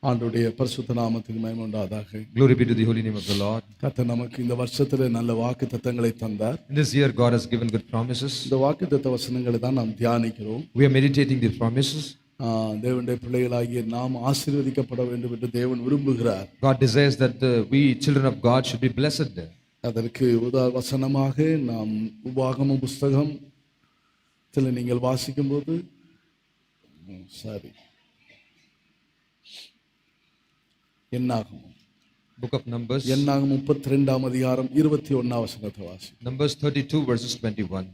ஆண்டவருடைய பரிசுத்த நாமத்துக்கு மகிமை உண்டாவதாக. Glory be to the holy name of the Lord. கர்த்தர் நமக்கு இந்த வருஷத்துல நல்ல வாக்குத்தத்தங்களை தந்தார். In this year, God has given good promises. இந்த வாக்குத்தத்த வசனங்களை தான் நாம் தியானிக்கிறோம். We are meditating the promises. தேவனுடைய பிள்ளைகளாகிய நாம் ஆசீர்வதிக்கப்பட வேண்டும் என்று தேவன் விரும்புகிறார். God desires that we children of God should be blessed. அதற்கு வசனமாக நாம் உபாகமம் புஸ்தகம் நீங்கள் வாசிக்கும் போது Book of Numbers. என்னாகும் 32ஆம் அதிகாரம் 21ஆம் வசனத்தை வாசி. Numbers 32 verses 21.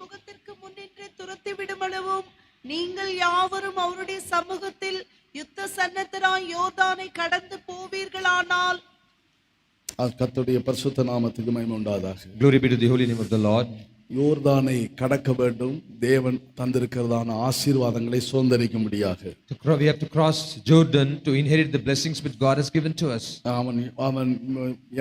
முகத்திற்கு முன்னின்று துரத்தி விடுமளவும் நீங்கள் யாவரும் அவருடைய சமூகத்தில் யுத்த சன்னத்தராய் யோர்தானை கடந்து போவீர்களானால். கர்த்தருடைய பரிசுத்த நாமத்துக்கு மகிமை உண்டாவதாக. Glory be to the holy name of the Lord. யோர்தானை கடக்க வேண்டும், தேவன் தந்திருக்கிறதான ஆசீர்வாதங்களை சுதந்தரிக்கும்படியாக. We have to cross Jordan to inherit the blessings which God has given to us. அவன்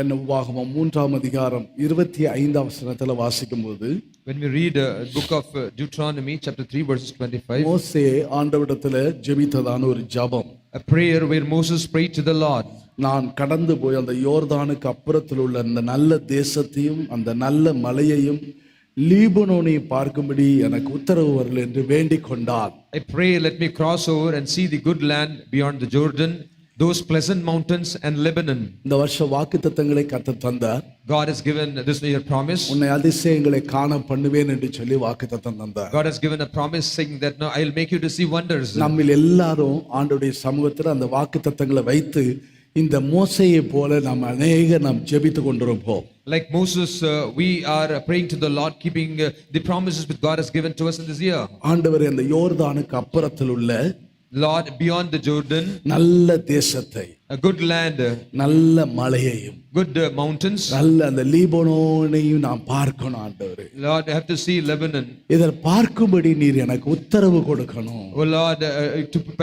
என்ன உபாகமம் 3ஆம் அதிகாரம் 25ஆம் வசனத்துல வாசிக்கும்போது, when we read book of Deuteronomy chapter 3 verses 25, மோசே ஆண்டவரிடத்துல ஜெபித்ததான ஒரு ஜெபம், a prayer where Moses prayed to the Lord. நான் கடந்து போய் அந்த யோர்தானுக்கு அப்புறத்தில் உள்ள அந்த நல்ல தேசத்தையும் அந்த நல்ல மலையையும் லீபனோனை பார்க்கும்படி எனக்கு உத்தரவு வரல என்று வேண்டிக் கொண்டார். I pray, let me cross over and see the good land beyond the Jordan, those pleasant mountains and Lebanon. இந்த வருஷ வாக்குத்தத்தங்களை கர்த்தர் தந்தார். God has given this year promise. உன்னை அதிசயங்களை காண பண்ணுவேன் என்று சொல்லி வாக்குத்தத்தம் தந்தார். God has given a promise saying that no, I will make you to see wonders. நம்மில் எல்லாரும் ஆண்டவருடைய சமூகத்தில் அந்த வாக்குத்தத்தங்களை வைத்து இந்த மோசேயை போல நாம் ஜெபித்து கொண்டிருப்போம். Like Moses, we are praying to the Lord, keeping the promises which God has given to us in this year. ஆண்டவரே, அந்த யோர்தானுக்கு அப்புறத்தில் உள்ள Lord, beyond the Jordan, நல்ல தேசத்தை, a good land, நல்ல மலையையும், good mountains, நல்ல அந்த லீபனோனையும் நாம் பார்க்கணும் ஆண்டவரே. Lord, I have to see Lebanon. இதை பார்க்கும்படி நீர் எனக்கு உத்தரவு கொடுக்கணும். Oh Lord,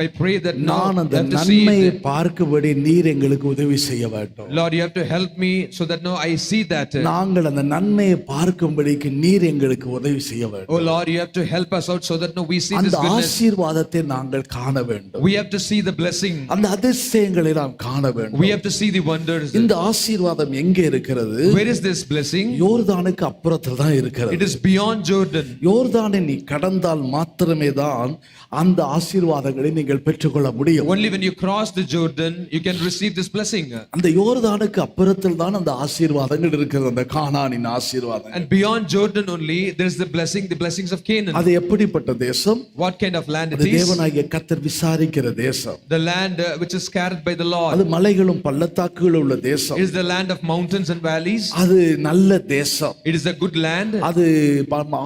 I pray that நான் அந்த நன்மையை பார்க்கும்படி நீர் எங்களுக்கு உதவி செய்ய வேண்டும். Lord, you have to help me so that no, I see that. நாங்கள் அந்த நன்மையை பார்க்கும்படிக்கு நீர் எங்களுக்கு உதவி செய்ய வேண்டும். Oh Lord, you have to help us out so that no, we see this goodness. அந்த ஆசீர்வாதத்தை நாங்கள் காண வேண்டும். We have to see the blessing. அந்த அதிசயங்களை நாம் காண வேண்டும். We have to see the wonders. இந்த ஆசீர்வாதம் எங்கே இருக்கிறது? Where is this blessing? யோர்தானுக்கு அப்புறத்தில் தான் இருக்கிறது. It is beyond Jordan. யோர்தானை நீ கடந்தால் மாத்திரமே தான் அந்த ஆசீர்வாதங்களை நீங்கள் பெற்றுக்கொள்ள முடியும். Only when you cross the Jordan you can receive this blessing. அந்த யோர்தானுக்கு அப்புறத்தில் தான் அந்த ஆசீர்வாதங்கள் இருக்கிறது, அந்த கானானின் ஆசீர்வாதம். And beyond Jordan only there is the blessings of Canaan. அது எப்படிப்பட்ட தேசம்? What kind of land it is? தேவனாகிய கர்த்தர் விசாரிக்கிற தேசம். The land which is scattered by the Lord. அது மலைகளும் பள்ளத்தாக்குகளும் உள்ள தேசம். It is the land of mountains and valleys. அது நல்ல தேசம். It is a good land. அது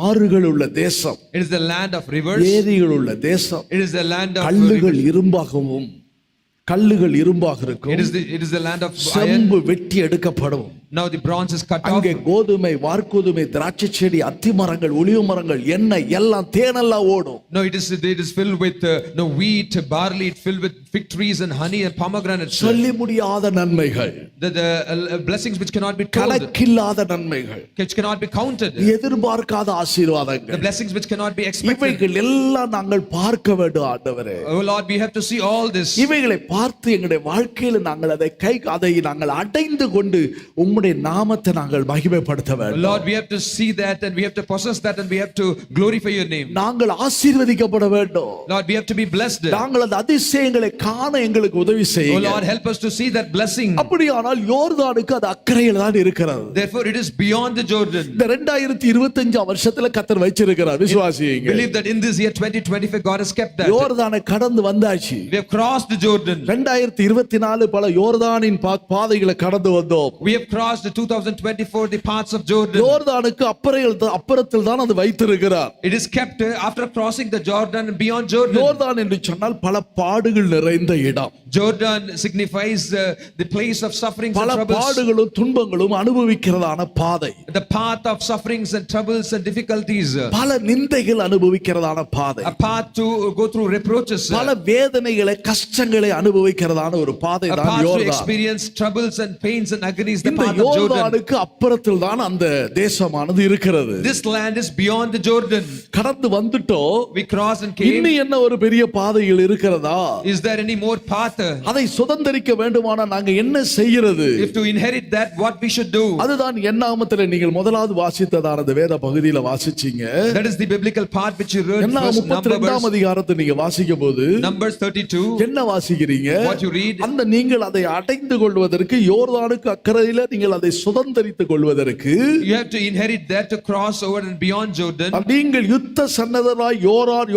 ஆறுகள் உள்ள தேசம். It is the land of rivers. ஏரிகள் உள்ள தேசம். It is the land of கல்லுகள் இரும்பாகவும் கல்லுகள் இரும்பாக இருக்கும். It is the land of செம்பு வெட்டி எடுக்கப்படும். Now the bronze is cut off. அங்கே கோதுமை, வார்கோதுமை, திராட்சை செடி, அத்தி மரங்கள், ஒலிவ மரங்கள், எண்ணெய் எல்லாம் தேனெல்லாம் ஓடும். No, it is filled with wheat, barley, it's filled with fig trees and honey and pomegranates. சொல்லி முடியாத நன்மைகள். The blessings which cannot be told. கணக்கில்லாத நன்மைகள். Which cannot be counted. எதிர்பார்க்காத ஆசீர்வாதங்கள். The blessings which cannot be expected. இவைகள் எல்லாம் நாங்கள் பார்க்க வேண்டும் ஆண்டவரே. Oh Lord, we have to see all this. இவைகளை பார்த்து எங்களுடைய வாழ்க்கையில் நாங்கள் அதை நாங்கள் அடைந்து கொண்டு உம்முடைய நாமத்தை நாங்கள் மகிமைப்படுத்த வேண்டும். Lord, we have to see that and we have to possess that and we have to glorify your name. நாங்கள் ஆசீர்வதிக்கப்பட வேண்டும். Lord, we have to be blessed. நாங்கள் அந்த அதிசயங்களை காண எங்களுக்கு உதவி செய்யுங்க. Oh Lord, help us to see that blessing. அப்படியானால் யோர்தானுக்கு அது அக்கறையில் தான் இருக்கிறது. Therefore it is beyond the Jordan. இந்த 2025 வருஷத்துல கர்த்தர் வச்சிருக்கிறார், விசுவாசிங்க. Believe that in this year 2025 God has kept that. யோர்தானை கடந்து வந்தாச்சு. We have crossed the Jordan. 2024 பல யோர்தானின் பாதைகளை கடந்து வந்தோம். We have crossed the 2024 the paths of Jordan. யோர்தானுக்கு அப்புறத்தில் தான் அது வைத்திருக்கிறார். It is kept after crossing the Jordan and beyond Jordan. யோர்தான் என்று சொன்னால் பல பாடுகள் நிறைந்த நிறைந்த இடம். Jordan signifies the place of sufferings and பல troubles. பாடுகளும் துன்பங்களும் அனுபவிக்கிறதான பாதை. The path of sufferings and troubles and difficulties. பல நிந்தைகள் அனுபவிக்கிறதான பாதை. A path to go through reproaches. பல வேதனைகளை கஷ்டங்களை அனுபவிக்கிறதான ஒரு பாதை A தான் path to யோர்தான். experience troubles and pains and agonies. The இந்த path of Jordan. யோர்தானுக்கு அப்புறத்தில் தான் அந்த தேசமானது இருக்கிறது. This land is beyond the Jordan. கடந்து வந்துட்டோம். We crossed and came. இன்னும் என்ன ஒரு பெரிய பாதைகள் இருக்கிறதா? Is there any more path? அதை சுதந்தரிக்க வேண்டுமானா நாங்க என்ன செய்கிறது? If to inherit that, what we should do? அதுதான் என்னாகமத்திலே நீங்கள் முதலாவது வாசித்ததான அந்த வேத பகுதியில வாசிச்சீங்க. That is the biblical part which you read. என்னாகமம் 32ஆம் அதிகாரத்தை நீங்க வாசிக்கும்போது Numbers 32. என்ன வாசிக்கிறீங்க? What you read? அந்த நீங்கள் அதை அடைந்து கொள்வதற்கு யோர்தானுக்கு அக்கறையில நீங்கள் அதை சுதந்தரித்துக் கொள்வதற்கு You have to inherit that, to cross over and beyond Jordan. நீங்கள் யுத்த சன்னதராய்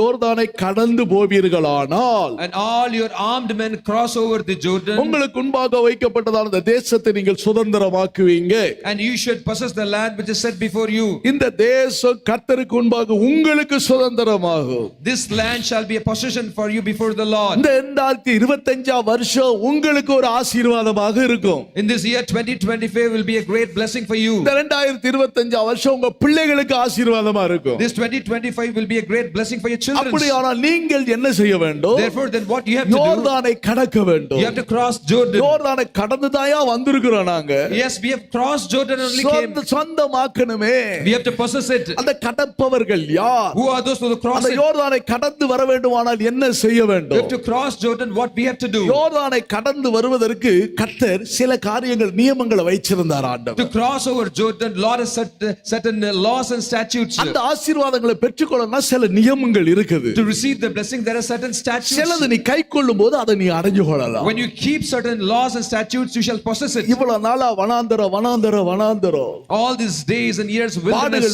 யோர்தானை கடந்து போவீர்களானால் And all your armed men cross over the Jordan. உங்களுக்கு முன்பாக வைக்கப்பட்டதான அந்த தேசத்தை நீங்கள் சுதந்திரமாக்குவீங்க. And you should possess the land which is set before you. இந்த தேசம் கர்த்தருக்கு முன்பாக உங்களுக்கு சுதந்திரமாகும். This land shall be a possession for you before the Lord. இந்த 2025 வருஷம் உங்களுக்கு ஒரு ஆசீர்வாதமாக இருக்கும். In this year 2025 will be a great blessing for you. இந்த 2025 வருஷம் உங்க பிள்ளைகளுக்கு ஆசீர்வாதமா இருக்கும். This 2025 will be a great blessing for your children. அப்படியானால் நீங்கள் என்ன செய்ய வேண்டும்? Therefore then what you have to do? யோர்தானை கடக்க வேண்டும். You have to cross Jordan. யோர்தானை கடந்துதாயா வந்திருக்கிறோம் நாங்க. Yes, we have crossed Jordan and only came. சொந்தமாக்கணுமே. We have to possess it. அந்த கடப்பவர்கள் யார்? Who are those who cross அந்த it? யோர்தானை கடந்து வர வேண்டுமானால் என்ன செய்ய We வேண்டும்? have to cross Jordan. What we have to do? யோர்தானை கடந்து வருவதற்கு கர்த்தர் சில காரியங்கள் நியமங்களை வைச்சிருந்தார் ஆண்டவர். To cross over Jordan, Lord has set certain laws and statutes. அந்த ஆசீர்வாதங்களை பெற்றுக்கொள்ளனா சில நியமங்கள் இருக்குது. To receive the blessing, there are certain statutes. சிலது நீ கைக்கொள்ளும்போது அதை நீ அடைஞ்சு கொள்ளலாம். When you keep certain laws and statutes, you shall possess it. இவ்வளவு நாளா வனாந்தரம் All these days and years wilderness,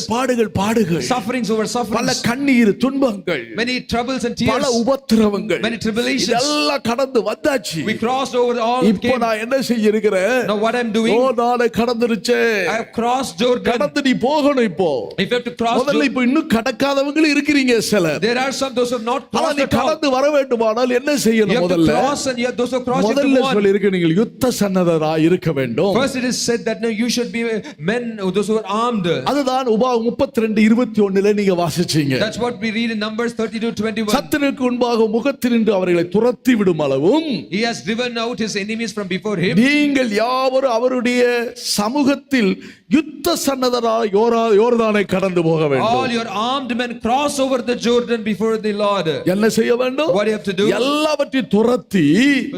பாடுகள் sufferings over பல sufferings, கண்ணீர் துன்பங்கள் many troubles and பல tears, உபத்திரவங்கள் many tribulations. இதெல்லாம் கடந்து வந்தாச்சு. We crossed over all. இப்போ நான் என்ன செய்ய இருக்கிறேன்? Now what I'm doing? யோர்தானை கடந்துருச்சே. I have crossed Jordan. கடந்து நீ போகணும் இப்போ. If you have to cross முதல்ல Jordan, இப்போ இன்னும் கடக்காதவங்க இருக்கிறீங்க சிலர். there are some those who have not crossed நீ at all. கடந்து வர வேண்டுமானால் என்ன You செய்யணும் have to முதல்ல? cross, and you have those who cross, you have to முதல்ல go on. சொல்லி இருக்கு நீங்கள் யுத்த சன்னதராய் இருக்க வேண்டும். First it is said that no, you should be men, those who are armed. அதுதான் உபாகம் 32:21 நீங்க வாசிச்சீங்க. That's what we read in Numbers 32:21. சத்துருக்கு முன்பாக முகத்தினின்று அவர்களை துரத்தி விடும் அளவும் He has driven out his enemies from before him. நீங்கள் யாவரும் அவருடைய சமூகத்தில் யுத்த சன்னதராய் யோர்தானை கடந்து போக All வேண்டும். your armed men cross over the Jordan before the Lord. என்ன செய்ய வேண்டும்? What you have to do? எல்லாவற்றையும் துரத்தி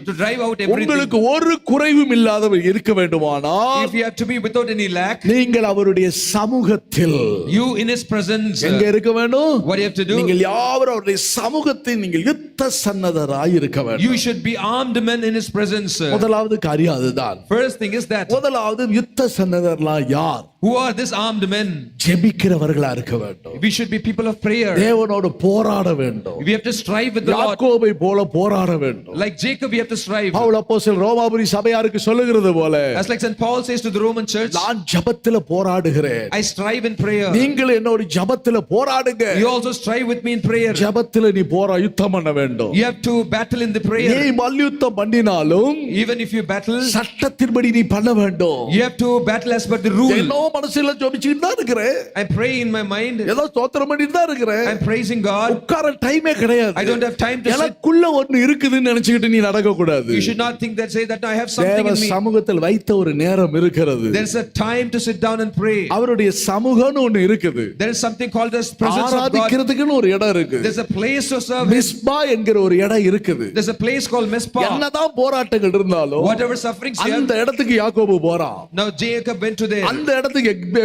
To drive out everything. உங்களுக்கு ஒரு குறைவும் இல்லாதவர் இருக்க வேண்டுமானால் If you have to be without any lack, நீங்கள் அவருடைய சமூகத்தில் you in his presence. எங்க இருக்க வேண்டும்? What you have to do? நீங்கள் யாவரும் அவருடைய சமூகத்தில் நீங்கள் யுத்த சன்னதராய் இருக்க வேண்டும். You should be armed men in his presence. முதலாவது காரியம் அதுதான். First thing is that. முதலாவது யுத்த சன்னதர்லாம் யார்? Who are these armed men? ஜெபிக்கிறவர்களா இருக்க வேண்டும். We should be people of prayer. தேவனோடு போராட வேண்டும். We have to strive with the Lord. யாக்கோபை போல போராட வேண்டும். Like Jacob, we have to strive. Pavul அப்போஸ்தலன் ரோமாபுரி சபையாருக்கு சொல்லுகிறது போல, As like St. Paul says to the Roman church, நான் ஜெபத்தில போராடுகிறேன். I strive in prayer. நீங்கள் என்னோட ஜெபத்தில போராடுங்க. You also strive with me in prayer. ஜெபத்தில நீ யுத்தம் பண்ண வேண்டும். You have to battle in the நீ prayer. மல்யுத்தம் பண்ணினாலும் Even if you battle, சட்டத்தின்படி நீ பண்ண வேண்டும். you have to battle as per the rule. என்னோ மனசுல ஜெபிச்சிட்டு தான் இருக்கிறேன். I pray in my mind. ஏதோ ஸ்தோத்திரம் பண்ணிட்டு தான் இருக்கிறேன். I'm praising God. உட்கார டைமே கிடையாது. I don't have time to sit. எனக்குள்ள ஒன்னு இருக்குதுன்னு நினைச்சிட்டு நீ நடக்க கூடாது. You should not think that, say that I have something தேவ in me. சமூகத்தில் வைத்த ஒரு நேரம் இருக்கிறது. There's a time to sit down and pray. அவருடைய சமூகம்னு ஒன்னு இருக்குது. There is something called as presence of God. ஆராதிக்கிறதுக்குன்னு ஒரு இடம் இருக்கு. There's a place to serve. Misba என்கிற ஒரு இடம் இருக்குது. There's a place called Mizpah. என்னதான் போராட்டங்கள் இருந்தாலும் Whatever sufferings here. அந்த இடத்துக்கு யாக்கோபு போறான். Now Jacob went to there. அந்த இடத்துக்கு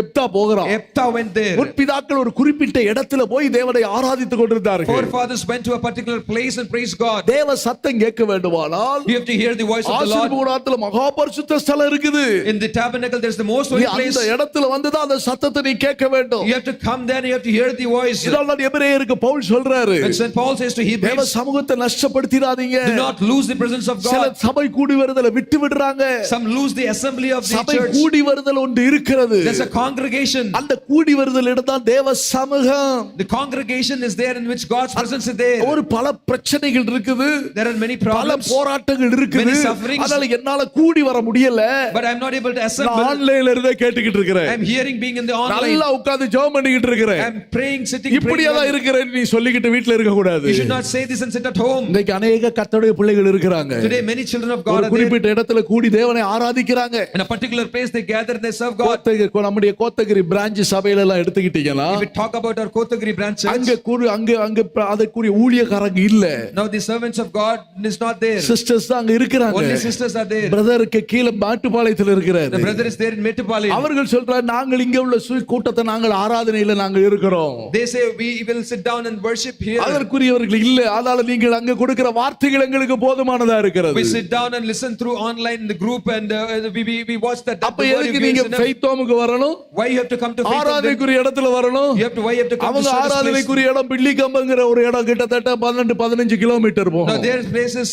எப்தா போகிறான். Jephthah went there. முற்பிதாக்கள் ஒரு குறிப்பிட்ட இடத்துல போய் தேவனை ஆராதித்துக் கொண்டிருந்தார்கள். Forefathers went to a particular place and praised God. தேவ சத்தம் கேட்க வேண்டுமானால் You have to hear the voice of the Lord. ஆசீர்வாதத்துல மகா பரிசுத்த ஸ்தலம் இருக்குது. In the tabernacle there's the most holy place. அந்த இடத்துல வந்து தான் அந்த சத்தத்தை நீ கேட்க வேண்டும். You have to come there and you have to hear the voice. இதெல்லாம் எபிரேயருக்கு பவுல் சொல்றாரு. And St. Paul says to தேவ Hebrews, சமூகத்தை நஷ்டப்படுத்திராதீங்க. do not lose the presence of சில God. சபை கூடி வருதலை விட்டு விடுறாங்க. Some lose the assembly of the சபை church. கூடி வருதல் ஒன்று இருக்கிறது. There's a congregation. அந்த கூடி வருதல் இடம்தான் தேவ சமூகம். The congregation is there in which God's presence is there. ஒரு பல பிரச்சனைகள் இருக்குது. There are many பல problems, போராட்டங்கள் இருக்குது. many sufferings. அதனால என்னால கூடி வர முடியல. but I'm not able to நான் assemble. ஆன்லைன்ல இருந்தே கேட்டுக்கிட்டு இருக்கிறேன். I'm hearing being in the online. நல்லா உட்கார்ந்து ஜெபம் பண்ணிக்கிட்டு இருக்கிறேன். I'm praying, sitting, இப்படியே தான் praying. இருக்கிறேன் நீ சொல்லிக்கிட்டு வீட்ல இருக்க கூடாது. You should not say this and sit at home. இன்னைக்கு अनेक கர்த்தருடைய பிள்ளைகள் இருக்கிறாங்க. Today many children of God ஒரு are there. குறிப்பிட்ட இடத்துல கூடி தேவனை ஆராதிக்கிறாங்க. In a particular place they gather and they serve God. நம்முடைய கோத்தகிரி பிரான்ச் சபையில எல்லாம் எடுத்துக்கிட்டீங்கன்னா If we talk about our Kotagiri branch church, அங்க அதற்குரிய ஊழியக்காரங்க இல்ல. now the servants of God is not there. Sisters தான் அங்க இருக்கிறாங்க. Only sisters are there. பிரதருக்கு கீழ மாட்டுப்பாளையத்துல இருக்கிறாரு. The brother is there in Mettupalayam. அவர்கள் சொல்றாங்க நாங்கள் இங்க உள்ள கூட்டத்தை நாங்கள் ஆராதனையில நாங்கள் இருக்கிறோம். They say we will sit down and worship here. அதற்குரியவர்கள் இல்ல. அதனால நீங்கள் அங்க கொடுக்கிற வார்த்தைகள் எங்களுக்கு போதுமானதா இருக்கிறது. We sit down and listen through online in the group and we watch that. அப்ப எதுக்கு நீங்க ஃபெய்த்தோமுக்கு வரணும்? Why you have to come to faith? ஆராதனைக்குரிய இடத்துல வரணும். Why you have to come to அவங்க ஆராதனைக்குரிய இடம் பிள்ளிக்கம்பங்கற ஒரு இடம் கிட்டத்தட்ட 12-15 கிலோமீட்டர் போகும். Now there is places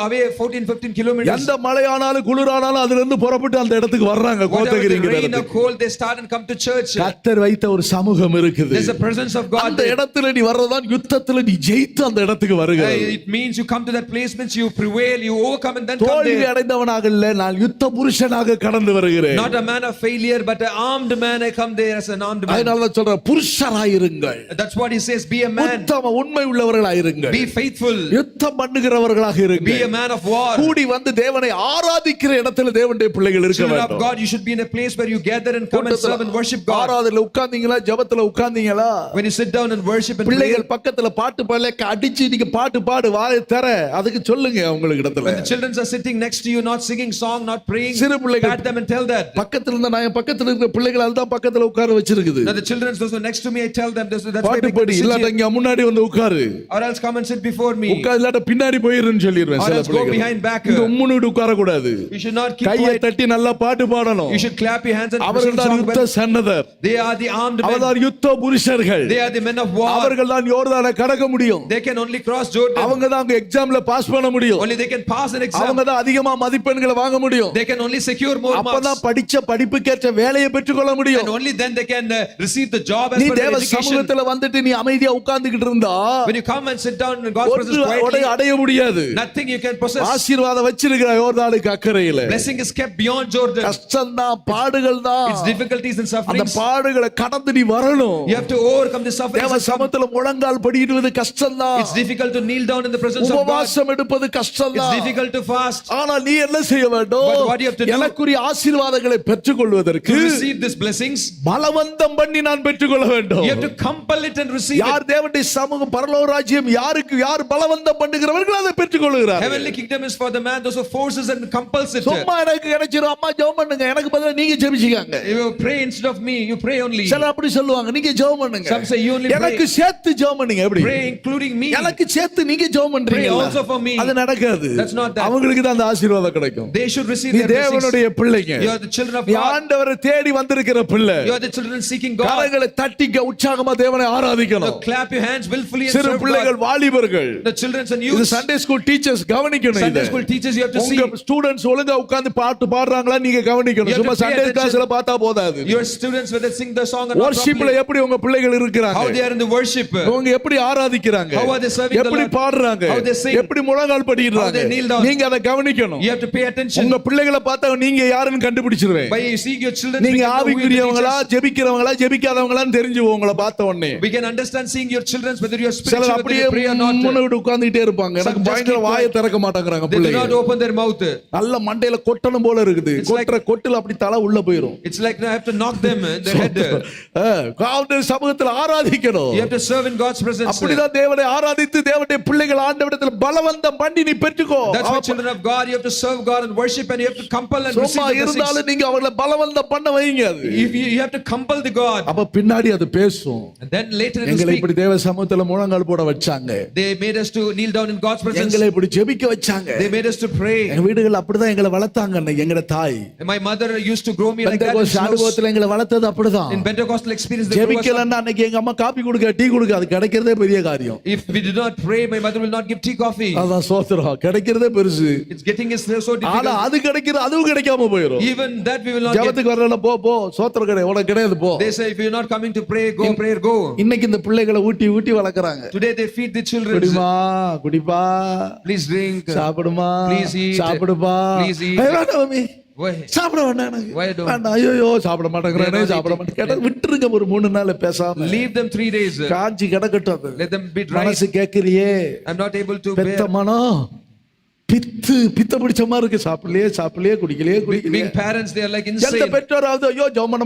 away 14-15 kilometers. எந்த மழையானாலும் குளிரானாலும் அதில இருந்து புறப்பட்டு அந்த இடத்துக்கு வர்றாங்க கோத்தகிரிங்கிற இடத்துக்கு. cold they start and come to church. கர்த்தர் வைத்த ஒரு சமூகம் இருக்குது. There's a presence of God. அந்த இடத்துல நீ வர்றதான் யுத்தத்துல நீ ஜெயித்து அந்த இடத்துக்கு வருகிறாய். It means you come to that place means you prevail, you overcome and then come தோல்வி there. அடைந்தவனாக இல்ல, நான் யுத்த புருஷனாக கடந்து வருகிறேன். Not a man of failure but an armed man. I come there as an armed man. அதனால தான் சொல்றேன் புருஷராயிருங்கள். That's what he says, be a man. உத்தம உண்மை உள்ளவர்களாயிருங்கள். Be faithful. யுத்தம் பண்ணுகிறவர்களாக இருங்கள். Be a man of war. கூடி வந்து தேவனை ஆராதிக்கிற இடத்துல தேவனுடைய பிள்ளைகள் இருக்க Children of வேண்டும். God, you should be in a place where you gather and come and serve and worship God. ஆராதனையில உட்கார்ந்தீங்களா, ஜெபத்துல உட்கார்ந்தீங்களா? When you sit down and worship and pray. பிள்ளைகள் பக்கத்துல பாட்டு பாடல அடிச்சு நீங்க பாட்டு பாடு வாயை தர அதுக்கு சொல்லுங்க அவங்களுக்கு இடத்துல. When the children are sitting next to you not singing song not praying, சிறு பிள்ளைகள் pat them and tell that. பக்கத்துல இருந்த நான் பக்கத்துல இருக்கிற பிள்ளைகள் அதுதான் பக்கத்துல உட்கார வச்சிருக்குது. Now the children those who are next to me I tell them that's why பாட்டு they பாடி இல்ல இங்க முன்னாடி வந்து உட்காரு. or else come and sit before me. உட்கார் இல்ல பின்னாடி போயிருன்னு சொல்லிடுவேன் or சில else go பிள்ளைகள். behind back. இங்க முன்னாடி உட்கார கூடாது. You should not keep கையை quiet. தட்டி நல்லா பாட்டு பாடணும். You should clap your hands and அவர்கள் தான் யுத்த சன்னதர். They are the armed men. அவர்கள் யுத்த புருஷர்கள். They are the men of war. அவர்கள் தான் யோர்தானை கடக்க முடியும். They can only cross Jordan. அவங்க தான் அங்க எக்ஸாம்ல பாஸ் பண்ண முடியும். Only they can pass an exam. அவங்க தான் அதிகமா மதிப்பெண்களை வாங்க முடியும். They can only secure more marks. அப்பதான் படிச்ச படிப்புக்கேற்ற வேலையை பெற்றுக்கொள்ள முடியும். And only then they can receive the job as நீ per their தேவ education. சமூகத்துல வந்துட்டு நீ அமைதியா உட்கார்ந்துகிட்டு இருந்தா When you come and sit down in God's presence quietly, அடைய முடியாது. nothing you can possess. ஆசீர்வாதம் வச்சிருக்கிறாய் யோர்தானுக்கு அக்கறையில. Blessing is kept beyond Jordan. கஷ்டம் தான், பாடுகள் தான். It's difficulties and அந்த sufferings. பாடுகளை கடந்து நீ வரணும். You have to overcome the sufferings. தேவ சமூகத்துல முழங்கால் படியிடுவது கஷ்டம் தான். It's difficult to kneel down in the presence of God. உபவாசம் எடுப்பது கஷ்டம் It's தான். difficult to fast. ஆனா நீ என்ன செய்ய வேண்டும்? But what you have to do, எனக்குரிய ஆசீர்வாதங்களை பெற்றுக்கொள்வதற்கு to receive these blessings, பலவந்தம் பண்ணி நான் பெற்றுக்கொள்ள வேண்டும். you have to compel it and receive it. யார் தேவனுடைய சமூகம் பரலோக ராஜ்யம் யாருக்கு யார் பலவந்தம் பண்ணுகிறவர்கள் அதை பெற்றுக்கொள்கிறார்கள். Heavenly kingdom is for the man those who forces and compels it. சும்மா எனக்கு கிடைச்சிரும் அம்மா ஜெபம் பண்ணுங்க எனக்கு பதிலா நீங்க ஜெபிச்சுக்கங்க. You pray instead of me, you pray only. சிலர் அப்படி சொல்லுவாங்க நீங்க ஜெபம் பண்ணுங்க. Some say you only pray. எனக்கு சேர்த்து ஜெபம் பண்ணுங்க. எப்படி? Pray including me. எனக்கு சேர்த்து நீங்க ஜெபம் பண்றீங்க. Pray also for me. அது நடக்காது. That's not that. அவங்களுக்கு தான் அந்த ஆசீர்வாதம் கிடைக்கும். They should receive நீ their blessings. தேவனுடைய பிள்ளைங்க. You are the children of நீ God. ஆண்டவரை தேடி வந்திருக்கிற பிள்ளை. You are the children seeking God. கரங்களை தட்டிக்க உற்சாகமா தேவனை ஆராதிக்கணும். Clap your hands willfully and சிறு serve பிள்ளைகள் God. வாலிபர்கள். The children and இது youth. சண்டே ஸ்கூல் டீச்சர்ஸ் கவனிக்கணும் இத. Sunday school teachers you have to see. உங்க ஸ்டூடண்ட்ஸ் ஒழுங்கா உட்கார்ந்து பாட்டு பாடுறாங்களா நீங்க கவனிக்கணும். You have சும்மா to pay சண்டே attention. கிளாஸ்ல பார்த்தா போதாது. Your students whether sing the song or not வொர்ஷிப்ல properly. எப்படி உங்க பிள்ளைகள் இருக்கிறாங்க? How they are in the worship. அவங்க எப்படி ஆராதிக்கிறாங்க? How are they serving the எப்படி Lord? பாடுறாங்க? How they sing? எப்படி முழங்கால் படிக்கிறாங்க? How they kneel down? நீங்க அதை கவனிக்கணும். You have to pay attention. உங்க பிள்ளைகளை பார்த்தா நீங்க யாருன்னு கண்டுபிடிச்சிருவேன். By seeing your children நீங்க we can know who are the ஆவிக்குரியவங்களா teachers. ஜெபிக்கிறவங்களா ஜெபிக்காதவங்களான்னு தெரிஞ்சு உங்களை பார்த்த உடனே. We can understand seeing your children whether you are சிலர் spiritual whether அப்படியே you pray or not. முன்னுட்டு உட்கார்ந்துட்டே இருப்பாங்க. எனக்கு Some just பயங்கர keep வாயை quiet. திறக்க மாட்டேங்கறாங்க They do பிள்ளைங்க. not open their mouth. நல்ல மண்டையில கொட்டணும் போல இருக்குது. It's like- கொட்டற கொட்டுல அப்படி தலை உள்ள போயிரும். It's like I have to knock them in their head. ஆண்டவர் சமூகத்துல ஆராதிக்கணும். You have to serve in God's presence. அப்படிதான் தேவனை ஆராதித்து தேவனுடைய பிள்ளைகள் ஆண்டவரிடத்துல பலவந்தம் பண்ணி நீ பெற்றுக்கோ. That's why children of God you have to serve God and worship and you have to compel and receive சும்மா the blessings. இருந்தாலும் நீங்க அவங்களை பலவந்தம் பண்ண வைங்க அது. If you have to compel the God. அப்ப பின்னாடி அது பேசும். And then later it will எங்களை speak. இப்படி தேவ சமூகத்துல முழங்கால் போட வச்சாங்க. They made us to kneel down in God's presence. எங்களை இப்படி ஜெபிக்க வச்சாங்க. They made us to pray. எங்க வீடுகள் அப்படிதான் எங்களை வளர்த்தாங்க அன்னைக்கு எங்க தாய். My mother used to grow me like that. Pentecost அனுபவத்துல எங்களை வளர்த்தது அப்படிதான். In Pentecostal experience they grew us up. ஜெபிக்கலன்னா அன்னைக்கு எங்க அம்மா காபி கொடுக்க டீ கொடுக்க அது கிடைக்கிறதே பெரிய காரியம். If we did not pray my mother will not give tea coffee. அதான் சோத்திரம் கிடைக்கிறதே பெருசு. It's getting is so ஆனா difficult. அது கிடைக்கிறது அதுவும் கிடைக்காம போயிடும். Even that we will not get. ஜெபத்துக்கு வரல போ போ சோத்திரம் கிடையாது உனக்கு கிடையாது போ. They say if you are not coming to pray go prayer go. இன்னைக்கு இந்த பிள்ளைகளை ஊட்டி ஊட்டி வளர்க்கறாங்க. Today they feed the children. குடிமா குடி குடிப்பா, Please drink. சாப்பிடுமா, Please eat. சாப்பிடுப்பா. Please eat. வேண்டாம் மம்மி, Why? சாப்பிட வேண்டாம் எனக்கு. Why don't? வேண்டாம், ஐயோ சாப்பிட மாட்டேங்கிறானே, They are not சாப்பிட மாட்டேன். கேட்டா விட்டுருங்க ஒரு 3 நாள் பேசாம. Leave them 3 days. காஞ்சி கிடக்கட்டும் அது. Let them be dry. மனசு கேக்குறியே, I'm not able to பெத்த bear. மனம் பித்த பிடிச்ச மாதிரி இருக்கு. சாப்பிடலையே குடிக்கலையே. Being parents, they are like எந்த insane. பெற்றோராவது ஐயோ ஜெபம் பண்ண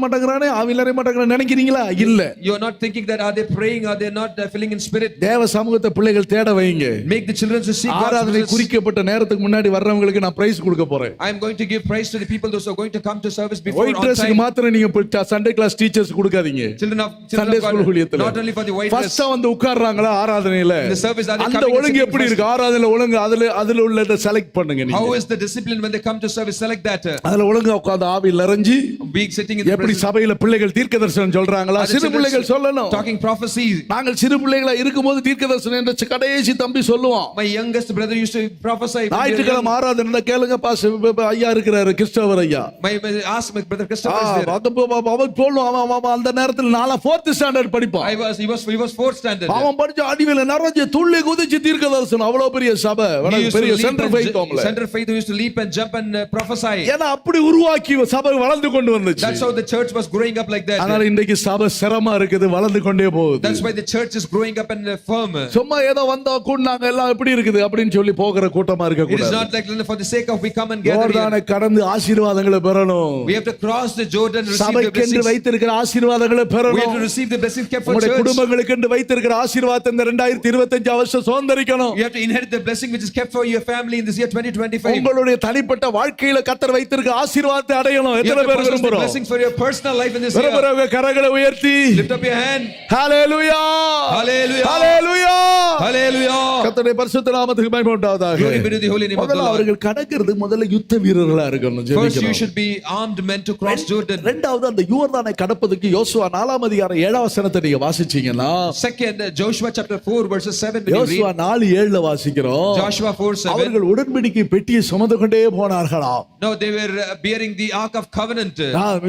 மாட்டேங்கிறானே ஆவியில நிறைய மாட்டேங்கிறானே நினைக்கிறீங்களா? இல்ல. You are not thinking that are they praying, are they not filling in spirit? தேவ சமூகத்தை பிள்ளைகள் தேட வைங்க. Make the children to seek God's ஆராதனை presence. குறிக்கப்பட்ட நேரத்துக்கு முன்னாடி வர்றவங்களுக்கு நான் பிரைஸ் கொடுக்க போறேன். I am going to give praise to the people those who are going to come to service before white on ட்ரெஸ்க்கு time. மாத்திரம் நீங்க சண்டே கிளாஸ் டீச்சர்ஸ் கொடுக்காதீங்க. Children Sunday of school God, ஊழியத்துல not only for the white dress. First வந்து உட்கார்றாங்களா ஆராதனையில, In the service, are they அந்த coming and ஒழுங்கு sitting எப்படி first? இருக்கு? ஆராதனையில ஒழுங்கு அதுல உள்ளத செலக்ட் பண்ணுங்க நீங்க. How is the discipline when they come to service? Select that. அதுல ஒழுங்கா உட்கார்ந்து ஆவியில் நிறைஞ்சு Being sitting in the எப்படி presence. சபையில பிள்ளைகள் தீர்க்கதரிசனம் சொல்றாங்களா? Are the சிறு children பிள்ளைகள் சொல்லணும். talking prophecy. நாங்கள் சிறு பிள்ளைகளா இருக்கும்போது தீர்க்கதரிசனம் என்ற கடைசி தம்பி சொல்லுவான். My youngest brother used to prophesy. ஞாயிற்றுக்கிழமை ஆராதனை கேளுங்க பாஸ் ஐயா இருக்கிறாரு கிறிஸ்டோவர் ஐயா. Ask my brother Christopher is there. அவன் சொல்லுவான் அவன் அந்த நேரத்தில் 4th ஸ்டாண்டர்ட் படிப்பான். He was 4th standard. அவன் படிச்ச அடிவில நிறைய துள்ளி குதிச்சு தீர்க்கதரிசனம். அவ்வளவு பெரிய சபை, He used to பெரிய leap சென்டர் and ஃபைட் அவங்கள. Center Faith who used to leap and jump and prophesy. ஏன்னா அப்படி உருவாக்கி சபை வளர்ந்து கொண்டு வந்துச்சு. That's how the church was growing up like that. அதனால இன்னைக்கு சபை சிரமமா இருக்குது, வளர்ந்து கொண்டே போகுது. That's why the church is growing up and firm. சும்மா ஏதோ வந்தா கூடுனாங்க எல்லாம் எப்படி இருக்குது அப்படின்னு சொல்லி போகிற கூட்டமா இருக்க It is கூடாது. not like for the sake of we come and gather here. யோர்தானை கடந்து ஆசீர்வாதங்களை பெறணும். We have to cross the Jordan and receive the சபைக்கென்று blessings. வைத்திருக்கிற ஆசீர்வாதங்களை We have to பெறணும். receive the blessings kept for உங்களுடைய church. குடும்பங்களுக்கு என்று வைத்திருக்கிற ஆசீர்வாதத்தை இந்த 2025 வருஷம் சுதந்தரிக்கணும். You have to inherit the blessing which is kept for your family in this year 2025. உங்களுடைய தனிப்பட்ட வாழ்க்கையில கர்த்தர் வைத்திருக்கிற ஆசீர்வாதத்தை அடையணும். You எத்தனை have to பேர் possess the விரும்புறோம்? blessings for your personal life in this year. விரும்புறவங்க கரங்களை உயர்த்தி Lift up your hand. Hallelujah Hallelujah. Hallelujah. Hallelujah. கர்த்தருடைய பரிசுத்த நாமத்துக்கு மகிமை உண்டாவதாக. Glory be to the holy name of the முதல்ல Lord. அவர்கள் கடக்கிறது முதல்ல யுத்த வீரர்களா இருக்கணும். First, you ஜெபிக்கணும். should be armed men to cross Jordan. இரண்டாவது அந்த யோர்தானை கடப்பதற்கு யோசுவா 4ஆம் அதிகாரம் 7ஆம் வசனத்தை நீங்க வாசிச்சீங்கன்னா, Second, Joshua chapter 4 verses 7. When you Joshua read 4:7 வாசிக்கிறோம். Joshua 4:7. அவர்கள் உடன்படிக்கை பெட்டியை சுமந்து கொண்டே போனார்களாம். No, they were bearing the Ark of Covenant.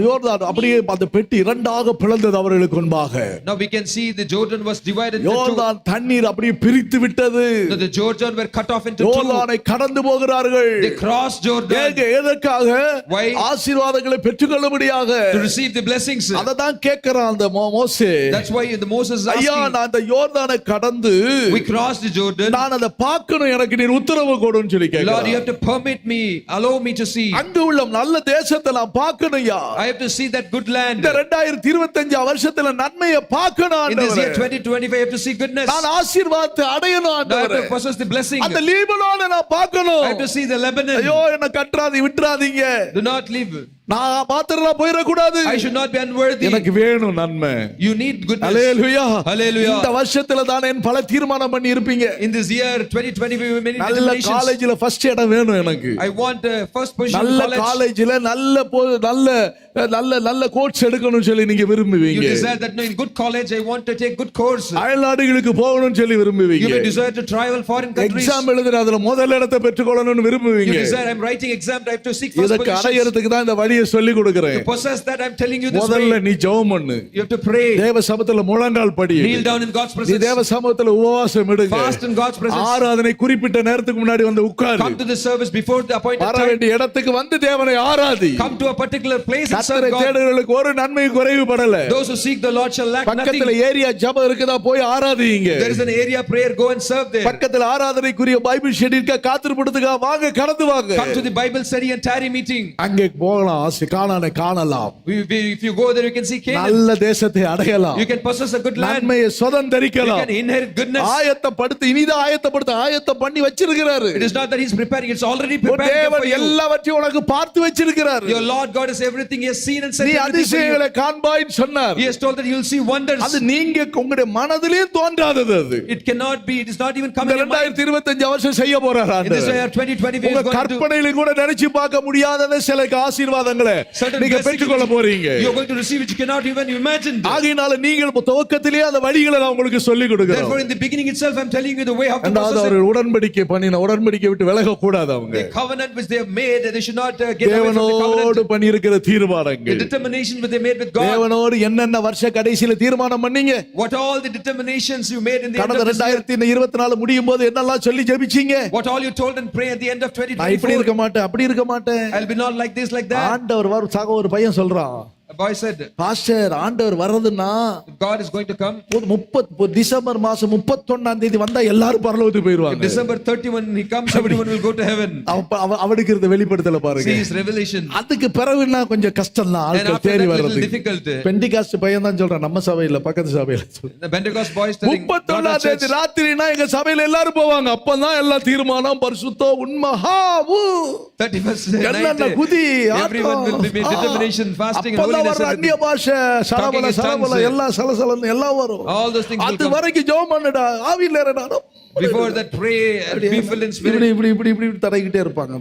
யோர்தான் அப்படியே அந்த பெட்டி இரண்டாக பிளந்தது அவர்களுக்கு முன்பாக. Now we can see the Jordan was divided into two. யோர்தான் தண்ணீர் அப்படியே பிரித்து விட்டது. No, the Jordan were cut off into two. யோர்தானை கடந்து போகிறார்கள். They crossed Jordan எதற்காக? Why? ஆசீர்வாதங்களை பெற்றுக்கொள்ளும்படியாக. to receive the blessings. அததான் கேட்கிறான் அந்த மோசே. That's why the Moses is ஐயா asking, நான் அந்த யோர்தானை கடந்து we crossed the Jordan. நான் அதை பார்க்கணும், எனக்கு நீர் உத்தரவு கொடுன்னு சொல்லி Lord, you கேட்கிறான். have to permit me, allow me to see. அங்கு உள்ள நல்ல தேசத்தை நான் பார்க்கணும்யா. I have to see that good land. இந்த 2025 வருஷத்துல நன்மையை பார்க்கணும் In this year ஆண்டவரே. 2025, I have to see goodness. நான் ஆசீர்வாதத்தை அடையணும் Now I have ஆண்டவரே. to possess the blessing. அந்த லீபனோனை நான் பார்க்கணும். I have to see the Lebanon. ஐயோ என்ன கற்றாதி விட்டுறாதீங்க. Do not leave. நான் மாத்திரம் போயிடக்கூடாது. I should not be unworthy. எனக்கு வேணும் நன்மை. You need goodness. Hallelujah. Hallelujah. இந்த வருஷத்துல தான் என் பல தீர்மானம் பண்ணி இருப்பீங்க. In this year 2025, many நல்ல determinations. காலேஜ்ல ஃபர்ஸ்ட் இடம் வேணும் எனக்கு. I want first position in நல்ல college. காலேஜ்ல நல்ல கோர்ஸ் எடுக்கணும்னு சொல்லி நீங்க You விரும்புவீங்க. desire that no, in good college I want to take good course. அயல்நாடுகளுக்கு போகணும்னு சொல்லி You விரும்புவீங்க. may desire to travel foreign countries. Exam எழுதுற அதுல முதல் இடத்தை பெற்றுக்கொள்ளணும்னு You விரும்புவீங்க. desire I'm writing exam, I have to seek first இதற்கு position. அடையறதுக்கு தான் இந்த வழியை சொல்லி கொடுக்கிறேன். To possess that, I'm telling you this முதல்ல way. நீ ஜெபம் பண்ணு. You have to pray. தேவ சமூகத்துல முழங்கால் படி. Kneel down in God's நீ presence. தேவ சமூகத்துல உபவாசம் எடுங்க. Fast in God's presence. ஆராதனை குறிப்பிட்ட நேரத்துக்கு முன்னாடி வந்து உட்காரு. Come to the service before the appointed வர time. வேண்டிய இடத்துக்கு வந்து தேவனை Arathi. Come to a particular place and serve கர்த்தரை God. தேடுகிறவர்களுக்கு ஒரு நன்மை குறைவுபடல. Those who seek the Lord shall lack nothing. பக்கத்துல ஏரியா ஜெபம் இருக்குதா போய் ஆராதிங்க. There is an area prayer, go and serve there. பக்கத்துல ஆராதனைக்குரிய பைபிள் ஸ்டடி இருக்க காத்திருப்பதுக்கு வாங்க கடந்து வாங்க. Come to the Bible study and tarry meeting. அங்கே போகலாம், கானானை காணலாம். If you go there, you can see Canaan. நல்ல தேசத்தை அடையலாம். You can possess a good land. நன்மையை You சுதந்தரிக்கலாம். can inherit goodness. ஆயத்தப்படுத்தி இனிதான் ஆயத்தம் பண்ணி வச்சிருக்கிறாரு. It is not that He's preparing; it's already உன் prepared for தேவன் you. எல்லாவற்றையும் உனக்கு பார்த்து வச்சிருக்கிறாரு. Your Lord God has everything He has seen and said நீ everything for you. அதிசயங்களை காண்பாய்ன்னு சொன்னார். He has told that you will see wonders. அது நீங்க உங்களுடைய மனதிலே தோன்றாதது. அது It cannot be. It is not even இந்த coming in your mind. 2025 வருஷம் செய்ய போறார் In this ஆண்டவர். year 2025 உங்க is going to. கற்பனையில கூட நினைச்சு பார்க்க முடியாத சில ஆசீர்வாதங்கள் ஆசீர்வாதங்களை certain நீங்க blessings பெற்றுக்கொள்ள போறீங்க. you're going to receive which you cannot even imagine. ஆகையினால நீங்கள் துவக்கத்திலேயே அந்த வழிகளை நான் உங்களுக்கு சொல்லிக் கொடுக்கிறேன். Therefore in the beginning itself I'm telling you the way how to அதாவது process it. அவர் உடன்படிக்கை பண்ணின உடன்படிக்கை விட்டு விலக கூடாது. அவங்க The covenant which they have made, they should not get away from the தேவனோடு covenant. பண்ணியிருக்கிற The தீர்மானங்கள், determination which they made with God. தேவனோடு என்னென்ன வருஷ கடைசியில தீர்மானம் பண்ணீங்க, What all the determinations you made in the end கடந்த of this year. 2024 முடியும் போது என்னெல்லாம் சொல்லி ஜெபிச்சீங்க. What all you told and pray at the end of நான் இப்படி 2024. இருக்க மாட்டேன், அப்படி இருக்க மாட்டேன். I'll be not like this, like that. ஆண்டவர் ஒரு பையன் சொல்றான், A boy said, பாஸ்டர் ஆண்டவர் வர்றதுன்னா if God is going to come, December மாசம் 31ஆம் தேதி வந்தா எல்லாரும் பரலோகத்துக்கு if போயிருவாங்க. December 31 he comes, everyone will go to heaven. அவனுக்கு இருந்த வெளிப்படுத்தல பாருங்க. See his revelation. அதுக்கு பிறகுனா கொஞ்சம் கஷ்டம் தான் And ஆட்கள் after தேடி that வர்றது. little difficult. பெண்டிகாஸ்ட் பையன் தான் சொல்றான், நம்ம சபையில பக்கத்து சபையில The Pentecost boy is telling, not our 31ஆம் church. தேதி ராத்திரினா எங்க சபையில எல்லாரும் போவாங்க. அப்பதான் எல்லா தீர்மானம் பரிசுத்தம் உண்மை ஹாவு 31st என்னென்ன night, குதி everyone will be determination, fasting and holiness. அந்நிய பாஷை சரபல சரபல எல்லாம் சலசலன்னு எல்லாம் வரும். All those things will அது come. வரைக்கும் ஜெபம் பண்ணுடா, ஆவியில ஏறடா. Before that pray and be filled in spirit. இப்படி இப்படி இப்படி இப்படி தரைக்கிட்டே இருப்பாங்க.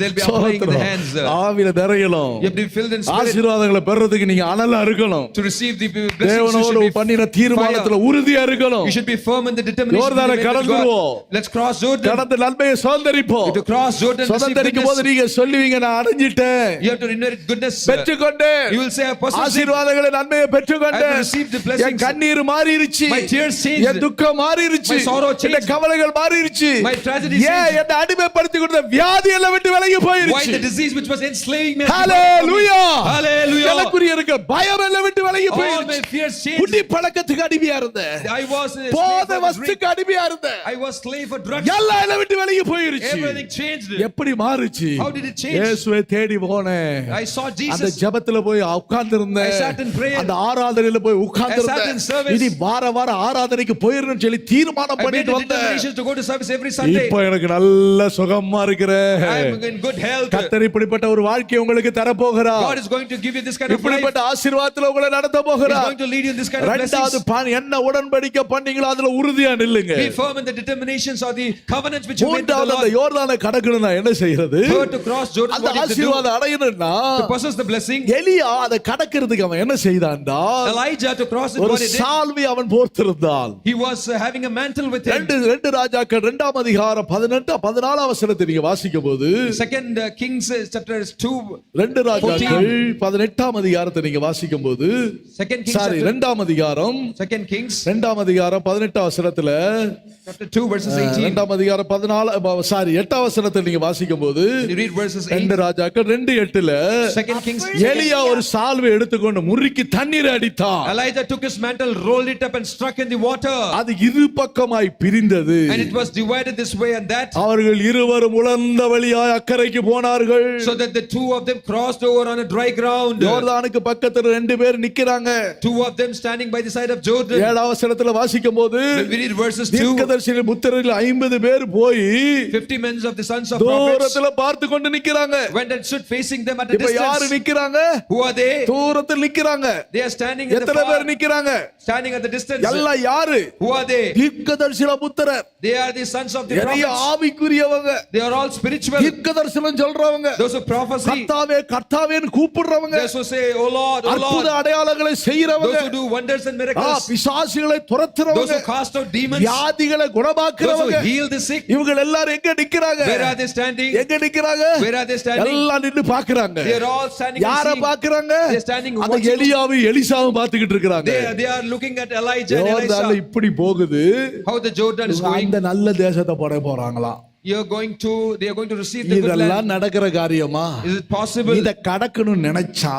They'll be applying the hands. ஆவியில நிறையணும். You have to be filled in spirit. ஆசீர்வாதங்களை பெறறதுக்கு நீங்க அனலா இருக்கணும். To receive the blessings you தேவனோடு should be பண்ணின தீர்மானத்துல fire. உறுதியா இருக்கணும். You should be firm in the determination. யோர்தானை you made with கடந்துருவோம். God. Let's cross Jordan. கடந்து நன்மையை சுதந்தரிப்போம். To cross Jordan and receive சுதந்தரிக்கும் போது goodness. நீங்க சொல்லுவீங்க, நான் அடைஞ்சிட்டேன், You have to inherit goodness. பெற்றுக்கொண்டேன். You will say I possess it. ஆசீர்வாதங்களை நன்மையை I பெற்றுக்கொண்டேன். have received the blessings. என் கண்ணீர் மாறிருச்சு, My tears changed. என் துக்கம் மாறிருச்சு, My sorrow changed. என் கவலைகள் மாறிருச்சு. My tragedy ஏன் changed. என்னை அடிமைப்படுத்தி கொடுத்த வியாதி எல்லாம் விட்டு விலகி Why போயிருச்சு. the disease which was enslaving me? Hallelujah. Hallelujah. எனக்குரிய இருக்க பயம் எல்லாம் விட்டு விலகி All my போயிருச்சு. fears changed. குடி பழக்கத்துக்கு அடிமையா இருந்தேன், I was a slave போதை for drink. வஸ்துக்கு அடிமையா இருந்தேன், I was slave for drugs. எல்லாம் எல்லாம் விட்டு விலகி போயிருச்சு. Everything changed. எப்படி மாறுச்சு? How did it change? இயேசுவை தேடி போனேன், I saw அந்த Jesus. ஜெபத்துல போய் உட்கார்ந்து இருந்தேன், I sat in prayer. அந்த ஆராதனையில போய் உட்கார்ந்து I sat in இருந்தேன். service. இனி வார வாரம் ஆராதனைக்கு போயிரணும்னு சொல்லி தீர்மானம் I made பண்ணிட்டு a வந்தேன். determination to go to service every Sunday. இப்போ எனக்கு நல்ல சுகமா இருக்கிறேன். I am in good health. கர்த்தர் இப்படிப்பட்ட ஒரு வாழ்க்கையை உங்களுக்கு தர போகிறார். God is going to give you this kind of life. இப்படிப்பட்ட ஆசீர்வாதத்துல உங்களை நடத்த He is போகிறார். going to lead you in this kind of இரண்டாவது blessings. என்ன உடன்படிக்கை பண்ணீங்களோ அதுல உறுதியா நில்லுங்க. Be firm in the determinations or the covenants which you made with the மூன்றாவது அந்த Lord. யோர்தானை கடக்கணும்னா என்ன செய்யறது? Third, to cross Jordan, அந்த what is to do? ஆசீர்வாதம் அடையணும்னா To possess the blessing. எலியா அதை கடக்கிறதுக்கு அவன் என்ன செய்தான்டா? Elijah, to cross it, ஒரு what he did? சால்வை அவன் போர்த்திருந்தான். He was having a mantle with him. ரெண்டு ராஜாக்கள் 2ஆம் அதிகாரம் 18 14 வசனத்தை நீங்க வாசிக்கும் போது, Second Kings chapter 2. 2 ராஜாக்கள் 18ஆம் அதிகாரத்தை நீங்க வாசிக்கும் போது, Second Kings சாரி chapter, 2ஆம் அதிகாரம் Second Kings 2ஆம் அதிகாரம் 18 வசனத்துல, chapter 2 verses 18. 2ஆம் அதிகாரம் 14 சாரி 8ஆம் வசனத்தை நீங்க வாசிக்கும் போது, You read verses 2 8. ராஜாக்கள் 2:8ல Second Kings. எலியா ஒரு சால்வை எடுத்துக்கொண்டு முறுக்கி தண்ணீரை அடித்தான். Elijah took his mantle, rolled it up and struck in the water. அது இரு பக்கமாய் பிரிந்தது. And it was divided this way and that. அவர்கள் இருவரும் உலர்ந்த வழியாய் அக்கறைக்கு போனார்கள். So that the two of them crossed over on a dry ground. யோர்தானுக்கு பக்கத்துல 2 பேர் நிக்கிறாங்க. Two of them standing by the side of Jordan. 7ஆம் வசனத்துல வாசிக்கும் போது, When we read verses 2, தீர்க்கதரிசிகள் புத்திரரில் 50 பேர் போய் 50 men of the sons of prophets தூரத்துல பார்த்து கொண்டு நிக்கிறாங்க. went and stood facing them at a இப்ப யாரு distance. நிக்கிறாங்க? Who are they? தூரத்துல நிக்கிறாங்க. They are standing in the எத்தனை பேர் far, நிக்கிறாங்க? standing at the distance. எல்லாம் யாரு? Who are they? தீர்க்கதரிசில புத்திரர். They are the sons of the நிறைய prophets. ஆவிக்குரியவங்க. They are all spiritual. தீர்க்கதரிசனம் சொல்றவங்க. Those who prophesy. கர்த்தாவே கர்த்தாவேன்னு கூப்பிடுறவங்க. Those who say, "Oh Lord, oh அற்புத Lord." அடையாளங்களை செய்யறவங்க. Those who do wonders and miracles. பிசாசுகளை Those துரத்துறவங்க. who cast out demons. வியாதிகளை Those குணமாக்குறவங்க. who heal the sick. இவங்க எல்லாரும் எங்க நிக்கறாங்க? Where are they standing? எங்க நிக்கறாங்க? Where are they standing? எல்லாம் நின்னு பாக்குறாங்க. They are all standing and யார seeing. பாக்குறாங்க? They are standing அந்த watching. எலியாவை எலிசாவை பாத்துக்கிட்டு இருக்காங்க. They are looking at Elijah and யோர்தான்ல Elisha. இப்படி போகுது. How the Jordan is going. அந்த நல்ல தேசத்தை போட போறாங்களா? They are going to receive the good இதெல்லாம் land. நடக்கிற காரியமா? Is it possible? இத கடக்கணும் நினைச்சா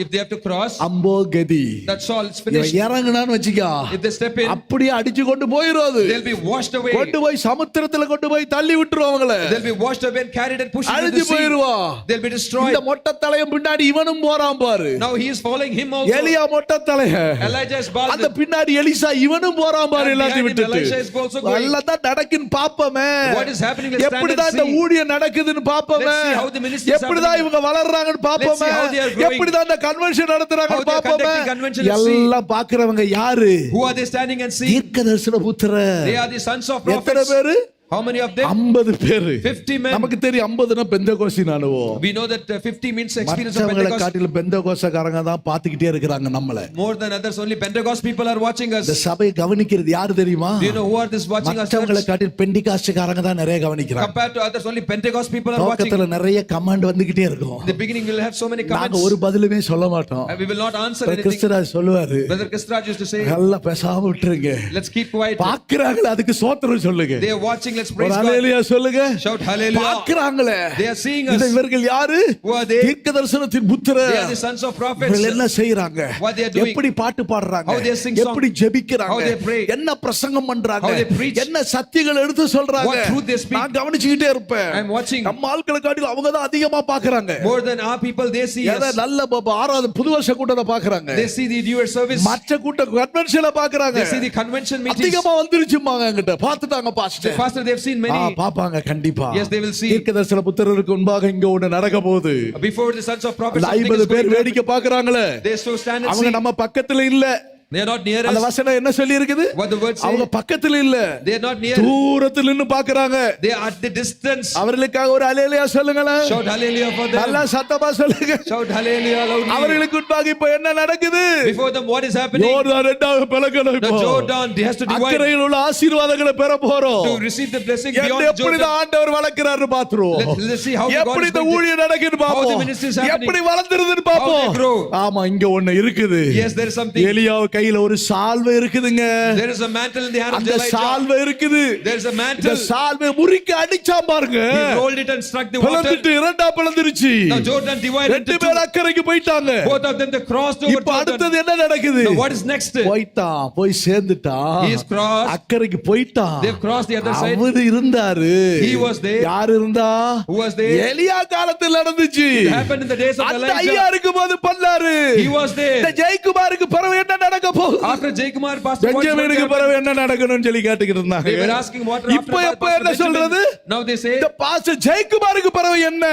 If they have to cross, அம்போ கதி. that's all. It's இவன் finished. இறங்குனான்னு வச்சுக்கோ, If they step in, அப்படியே அடிச்சு கொண்டு போயிரும். they'll be washed away. கொண்டு போய் சமுத்திரத்துல கொண்டு போய் தள்ளி விட்டுரும் அவங்கள. They'll be washed away and carried and pushed into அழிஞ்சு the sea. போயிருவா. They'll be destroyed. இந்த மொட்டை தலையன் பின்னாடி இவனும் போறான் பாரு. Now he is following him also. எலியா மொட்டை தலையன். Elijah is bald. அந்த பின்னாடி எலிசா இவனும் போறான் பாரு. And எல்லாத்தையும் behind him, விட்டுட்டு Elisha is also going. எல்லாம் தான் நடக்குன்னு பாப்போமே. What is happening? Let's stand and எப்படிதான் இந்த see. ஊழியம் நடக்குதுன்னு பாப்போமே. Let's see how the ministry is எப்படிதான் happening. இவங்க வளர்றாங்கன்னு பாப்போமே. Let's see how they are growing. எப்படிதான் இந்த கன்வென்ஷன் நடத்துறாங்கன்னு How they are பாப்போமே. conducting convention. Let's see. எல்லாம் பாக்குறவங்க யாரு? Who are they standing and seeing? தீர்க்கதரிசன புத்திரர். They are the sons of எத்தனை prophets. பேரு? How many of them? 50 பேரு. 50 men. நமக்கு தெரியும் 50னா பெந்தகோஸ்தி நானுவோம். We know that 50 means experience of மற்றவங்களை Pentecost. காட்டிலும் பெந்தகோஸ்தக்காரங்க தான் பாத்துக்கிட்டே இருக்கிறாங்க நம்மள. More than others, only Pentecost people are watching us. இந்த சபையை கவனிக்கிறது யாரு தெரியுமா? Do you know who are this watching us? மற்றவங்களை காட்டிலும் பெண்டிகாஸ்ட்காரங்க தான் நிறைய கவனிக்கிறாங்க. Compared to others, only Pentecost people are watching. பக்கத்துல நிறைய கமாண்ட் வந்துகிட்டே இருக்கும். In the beginning, we'll have so many நாங்க comments. ஒரு பதிலுமே சொல்ல மாட்டோம். We will not answer anything. Christuraj சொல்லுவாரு, Brother Krishraj used to say, நல்லா பேசாம விட்டுருங்க. let's keep quiet. பாக்குறாங்களே அதுக்கு ஸ்தோத்திரம் சொல்லுங்க. They are watching, let's ஒரு praise God. ஹalleluya சொல்லுங்க. Shout hallelujah. பாக்குறாங்களே. They are seeing இது us. இவர்கள் யாரு? Who are they? தீர்க்கதரிசனத்தின் புத்திரர். They are the sons of prophets. இவர்கள் என்ன செய்றாங்க? What they are doing. எப்படி பாட்டு பாடுறாங்க? How they sing song. எப்படி ஜெபிக்கிறாங்க? How they pray. என்ன பிரசங்கம் பண்றாங்க? How they preach. என்ன சத்தியங்கள் எடுத்து சொல்றாங்க? What truth they speak. நான் கவனிச்சிட்டே இருப்பேன். I am watching. நம்ம ஆட்களை காட்டிலும் அவங்க தான் அதிகமா பாக்குறாங்க. More than our people, they see ஏதோ us. நல்ல ஆறாவது புது வருஷ கூட்டத்தை பாக்குறாங்க. They see the newer service. மற்ற கூட்ட கன்வென்ஷனை பாக்குறாங்க. They see the convention meetings. அதிகமா வந்துருச்சுமாங்க என்கிட்ட. பார்த்துட்டாங்க pastor. Pastor, they have seen many. பாப்பாங்க கண்டிப்பா. Yes, they will see. தீர்க்கதரிசன புத்திரருக்கு முன்பாக இங்க ஒண்ணு நடக்க போகுது. Before the sons of prophets, 50 பேர் வேடிக்கை பாக்குறாங்களே. they so stand and அவங்க see. நம்ம பக்கத்துல இல்ல. They are not near அந்த us. வசனம் என்ன சொல்லி இருக்குது? What the word அவங்க says. பக்கத்துல இல்ல. They are not near. தூரத்துல நின்னு பாக்குறாங்க. They are at the distance. அவர்களுக்காக ஒரு ஹalleluya சொல்லுங்களே. Shout hallelujah for them. நல்லா சத்தமா சொல்லுங்க. Shout hallelujah loudly. அவர்களுக்கு முன்பாக இப்ப என்ன நடக்குது? Before them, what is happening? யோர்தான் ரெண்டாக பிளக்கணும் The இப்போ. Jordan has to divide அக்கறையில் உள்ள ஆசீர்வாதங்களை பெற போறோம். to receive the blessing என்ன beyond எப்படி Jordan. ஆண்டவர் வளர்க்கிறாரு பாத்துறோம். Let's see how God எப்படி is இந்த going to- ஊழியம் நடக்குது how the பாப்போம். ministry is happening. எப்படி வளர்ந்துருதுன்னு How பாப்போம். they grow. ஆமா இங்க ஒண்ணு இருக்குது. Yes, there is something. எலியா கையில ஒரு சால்வை இருக்குதுங்க. There is a mantle in the hand of அந்த Elijah. சால்வை இருக்குது. There is a இந்த mantle. சால்வை முறிக்க அடிச்சா பாருங்க. He rolled it and struck the water. பிளந்துட்டு இரண்டா பிளந்துருச்சு. Now Jordan divided ரெண்டு into பேர் two. அக்கறைக்கு போயிட்டாங்க. Both of them they crossed over இப்ப Jordan. அடுத்தது என்ன நடக்குது? Now what is next? போய்ட்டான், போய் சேர்ந்துட்டான். He is crossed. அக்கறைக்கு போயிட்டான். They've crossed the other side. அவர் இருந்தாரு. He was there. யார் இருந்தா? Who was there? எலியா காலத்தில் நடந்துச்சு. It happened in the days of அந்த Elijah. ஐயா இருக்கும்போது பண்ணாரு. He was there. இந்த ஜெயக்குமாருக்கு பிறகு என்ன நடக்க போகுது? After Jaykumar passed, what பெஞ்சமினுக்கு பிறகு என்ன நடக்கணும்னு சொல்லி கேட்டுக்கிட்டு they were இருந்தாங்க. asking what இப்போ after எப்ப என்ன சொல்றது? Now they say இந்த பாஸ்டர் ஜெயக்குமாருக்கு பிறகு என்ன?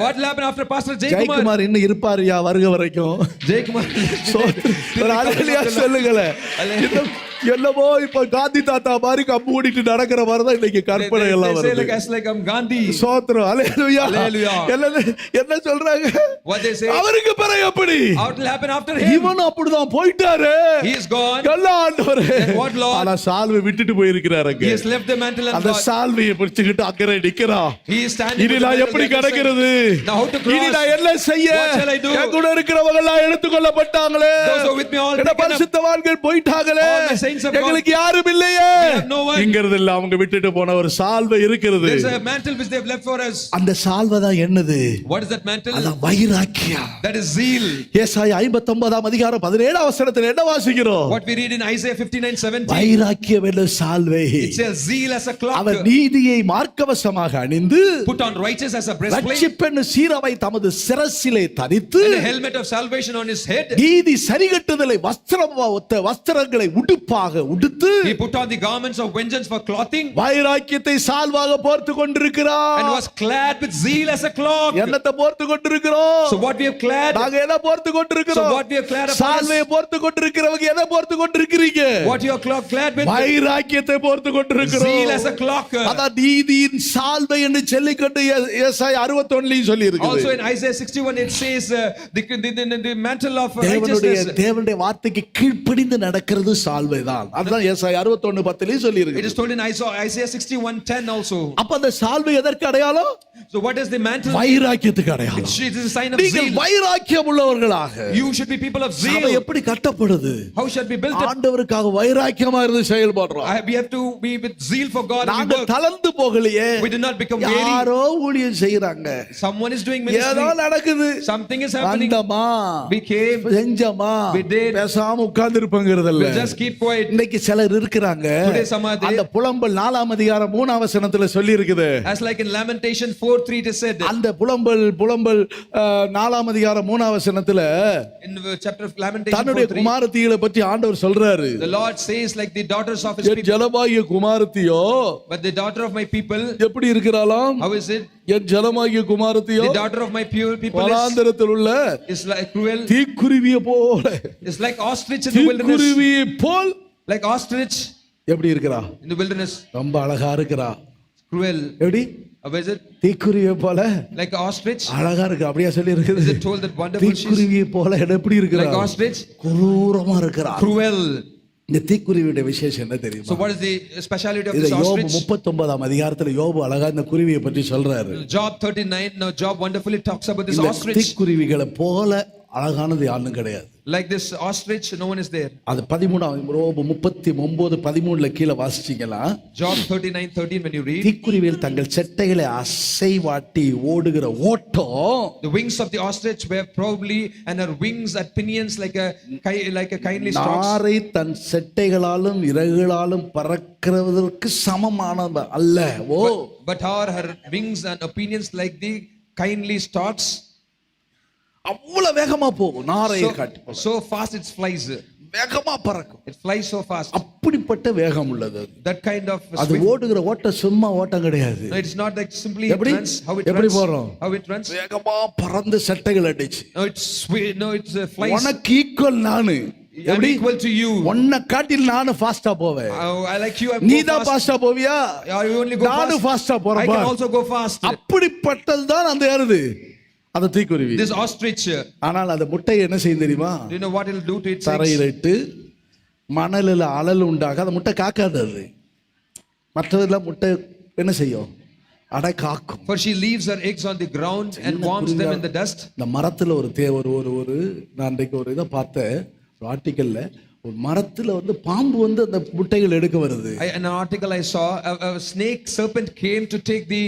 what will happen after Pastor Jaykumar? Jayakumar இன்னும் இருப்பாருயா வருக வரைக்கும். Jaykumar. ஒரு ஹalleluya சொல்லுங்களே. என்னமோ இப்ப காந்தி தாத்தா மாதிரி கம்பு ஓடிட்டு நடக்கிற மாதிரி தான் இன்னைக்கு கற்பனை எல்லாம் They say வருது. like as like I'm Gandhi. சோத்ரம் hallelujah. Hallelujah. என்ன சொல்றாங்க? What they say? அவருக்கு பிறகு எப்படி? What will happen after him? இவன் அப்படிதான் போயிட்டாரு. He is gone. எல்லா ஆண்டவரே. Then what Lord? ஆனா சால்வை விட்டுட்டு போயிருக்கிறாருங்க. He has left the mantle and அந்த gone. சால்வையை பிடிச்சுக்கிட்டு அக்கறை நிக்கிறான். He is standing. இனி with the நான் mantle எப்படி on the other side. கடக்கிறது? Now how to cross? இனி நான் என்ன செய்ய? What shall I do? என் கூட இருக்கிறவங்க எல்லாம் எடுத்துக்கொள்ளப்பட்டாங்களே. Those who are with me all என்ன taken up. பரிசுத்தவான்கள் போயிட்டாங்களே. All the saints have gone. எங்களுக்கு யாரும் இல்லையே. We have no one. இங்கிறது இல்ல அவங்க விட்டுட்டு போன ஒரு சால்வை இருக்கிறது. There's a mantle which they have left for us. அந்த சால்வை தான் என்னது? What is that mantle? அதான் வைராக்கியம். That is zeal. ஏசாயா 59 அதிகாரம் 17 வசனத்தில் என்ன வாசிக்கிறோம்? What we read in Isaiah 59:17. வைராக்கியம் என்ற சால்வை. It says zeal as a cloak. அவர் நீதியை மார்க்கவசமாக அணிந்து Put on righteous as a breastplate. ரட்சிப்பென்னும் சீரவை தமது சிரசிலே தரித்து And a helmet of salvation on his head. நீதி சரிகட்டுதலை வஸ்திரங்களை உடுப்பாக உடுத்து He put on the garments of vengeance for clothing. வைராக்கியத்தை சால்வாக போர்த்து கொண்டிருக்கிறார். And was clad with zeal as a cloak. என்னத்தை போர்த்து கொண்டிருக்கிறோம்? So what we have clad. நாங்க எதை போர்த்து கொண்டிருக்கிறோம்? So what we have clad upon us. சால்வையை போர்த்து கொண்டிருக்கிறவங்க எதை போர்த்து கொண்டிருக்கிறீங்க? What your cloak clad with. வைராக்கியத்தை போர்த்து கொண்டிருக்கிறோம். Zeal as a cloak. அதான் நீதியின் சால்வை என்று சொல்லிக்கொண்டு ஏசாயா 61 சொல்லி இருக்குது. Also in Isaiah 61 it says the mantle of righteousness. தேவனுடைய வார்த்தைக்கு கீழ்ப்படிந்து நடக்கிறது சால்வைதான். அதுதான் ஏசாயா 61:10 சொல்லி It இருக்கு. is told in Isaiah 61:10 also. அப்ப அந்த சால்வை எதற்கு அடையாளம்? So what is the mantle? வைராக்கியத்துக்கு அடையாளம். It is a sign of நீங்கள் zeal. வைராக்கியம் உள்ளவர்களாக. You should be people of சபை zeal. எப்படி கட்டப்படுது? How should be built up? ஆண்டவருக்காக வைராக்கியமா இருந்து செயல்படுறோம். We have to be with zeal for God. And we நாங்க work. தளர்ந்து போகலையே. We do not become weary. யாரோ ஊழியம் செய்யறாங்க. Someone is doing ஏதோ ministry. நடக்குது. Something is happening. வந்தமா We came. செஞ்சமா We did. பேசாம உட்கார்ந்து இருப்பங்கிறதல்ல. We'll just keep quiet. இன்னைக்கு சிலர் இருக்கிறாங்க. Today some are there. அந்த புலம்பல் 4 அதிகாரம் 3 வசனத்துல சொல்லி இருக்குது. As like in Lamentation 4:3 it is said. அந்த புலம்பல் 4 அதிகாரம் 3 வசனத்துல In chapter of Lamentation தன்னுடைய 4:3 குமாரத்திகளை பற்றி ஆண்டவர் சொல்றாரு. the Lord says like the daughters of his N people. ஜனமாகிய குமாரத்தியோ But the daughter of my people, எப்படி இருக்கிறாளாம்? how is it? என் ஜனமாகிய குமாரத்தியோ The daughter of my pure people வனாந்தரத்தில் உள்ள is like cruel. தீக்குருவியை போல It's like ostrich in the wilderness. தீக்குருவியை pole Like ostrich எப்படி இருக்கிறா? in the wilderness. ரொம்ப அழகா இருக்கிறா. cruel. எப்படி Is it தீக்குருவியை போல like an ostrich? அழகா இருக்கு, அப்படியா சொல்லி இருக்குது. Is it told that wonderful she is தீக்குருவியை போல எப்படி like இருக்கிறார்? ostrich? குரூரமா இருக்கிறார். Cruel. இந்த தீக்குருவியுடைய விசேஷம் என்ன தெரியுமா? So what is the speciality of இத this யோபு ostrich? 39 அதிகாரத்துல யோபு அழகா இந்த குருவியை பற்றி சொல்றாரு. Job 39. Now Job wonderfully talks about this இந்த ostrich. தீக்குருவிகளை போல அழகானது யாரும் கிடையாது. Like this ostrich, no one is there. அது 13 யோபு 39:13 கீழே வாசிச்சீங்களா? Job 39:13 when you read, தீக்குருவிகள் தங்கள் செட்டைகளை அசைவாட்டி ஓடுகிற ஓட்டம் the wings of the ostrich were probably, and her wings at pinions like a kindly stork. நாரை தன் செட்டைகளாலும் இறகுகளாலும் பறக்கிறதற்கு சமமானது அல்ல. ஓ But are her wings and opinions like the kindly storks? அவ்வளவு வேகமா போகும். நாரையை காட்டி So fast it flies. வேகமா பறக்கும். It flies so fast. அப்படிப்பட்ட வேகம் உள்ளது அது. That kind of அது swing. ஓடுகிற ஓட்டம் சும்மா ஓட்டம் கிடையாது. No, it's not like simply எப்படி? runs. How it எப்படி runs? போறோம்? How it runs? வேகமா பறந்து செட்டைகள் அடிச்சு. No, it's flies. உனக்கு ஈக்குவல் நானு. I'm எப்படி? equal to you. உன்னை காட்டில் நானும் ஃபாஸ்டா போவேன். I like you. I'm நீ go தான் fast. ஃபாஸ்டா போவியா? You only go நானும் fast. ஃபாஸ்டா I போறேன். can also go fast. அப்படிப்பட்டது தான் அந்த ஏறுது அந்த தீக்குருவி. This ostrich, ஆனால் அந்த முட்டை என்ன செய்யும் தெரியுமா? do you know what it'll do to its eggs? தரையில இட்டு மணலில் அழல் உண்டாக அந்த முட்டை காக்காது. அது மற்றதெல்லாம் முட்டை என்ன செய்யும்? அடை காக்கும். For she leaves her eggs on the ground and warms them in the dust. இந்த மரத்துல ஒரு நான் அன்றைக்கு ஒரு இதை பார்த்தேன், ஒரு ஆர்டிக்கல்ல ஒரு மரத்துல பாம்பு அந்த முட்டைகள் எடுக்க வருது. An article I saw, a snake serpent came to take the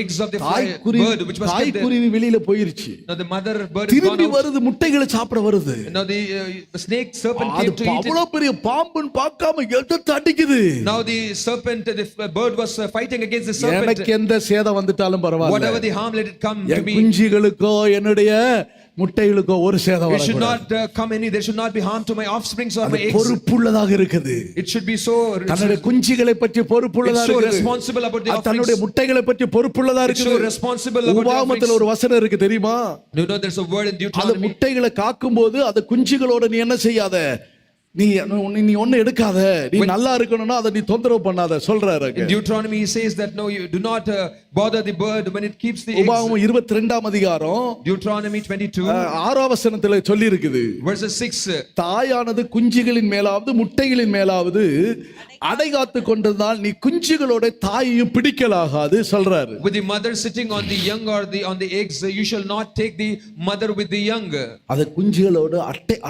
eggs of the bird which was kept there. குருவி வெளியில போயிருச்சு. Now the mother bird is gone திரும்பி out. வருது, முட்டைகளை சாப்பிட வருது. Now the snake serpent came to eat it. அவ்வளவு பெரிய பாம்புன்னு பார்க்காம எடுத்து அடிக்குது. Now the serpent, the bird was fighting against the serpent. எனக்கு எந்த சேதம் வந்துட்டாலும் பரவாயில்லை. Whatever the harm, let it come to me. குஞ்சுகளுக்கோ என்னுடைய முட்டைகளுக்கோ ஒரு சேதம் It should வரக்கூடாது. not come any, there should not be harm to my offsprings or my eggs. பொறுப்புள்ளதாக இருக்குது. It should be so, தன்னுடைய குஞ்சுகளை பற்றி பொறுப்புள்ளதா it's so இருக்குது. responsible about the தன்னுடைய offerings. முட்டைகளை பற்றி பொறுப்புள்ளதா It's so இருக்குது. responsible about the உபாகமத்தில் offerings. ஒரு வசனம் இருக்கு தெரியுமா? You know there's a word in அந்த Deuteronomy. முட்டைகளை காக்கும்போது அந்த குஞ்சுகளோட நீ என்ன செய்யாத, நீ ஒண்ணு எடுக்காத, நீ நல்லா இருக்கணும்னா அதை நீ தொந்தரவு பண்ணாத சொல்றாரு. In Deuteronomy he says that no, you do not bother the bird when it keeps the eggs. உபாகமம் 22 அதிகாரம் Deuteronomy 22 6ஆம் வசனத்துல சொல்லி இருக்குது, verses 6. தாயானது குஞ்சுகளின் மேலாவது முட்டைகளின் மேலாவது அடை காத்து கொண்டிருந்தால் நீ குஞ்சுகளோட தாயையும் பிடிக்கலாகாது சொல்றாரு. With the mother sitting on the young or on the eggs, you shall not take the mother with the young. அது குஞ்சுகளோட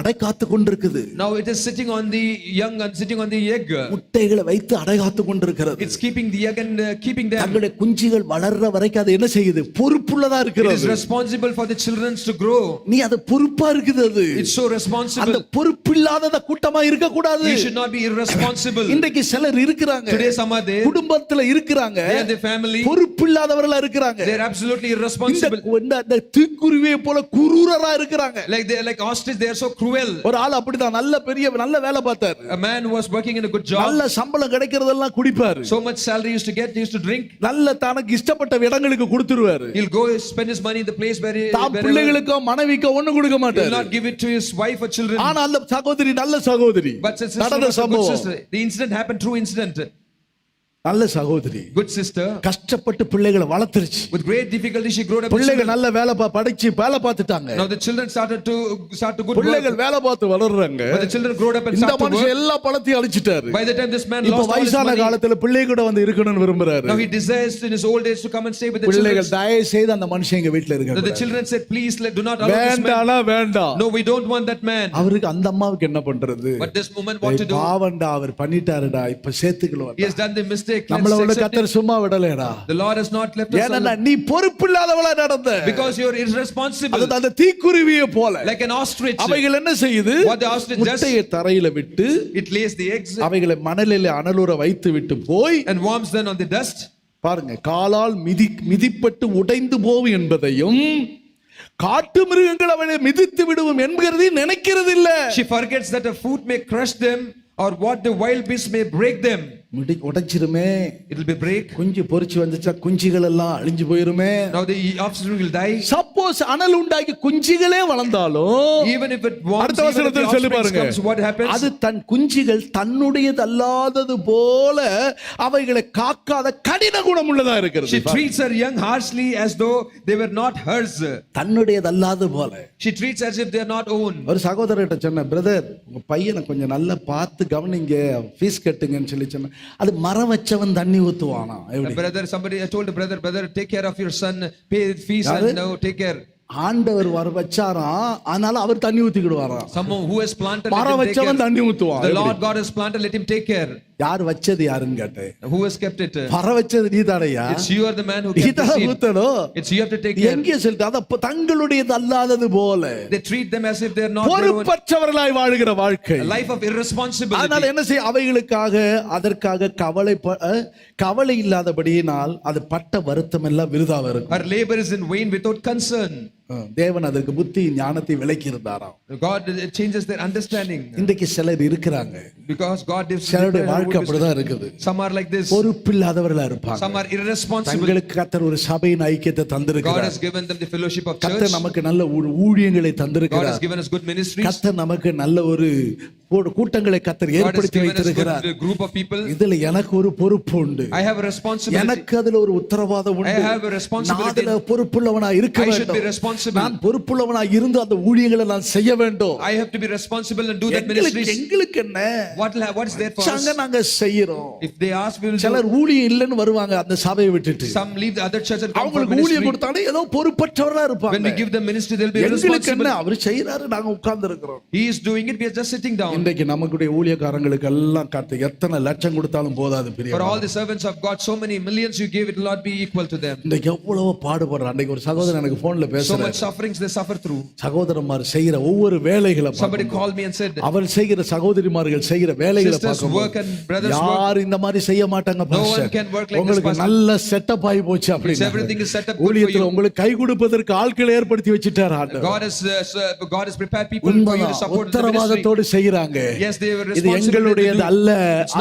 அடை காத்து கொண்டிருக்குது. Now it is sitting on the young and sitting on the egg. முட்டைகளை வைத்து அடை காத்து கொண்டிருக்கிறது. It's keeping the egg and keeping them. தங்களுடைய குஞ்சுகள் வளர்ற வரைக்கும் அது என்ன செய்யுது? பொறுப்புள்ளதா It இருக்கிறது. is responsible for the children to grow. நீ அது பொறுப்பா இருக்குது. அது It's so responsible. அந்த பொறுப்பில்லாத கூட்டமா இருக்க கூடாது. You should not be irresponsible. இன்றைக்கு சிலர் இருக்கிறாங்க, Today some are there. குடும்பத்துல இருக்கிறாங்க, They are the family. பொறுப்பில்லாதவர்களா இருக்கிறாங்க. They are absolutely irresponsible. இந்த தீக்குருவியை போல குரூரரா இருக்கிறாங்க. Like they are like ostrich, they are so cruel. ஒரு ஆள் அப்படிதான் நல்ல வேலை பார்த்தார். A man who was working in a good job. நல்ல சம்பளம் கிடைக்கிறதெல்லாம் குடிப்பாரு. So much salary used to get, he used to drink. நல்ல தனக்கு இஷ்டப்பட்ட இடங்களுக்கு கொடுத்துருவாரு. He'll go spend his money in the place where தான் பிள்ளைகளுக்கோ மனைவிக்கோ ஒண்ணு கொடுக்க he will மாட்டாரு. not give it to his wife or children. ஆனா அந்த சகோதரி நல்ல சகோதரி. But sister நடந்த was a good சம்பவம். sister. The incident happened, true incident. நல்ல சகோதரி, Good sister. கஷ்டப்பட்டு பிள்ளைகளை வளர்த்துருச்சு. With great difficulty she grew up. பிள்ளைகள் நல்ல வேலை படிச்சு வேலை பார்த்துட்டாங்க. Now the children started to good பிள்ளைகள் work. வேலை பார்த்து வளர்றாங்க. But the children grew up and இந்த started to மனுஷன் work. எல்லா பணத்தையும் அழிச்சிட்டாரு. By the time this man இப்ப lost all his வயசான money, காலத்துல பிள்ளை கூட இருக்கணும்னு விரும்புறாரு. now he desires in his old age to come and stay with the children. பிள்ளைகள் தயவு செய்து அந்த மனுஷன் எங்க வீட்ல இருக்க Now the children said, please do not allow this man. வேண்டானா வேண்டாம். No, we don't want that man. அவருக்கு அந்த அம்மாவுக்கு என்ன பண்றது? But this woman what to do? பாவண்டா, அவர் பண்ணிட்டாருடா, இப்ப சேர்த்துக்கலாம். He has done the mistake. நம்மள Let's உள்ள accept கர்த்தர் சும்மா விடலடா. The Lord has not left us ஏன்னா alone. நீ பொறுப்பில்லாதவளா நடந்த. Because you are irresponsible. அது அந்த தீக்குருவியை போல. Like an ostrich. அவைகள் என்ன செய்யுது? What the ostrich does? முட்டையை தரையில விட்டு It lays the eggs அவைகளை மணலிலே அனலுற வைத்து விட்டு போய் and warms them on the dust. பாருங்க, காலால் மிதிப்பட்டு உடைந்து போகும் என்பதையும் காட்டு மிருகங்கள் அவளை மிதித்து விடுவோம் என்கிறதையும் நினைக்கிறது இல்ல. She forgets that a foot may crush them or what the wild beast may break them. உடைச்சிருமே, It will be break. குஞ்சு பொரிச்சு வந்துச்சா குஞ்சுகள் எல்லாம் அழிஞ்சு போயிருமே. Now the offspring will die. Suppose அனல் உண்டாகி குஞ்சுகளே வளர்ந்தாலும் Even if it warms, அடுத்த even if the வசனத்தில் சொல்லி offspring பாருங்க, comes, what happens? அது தன் குஞ்சுகள் தன்னுடையதல்லாதது போல அவைகளை காக்காத கடின குணம் உள்ளதா She இருக்கிறது. treats her young harshly as though they were not hers. தன்னுடையதல்லாது போல. She treats as if they are not own. ஒரு சகோதரர்கிட்ட சொன்ன, பிரதர் உங்க பையனை கொஞ்சம் நல்லா பார்த்து கவனிங்க, ஃபீஸ் கட்டுங்கன்னு சொல்லி சொன்ன. அது மரம் வச்சவன் தண்ணி ஊத்துவானா எப்படி? Brother, somebody, I told a brother, take care of your son, pay fees and now take care. ஆண்டவர் வர வச்சாராம், அதனால அவர் தண்ணி ஊத்திக்கிடுவாராம். Someone who has planted, மரம் let him take வச்சவன் care. தண்ணி ஊத்துவான். The Lord God has planted, let him take care. யார் வச்சது யாருன்னு கேட்டேன். Who has kept it? மரம் வச்சது நீதானையா? It's you are the man who kept the நீதான் seed. ஊத்தணும். It's you have to take care. எங்கே சொல்லிட்டு அத தங்களுடையது அல்லாதது போல They treat them as if they are not their own. பொறுப்பற்றவர்களாய் வாழ்கிற வாழ்க்கை. A life of irresponsibility. அதனால என்ன செய்ய, அவைகளுக்காக அதற்காக கவலை இல்லாதபடியினால் அது பட்ட வருத்தம் எல்லாம் விருதாவா இருக்கும். Our labor is in vain without concern. தேவன் அதற்கு புத்தி ஞானத்தை விளக்கி இருந்தாராம். God changes their understanding. இன்றைக்கு சிலர் இருக்கிறாங்க, Because God gives சிலருடைய வாழ்க்கை அப்படிதான் இருக்குது. some are like this. பொறுப்பில்லாதவர்களா இருப்பாங்க. Some are irresponsible. தங்களுக்கு கர்த்தர் ஒரு சபையின் ஐக்கியத்தை God தந்திருக்கிறார். has given them the fellowship of church. கர்த்தர் நமக்கு நல்ல ஊழியங்களை God has தந்திருக்கிறார். given us good ministries. கர்த்தர் நமக்கு நல்ல ஒரு கூட்டங்களை கர்த்தர் God has ஏற்படுத்தி given us வைத்திருக்கிறார். good group of people. இதுல எனக்கு ஒரு பொறுப்பு உண்டு, I have a responsibility. எனக்கு அதுல ஒரு உத்தரவாதம் I உண்டு. have a responsibility. நான் அதுல பொறுப்புள்ளவனா இருக்க I should be வேண்டும். responsible. நான் பொறுப்புள்ளவனா இருந்து அந்த ஊழியங்களை நான் செய்ய வேண்டும். I have to be responsible and do that ministries. எங்களுக்கு என்ன, What is there for சங்க us? நாங்க செய்யறோம். If they ask, we will do. சிலர் ஊழியம் இல்லைன்னு வருவாங்க அந்த சபையை விட்டுட்டு. Some leave the other church and come for அவங்களுக்கு ஊழியம் ministry. கொடுத்தானே ஏதோ பொறுப்பற்றவரா When we இருப்பாங்க. give them ministry, they'll be எங்களுக்கு என்ன, irresponsible. அவர் செய்யறாரு, நாங்க உட்கார்ந்து இருக்கிறோம். He is doing it, we are just sitting down. இன்றைக்கு நமக்குடைய ஊழியக்காரங்களுக்கு எல்லாம் காட்டு எத்தனை லட்சம் கொடுத்தாலும் போதாது For பிரியமா. all the servants of God, so many millions you give, it will not be equal to them. இன்றைக்கு எவ்வளவு பாடுபடுறான். அன்றைக்கு ஒரு சகோதரன் எனக்கு போன்ல So பேசுறாரு. much sufferings they suffer through. சகோதரன்மார் செய்கிற ஒவ்வொரு வேலைகளை Somebody called me and said, அவர் செய்கிற சகோதரிமார்கள் செய்கிற வேலைகளை sisters work பார்க்கும்போது and brothers work. யார் இந்த மாதிரி செய்ய மாட்டாங்க No one pastor. can work like this, உங்களுக்கு pastor. நல்ல செட்டப் ஆகி போச்சு It's everything is set up good for ஊழியத்துல you. உங்களுக்கு கை கொடுப்பதற்கு ஆட்களை ஏற்படுத்தி வச்சிட்டார் ஆண்டவர். God has prepared people for you to support the ministry. உத்தரவாதத்தோடு செய்யறாங்க. Yes, they were இது responsible. எங்களுடையது அல்ல,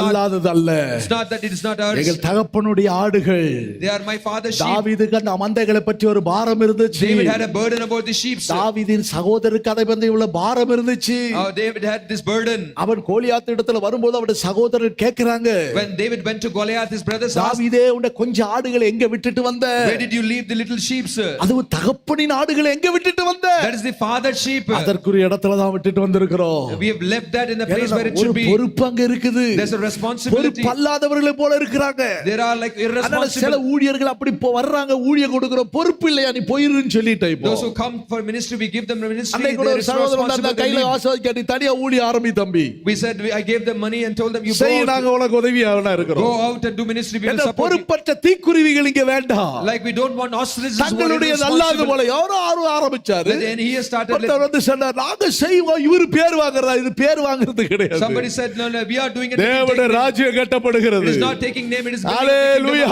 அல்லாதது அல்ல. It's not that it is not ours. எங்கள் தகப்பனுடைய ஆடுகள். They are my father's sheep. தாவீதுக்கு அந்த மந்தைகளை பற்றி ஒரு பாரம் இருந்துச்சு. David had a burden about the sheep. தாவீதின் சகோதரருக்கு அதை பற்றி உள்ள பாரம் இருந்துச்சு. David had this burden. அவன் கோலியாத் இடத்துல வரும்போது அவருடைய சகோதரர் கேக்குறாங்க, When David went to Goliath, his brothers asked, தாவீதே உன்னை கொஞ்சம் ஆடுகளை எங்க விட்டுட்டு வந்த? where did you leave the little sheep, sir? அதுவும் தகப்பனின் ஆடுகளை எங்க விட்டுட்டு வந்த? That is the father's sheep. அதற்குரிய இடத்துல தான் விட்டுட்டு வந்திருக்கிறோம். We have left that in the place where it ஒரு should be. பொறுப்பு அங்க இருக்குது. There's a responsibility. பொறுப்பு அல்லாதவர்களை போல இருக்கிறாங்க. There are like அதனால சில irresponsible. ஊழியர்கள் அப்படி வர்றாங்க, ஊழியம் கொடுக்கிறோம், பொறுப்பு இல்லையா நீ போயிருன்னு சொல்லிட்டே இப்போ. Those who come for ministry, we give them ministry. அன்னைக்கு கூட There ஒரு is சகோதரன் அந்த responsibility. கையில ஆசீர்வாதம் நீ தனியா ஊழியம் ஆரம்பி தம்பி. We said, I gave them money and told them, you செய், go out, நாங்க உனக்கு உதவியா இருக்கிறோம். go out and do ministry. We will என்ன support you. பொறுப்பற்ற தீக்குருவிகள் இங்க வேண்டாம். Like we don't want ostriches who are தங்களுடைய அல்லாத irresponsible. போல யாரோ ஆரம்பிச்சாரு. Then he has started. ஒருத்தர் வந்து சொன்னார், நாங்க செய்வோம், இவரு பேர் வாங்குறதா, இது பேர் வாங்குறது கிடையாது. Somebody said, no, we are doing it. தேவனுடைய ராஜ்யம் It கட்டப்படுகிறது. is not taking name, it is hallelujah.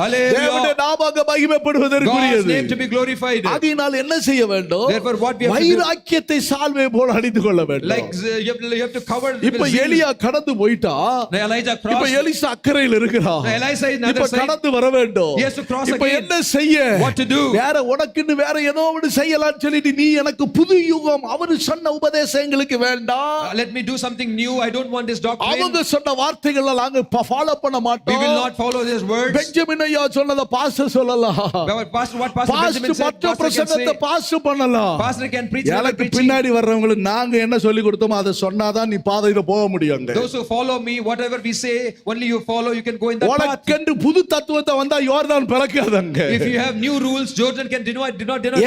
Hallelujah. தேவனுடைய நாமம் God's மகிமைப்படுவதற்குரியது. name to be glorified. ஆகையினால் என்ன செய்ய வேண்டும்? Therefore, what we have to do, வைராக்கியத்தை சால்வை போல அணிந்து கொள்ள வேண்டும். like you have to cover. இப்ப எலியா கடந்து போயிட்டா, Now Elijah இப்ப crossed. எலிசா அக்கறையில் இருக்கிறான். Now Elisha is இப்ப another side. கடந்து வர வேண்டும். He has to cross இப்ப again. என்ன செய்ய? What to do? வேற உனக்குன்னு வேற ஏதோ ஒன்று செய்யலாம்னு சொல்லிட்டு நீ எனக்கு புது யுகம் அவரு சொன்ன உபதேசம் எங்களுக்கு வேண்டாம். Let me do something new. I don't want this doctrine. அவங்க சொன்ன வார்த்தைகளை நாங்க ஃபாலோ பண்ண We மாட்டோம். will not follow his words. Benjamin ஐயா சொன்னத பாஸ்டர் சொல்லலாம். What Pastor Benjamin said, மற்ற Pastor can பிரசங்கத்தை say. பாஸ்டர் பண்ணலாம். Pastor can preach. எனக்கு பின்னாடி வர்றவங்களுக்கு நாங்க என்ன சொல்லி கொடுத்தோமோ அதை சொன்னாதான் நீ பாதையில போக முடியும். Those who follow me, whatever we say, only you follow, you can go in that path. உனக்கென்று புது தத்துவத்தை வந்தா யோர்தான் பிளக்காதங்க. If you have new rules, Jordan can do not deny.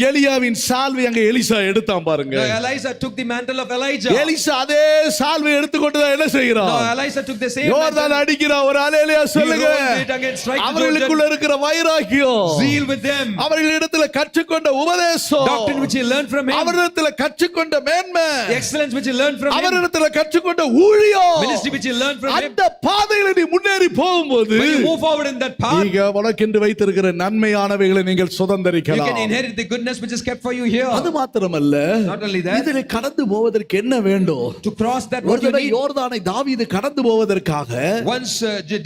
எலியாவின் சால்வை அங்க எலிசா எடுத்தான் பாருங்க. Now Elisha took the mantle of Elijah. Elisha அதே சால்வை எடுத்துக்கொண்டு தான் என்ன செய்கிறான்? Now Elisha took the same யோர்தான் mantle. அடிக்கிறான். ஒரு ஹalleluya சொல்லுங்க. He rolled it against strike to அவர்களுக்குள்ள Jordan. இருக்கிற வைராக்கியம், Zeal with them. அவர்களிடத்தில் கற்றுக்கொண்ட உபதேசம், Doctrine which he learned from him. அவரிடத்தில் கற்றுக்கொண்ட மேன்மை, Excellence which he learned from him. அவரிடத்தில் கற்றுக்கொண்ட ஊழியம், Ministry which he learned from him. அந்த பாதையில நீ முன்னேறி போகும்போது When you move forward in that path, நீங்க உனக்கென்று வைத்திருக்கிற நன்மையானவைகளை நீங்கள் you சுதந்தரிக்கலாம். can inherit the goodness which is kept for you here. அது மாத்திரமல்ல, Not only that, இதிலே கடந்து போவதற்கு என்ன வேண்டும். To cross that, ஒரு what you தடவை need. யோர்தானை தாவீது கடந்து போவதற்காக Once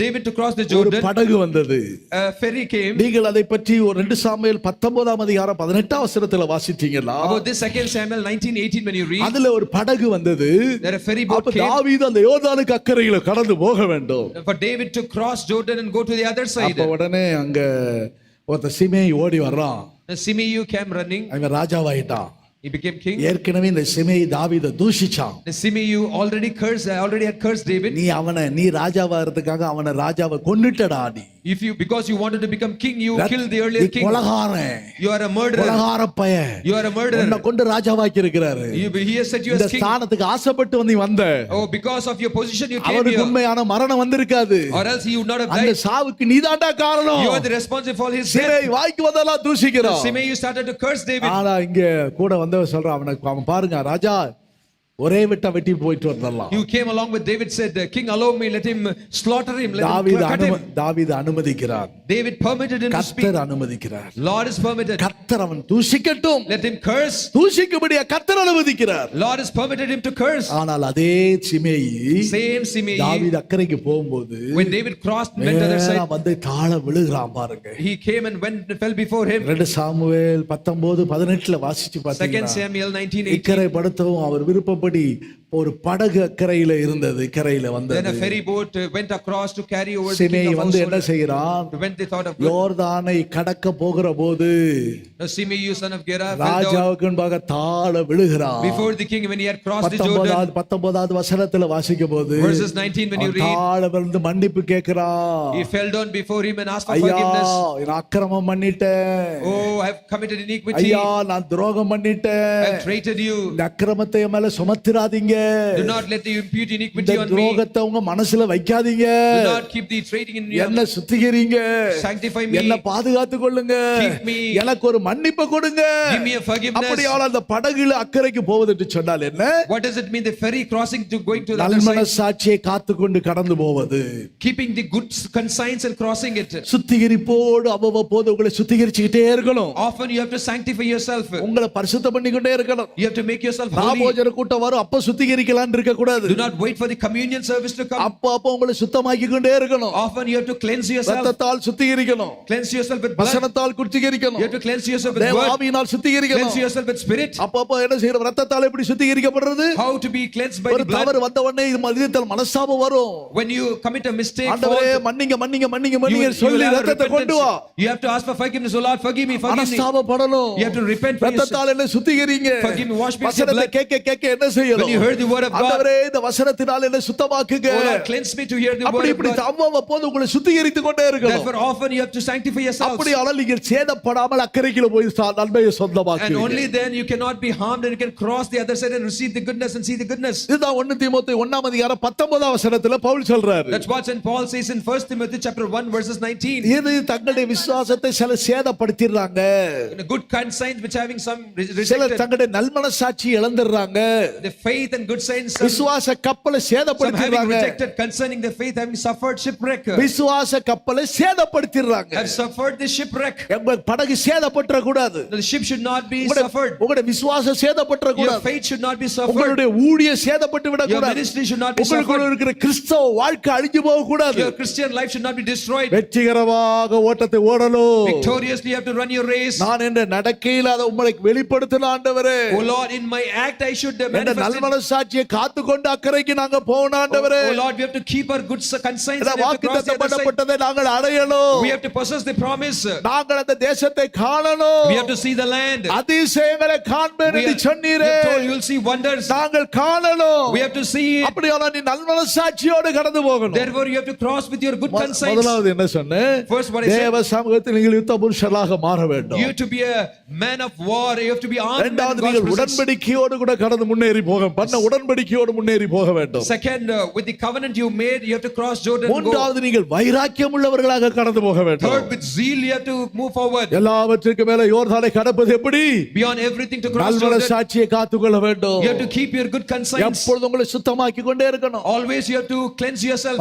David to cross the ஒரு Jordan, படகு வந்தது. a ferry came. நீங்கள் அதை பற்றி ஒரு 2 சாமுவேல் 19ஆம் அதிகாரம் 18ஆம் வசனத்துல வாசிச்சீங்களா? About this 2 Samuel 19:18, when you read, அதுல ஒரு படகு வந்தது. there a ferry boat அப்ப came தாவீது அந்த யோர்தானுக்கு அக்கறையில கடந்து போக வேண்டும். for David to cross Jordan and go to the other side. அப்ப உடனே அங்க ஒருத்த சிமேயி ஓடி வர்றான். Simei came running. அவன் ராஜாவாயிட்டான். He became king. ஏற்கனவே இந்த சிமேயி தாவீதை தூஷிச்சான். Simei already had cursed David. நீ ராஜாவாகிறதுக்காக அவனை ராஜாவை கொன்னுட்டடா நீ. Because you wanted to become king, you killed the earlier king. கொலகாரன். You are a murderer. கொலகார பையன். You are a murderer. உன்னை கொண்டு ராஜாவாக்கி இருக்கிறாரு. He has set you as இந்த king. ஸ்தானத்துக்கு ஆசைப்பட்டு நீ வந்த. Oh, because of your position you came அவனுக்கு here. உண்மையான மரணம் வந்திருக்காது. Or else he would not have அந்த died. சாவுக்கு நீதான்டா காரணம். You are the responsible for his death. சிமேயி வாய்க்கு வந்தெல்லாம் தூஷிக்கிறான். Simei started to curse David. ஆனா இங்க கூட வந்தவன் சொல்றான், அவன் பாருங்க ராஜா ஒரே விட்ட வெட்டி போயிட்டு வரலாம். You came along with David, said, king, allow me, let him slaughter him, let him cut him. தாவீது அனுமதிக்கிறார். David permitted him to speak. கர்த்தர் அனுமதிக்கிறார். Lord is permitted. கர்த்தர் அவன் தூஷிக்கட்டும். Let him curse. தூஷிக்கும்படியா கர்த்தர் அனுமதிக்கிறார். Lord has permitted him to curse. ஆனால் அதே சிமேயி Same Simei, தாவீது அக்கறைக்கு போகும்போது when David crossed and went to the other side, வந்து தாழ விழுகிறான் பாருங்க. he came and went and fell before him. 2 Samuel 19:18 வாசிச்சு 2 பாத்தீங்கன்னா Samuel 19:18. இக்கரை படுத்தவும் அவர் விருப்பப்படி ஒரு படகு அக்கறையில இருந்தது, கரையில Then வந்தது. a ferry boat went across to carry over the சிமேயி king of வந்து என்ன household. செய்யறான்? When they thought of யோர்தானை கடக்க போகிற போது Simei, son of Gera, fell down ராஜாவுக்கு முன்பாக தாழ விழுகிறான். before the king when he had crossed the Jordan. 19வது வசனத்துல வாசிக்கும் போது Verses 19, when you read, தாழ விழுந்து மன்னிப்பு கேட்கிறான். he fell down before him and asked for ஐயா forgiveness. நான் அக்கிரமம் பண்ணிட்டேன். Oh, I have committed iniquity. ஐயா நான் துரோகம் பண்ணிட்டேன். I have traited you. இந்த அக்கிரமத்தை என் மேல சுமத்திராதீங்க. Do not let the impute iniquity இந்த on me. துரோகத்தை உங்க மனசுல வைக்காதீங்க. Do not keep the trading in you. என்ன சுத்திகரிங்க. Sanctify me. என்ன பாதுகாத்துக் கொள்ளுங்க. Keep me. எனக்கு ஒரு மன்னிப்பு கொடுங்க. Give me a forgiveness. அப்படியால் அந்த படகுல அக்கறைக்கு போவது என்று சொன்னால் என்ன? What does it mean, the ferry crossing to going to the other நல்மன side? சாட்சியை காத்துக்கொண்டு கடந்து போவது. Keeping the good conscience and crossing it. சுத்திகரிப்போடு அவ்வப்போது உங்களை சுத்திகரிச்சுக்கிட்டே இருக்கணும். Often you have to sanctify yourself. உங்களை பரிசுத்தம் பண்ணிக்கொண்டே இருக்கணும். You have to make yourself holy. ராபோஜன கூட்டம் வரும், அப்ப சுத்திகரிக்கலாம்னு இருக்க கூடாது. Do not wait for the communion service to come. அப்ப உங்களை சுத்தமாக்கி கொண்டே இருக்கணும். Often you have to cleanse yourself. ரத்தத்தால் சுத்திகரிக்கணும். Cleanse yourself with blood. வசனத்தால் சுத்திகரிக்கணும். You have to cleanse yourself with தேவ word. ஆவியினால் சுத்திகரிக்கணும். Cleanse yourself with spirit. அப்ப என்ன செய்யணும்? ரத்தத்தால் எப்படி சுத்திகரிக்கப்படுறது? How to be cleansed by ஒரு the blood? தவறு வந்த உடனே இது மனிதத்தில் மனஸ்தாபம் வரும். When you commit a mistake, ஆண்டவரே மன்னிங்க மன்னிங்க மன்னிங்க மன்னிங்க சொல்லி ரத்தத்தை கொண்டு வா. You have to ask for forgiveness. Oh Lord, forgive me, forgive me. மனஸ்தாபப்படணும். You have to repent for yourself. ரத்தத்தால் என்ன சுத்திகரிங்க. Forgive me, wash me with your வசனத்தை blood. கேட்க என்ன செய்யணும்? When you heard the word of God, ஆண்டவரே இந்த வசனத்தினால் என்ன சுத்தமாக்குங்க. oh Lord, cleanse me to hear the அப்படி word of இப்படி God. அவ்வப்போது உங்களை சுத்திகரித்துக் கொண்டே இருக்கணும். Therefore, often you have to sanctify yourselves. அப்படியானால் நீங்கள் சேதப்படாமல் அக்கறைக்குள்ள போய் நன்மையை And சொந்தமாக்குவீங்க. only then you cannot be harmed and you can cross the other side and receive the goodness and see the goodness. இதுதான் 1 தீமோத்தேயு 1ஆம் அதிகாரம் 19ஆம் வசனத்துல பவுல் சொல்றாரு. That's what St. Paul says in 1 Timothy chapter 1 verses 19. இது தங்களுடைய விசுவாசத்தை சில சேதப்படுத்திடுறாங்க. In a good conscience which having some சிலர் rejected தங்களுடைய நல்மனசாட்சி இழந்துறாங்க. the faith and good signs, விசுவாச கப்பலை some having சேதப்படுத்திடுறாங்க. rejected concerning the faith, having suffered shipwreck, விசுவாச கப்பலை சேதப்படுத்திடுறாங்க. have suffered the shipwreck. உங்க படகு சேதப்பட்டுற கூடாது. The ship should not be suffered. உங்களுடைய விசுவாசம் சேதப்பட்டுற Your கூடாது. faith should not be suffered. உங்களுடைய ஊழியம் சேதப்பட்டு விட Your கூடாது. ministry should not be உங்களுக்குள்ள suffered. இருக்கிற கிறிஸ்தவ வாழ்க்கை அழிஞ்சு போக கூடாது. Your Christian life should not be destroyed. வெற்றிகரமாக ஓட்டத்தை ஓடணும். Victoriously you have to run your race. நான் என்ற நடக்கையில் அதை உங்களுக்கு வெளிப்படுத்தின ஆண்டவரே. Oh Lord, in my act I should என்ற manifest it. நல்மனசாட்சியை காத்துக்கொண்டு அக்கறைக்கு நாங்க போகணும் ஆண்டவரே. Oh Lord, we have to keep our good conscience இந்த and have to cross the other side. வாக்குத்தத்தப்பட்டதை நாங்கள் அடையணும். We have to possess the promise. நாங்கள் அந்த தேசத்தை காணணும். We have to see the land. அதிசயங்களை காண்பேன் We என்று are சொன்னீரே. told you will see wonders. நாங்கள் காணணும். We have to see it. அப்படியானால் நீ நல்மனசாட்சியோடு கடந்து போகணும். Therefore you have to cross with your good conscience. முதலாவது என்ன சொன்னேன்? First what I said, தேவ சமூகத்தில் நீங்கள் யுத்த புருஷராக மாற வேண்டும். you have to be a man of war. You have to be armed. இரண்டாவது நீங்கள் உடன்படிக்கையோடு கூட கடந்து முன்னேறி போக பண்ண உடன்படிக்கையோடு முன்னேறி போக வேண்டும். Second, with the covenant you made, you have to cross Jordan and go. மூன்றாவது நீங்கள் வைராக்கியம் உள்ளவர்களாக கடந்து போக வேண்டும். Third, with zeal you have to move forward. எல்லாவற்றுக்கும் மேல யோர்தானை கடப்பது எப்படி? Beyond everything to cross நல்மன Jordan, சாட்சியை காத்துக்கொள்ள வேண்டும். you have to keep your good conscience. எப்பொழுதும் உங்களை சுத்தமாக்கி கொண்டே இருக்கணும். Always you have to cleanse yourself.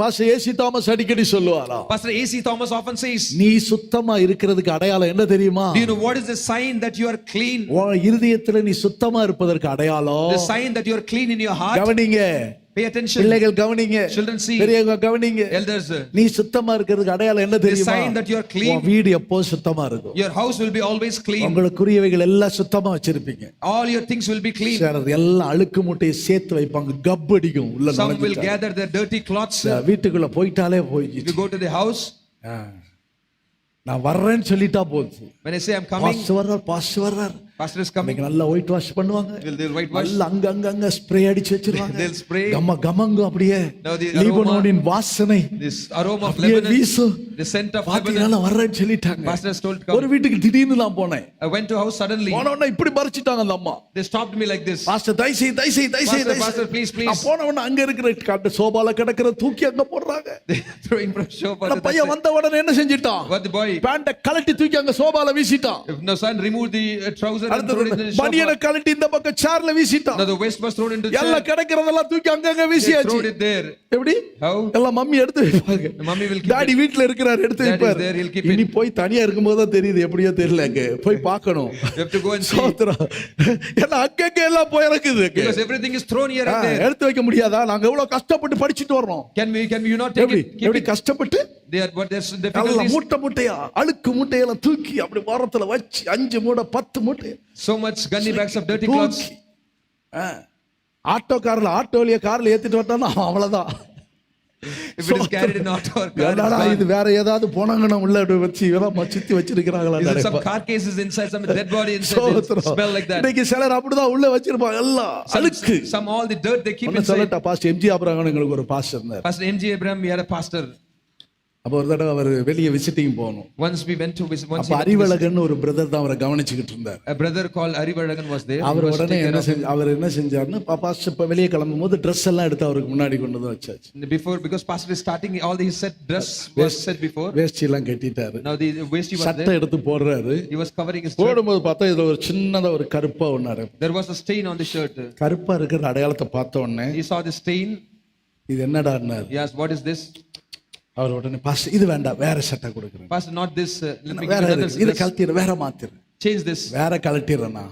Pastor AC Thomas அடிக்கடி சொல்லுவாரா, Pastor A.C. Thomas often says, நீ சுத்தமா இருக்கிறதுக்கு அடையாளம் என்ன தெரியுமா? do you know what is the sign that you are clean? உன் இருதயத்துல நீ சுத்தமா இருப்பதற்கு அடையாளம், The sign that you are clean in your heart. கவனிங்க, Pay attention. பிள்ளைகள் கவனிங்க, Children see. பெரியவங்க கவனிங்க. Elders, நீ சுத்தமா இருக்கிறதுக்கு அடையாளம் என்ன தெரியுமா? sign that you are clean. உன் வீடு எப்போ சுத்தமா இருக்கும். your house will be always clean. உங்களுக்குரியவைகள் எல்லாம் சுத்தமா வச்சிருப்பீங்க. All your things will be clean. சிலர் எல்லாம் அழுக்கு மூட்டையை சேர்த்து வைப்பாங்க, கப் அடிக்கும் உள்ள. Some will gather their dirty cloths. வீட்டுக்குள்ள போயிட்டாலே If போயிடுச்சு. you go to the house, நான் வர்றேன்னு சொல்லிட்டா போகுது. when I say I'm coming, pastor வர்றார், pastor is coming. நல்லா ஒயிட் வாஷ் பண்ணுவாங்க. They'll white wash. நல்லா அங்க ஸ்ப்ரே அடிச்சு வச்சிருவாங்க. They'll spray. கமங்கும் அப்படியே. Now the லீபனோனின் வாசனை, this aroma of அப்படியே Lebanon, வீசும். the scent of பாத்தீங்களா Lebanon. வர்றேன்னு சொல்லிட்டாங்க. Pastor has told to come. ஒரு வீட்டுக்கு திடீர்னு நான் போனேன். I went to house suddenly. போன உடனே இப்படி மறைச்சிட்டாங்க அந்த அம்மா. They stopped me like this. Pastor தயவு Pastor, please. நான் போன உடனே அங்க இருக்கிற சோபால கிடக்கிற தூக்கி அங்க போடுறாங்க. They are throwing from show for அந்த பையன் வந்த உடனே என்ன செஞ்சிட்டான்? what the boy, பேண்ட கழட்டி தூக்கி அங்க சோபால வீசிட்டான். if no son removed the trouser and thrown it in the பனியனை கழட்டி இந்த பக்கம் சேர்ல வீசிட்டான். now the waist was thrown into the எல்லாம் chair. கிடக்கிறதெல்லாம் தூக்கி அங்கங்க They வீசியாச்சு. thrown it there. எப்படி? How? எல்லாம் மம்மி எடுத்து வைப்பாங்க. The mummy will keep daddy வீட்ல இருக்கிறார், எடுத்து Dad is வைப்பார். there, he'll keep இனி போய் தனியா இருக்கும்போது தான் தெரியுது, எப்படியோ தெரியல. அங்க போய் பார்க்கணும். You have to go and see. சோத்ரா, எல்லாம் அங்கங்க எல்லாம் போய் இருக்குது. Because everything is thrown here and there. எடுத்து வைக்க முடியாதா? நாங்க எவ்வளவு கஷ்டப்பட்டு படிச்சிட்டு வர்றோம். Can you not take எப்படி it? Keep எப்படி it. கஷ்டப்பட்டு They are, but there's நல்லா difficulties. மூட்டையா அழுக்கு மூட்டையெல்லாம் தூக்கி அப்படி வாரத்துல வச்சு 5 மூட்டை 10 மூட்டை So much gunny bags of dirty clothes. ஆட்டோலிய கார்ல ஏத்திட்டு வந்தானா அவ்வளவுதான். If it is carried in auto or car, என்னடா இது வேற ஏதாவது போனாங்கன்னா உள்ள வச்சு இதெல்லாம் சுத்தி வச்சிருக்காங்களா? is there some car cases inside, some dead body inside? They smell like that. இன்னைக்கு சிலர் அப்படிதான் உள்ள வச்சிருப்பாங்க எல்லாம் அழுக்கு. Some all the dirt they keep என்ன inside. சொல்லட்டா, பாஸ்டர் எம்ஜி ஆபிரகாம் எங்களுக்கு ஒரு பாஸ்டர் இருந்தார். Pastor MG Abraham, we had a pastor. அப்ப ஒரு தடவை அவர் வெளியே விசிட்டிங் போகணும். Once we went to visit. அப்ப அறிவழகன் ஒரு பிரதர் தான் அவரை கவனிச்சுக்கிட்டு இருந்தார். A brother called Arivalagan was there. அவர் உடனே அவர் என்ன செஞ்சாருன்னா, பாஸ்டர் இப்ப வெளியே கிளம்பும் போது ட்ரெஸ் எல்லாம் எடுத்து அவருக்கு முன்னாடி கொண்டு வந்து வச்சாச்சு. Before, because pastor is starting, all the set dress was set before. வேஷ்டி எல்லாம் கட்டிட்டாரு. Now the waist was சட்டை there. எடுத்து போடுறாரு. He was covering his shirt. போடும்போது பார்த்தா இதுல ஒரு சின்னதா ஒரு கருப்பா ஒண்ணாரு. There was a stain on the shirt. கருப்பா இருக்கிற அடையாளத்தை பார்த்த உடனே He saw the stain. இது என்னடான்னாரு. He asked, what is this? அவர் உடனே பாஸ்டர் இது வேண்டாம், வேற சட்டை கொடுக்குறேன். Pastor, not this. Let me give வேற another இது dress. கழட்டிடு, வேற மாத்திரு. Change this. வேற கழட்டிடுறேன்னா